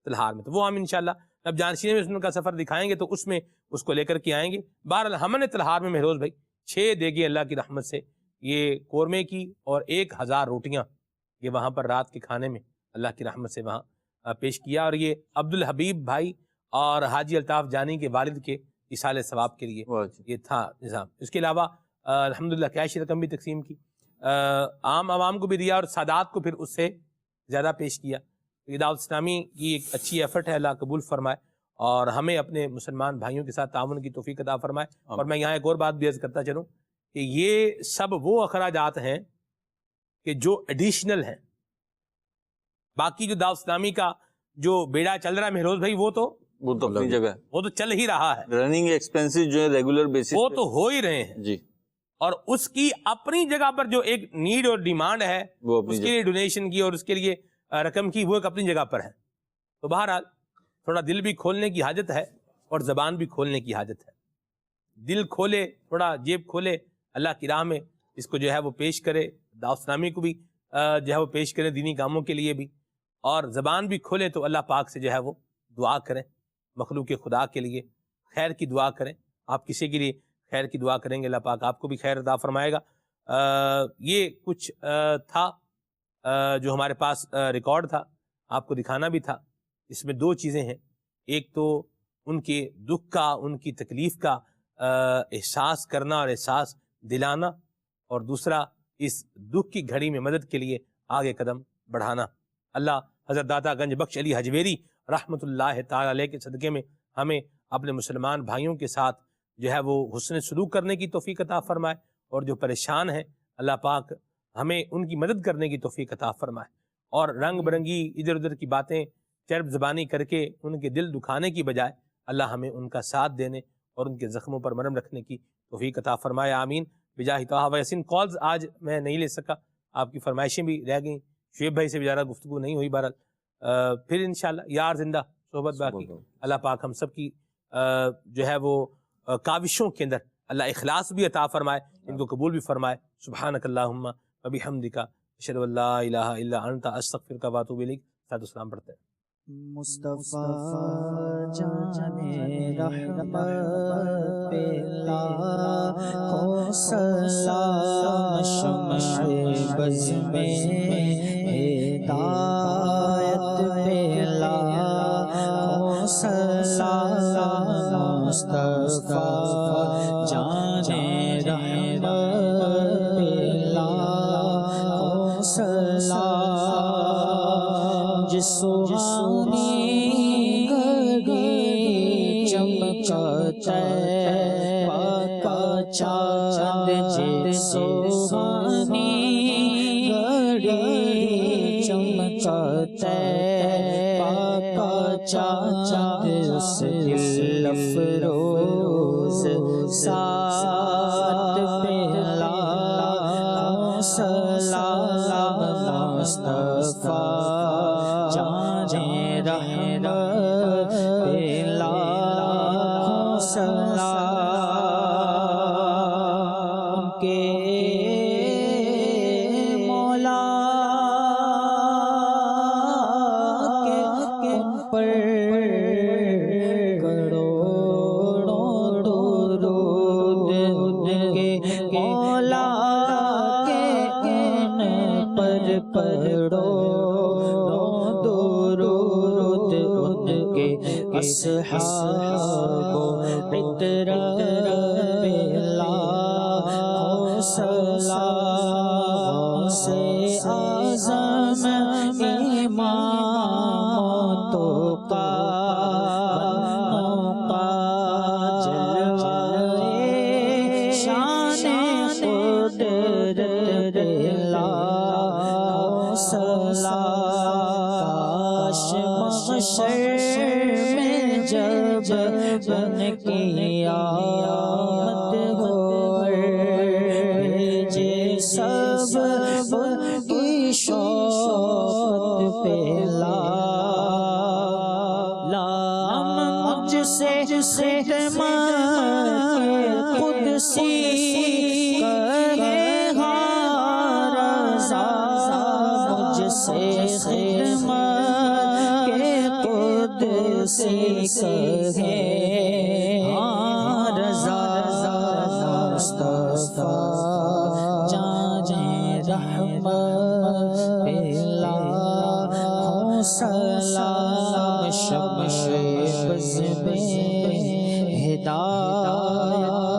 تلہار میں، تو وہ ہم انشاءاللہ اب جانشین میرے سنت کا سفر دکھائیں گے تو اس میں اس کو لے کر کے آئیں گے. بہرحال ہم نے تلہار میں مہروز بھائی 6 دیگیں اللہ کی رحمت سے یہ قورمے کی اور 1000 روٹیاں یہ وہاں پر رات کے کھانے میں اللہ کی رحمت سے وہاں پیش کیا، اور یہ عبد الحبیب بھائی اور حاجی الطاف جانی کے والد کے اصال ثواب کے لیے یہ تھا نظام۔ اس کے علاوہ الحمدللہ کیش رقم بھی تقسیم کی، عام عوام کو بھی دیا، اور سادات کو پھر اس سے زیادہ پیش کیا۔ یہ دعوت اسلامی کی ایک اچھی ایفرٹ ہے، اللہ قبول فرمائے، اور ہمیں اپنے مسلمان بھائیوں کے ساتھ تعاون کی توفیق عطا فرمائے۔ اور میں یہاں ایک اور بات بھی عرض کرتا چلوں کہ یہ سب وہ اخراجات ہیں کہ جو ایڈیشنل ہیں، باقی جو دعوت اسلامی کا جو بیڑا چل رہا ہے مہروز بھائی، وہ تو اپنی جگہ ہے، وہ تو چل ہی رہا ہے، رننگ ایکسپینسز جو ہے ریگولر بیسس وہ تو ہو ہی رہے ہیں جی، اور اس کی اپنی جگہ پر جو ایک نیڈ اور ڈیمانڈ ہے وہ اپنی اس کے لیے ڈونیشن کی اور اس کے لیے رقم کی، وہ ایک اپنی جگہ پر ہے۔ تو بہرحال تھوڑا دل بھی کھولنے کی حاجت ہے اور زبان بھی کھولنے کی حاجت ہے۔ دل کھولے، تھوڑا جیب کھولے، اللہ کی راہ میں اس کو جو ہے وہ پیش کرے، دعوت اسلامی کو بھی جو ہے وہ پیش کرے دینی کاموں کے لیے بھی، اور زبان بھی کھولے تو اللہ پاک سے جو ہے وہ دعا کریں، مخلوق خدا کے لیے خیر کی دعا کریں۔ آپ کسی کے لیے خیر کی دعا کریں گے، اللہ پاک آپ کو بھی خیر عطا فرمائے گا۔ یہ کچھ تھا جو ہمارے پاس ریکارڈ تھا، آپ کو دکھانا بھی تھا۔ اس میں دو چیزیں ہیں، ایک تو ان کے دکھ کا، ان کی تکلیف کا احساس کرنا اور احساس دلانا، اور دوسرا اس دکھ کی گھڑی میں مدد کے لیے آگے قدم بڑھانا۔ اللہ حضرت داتا گنج بخش علی حجویری رحمۃ اللہ تعالی علیہ کے صدقے میں ہمیں اپنے مسلمان بھائیوں کے ساتھ جو ہے وہ حسن سلوک کرنے کی توفیق عطا فرمائے، اور جو پریشان ہیں اللہ پاک ہمیں ان کی مدد کرنے کی توفیق عطا فرمائے، اور رنگ برنگی ادھر ادھر کی باتیں چرب زبانی کر کے ان کے دل دکھانے کی بجائے اللہ ہمیں ان کا ساتھ دینے اور ان کے زخموں پر مرہم رکھنے کی توفیق عطا فرمائے، آمین بجاہ طہ و یاسین۔ کالز آج میں نہیں لے سکا، آپ کی فرمائشیں بھی رہ گئیں، شعیب بھائی سے بھی زیادہ گفتگو نہیں ہوئی، بہرحال پھر انشاءاللہ یار زندہ صحبت باقی۔ اللہ پاک ہم سب کی جو ہے وہ کاوشوں کے اندر اللہ اخلاص بھی عطا فرمائے، ان کو قبول بھی فرمائے۔ سبحانک اللہم و بحمدک، اشہد ان لا الہ الا انت، استغفرک و اتوب الیک۔ صلاۃ والسلام پڑھتے ہیں۔ مصطفیٰ جانے رحمت پہ لاکھوں سلام، شمع بز میں ہدایت پہ لاکھوں سلام، مصطفیٰ جانے رحمت پہ لاکھوں سلام، جس سہانی گھڑی چمکتا ہے پاک چاند، جس سہانی گھڑی چمکتا ہے پاک چاند، اس دل افروز ساتھ پہ لاکھوں سلام، مصطفیٰ جانے رحمت پہ لاکھوں سلام، کے مولا کے پر کروڑوں درود، کے مولا کے پر کروڑوں درود، ان کے اصحاب و عطرت پہ لاکھوں سلام، سے اعظم امام تو جلوے شان قدرت لاکھوں سلام، کاش محشر میں جب ان کی آمد ہو، بھیجے سب کی شوق پہ لام، مجھ سے ستم قدسی کہے ہاں رضا، مجھ سے ستم قدسی کہے ہاں رضا، مصطفیٰ جانے رحمت پہ لاکھوں سلام شب بز میں ہدایت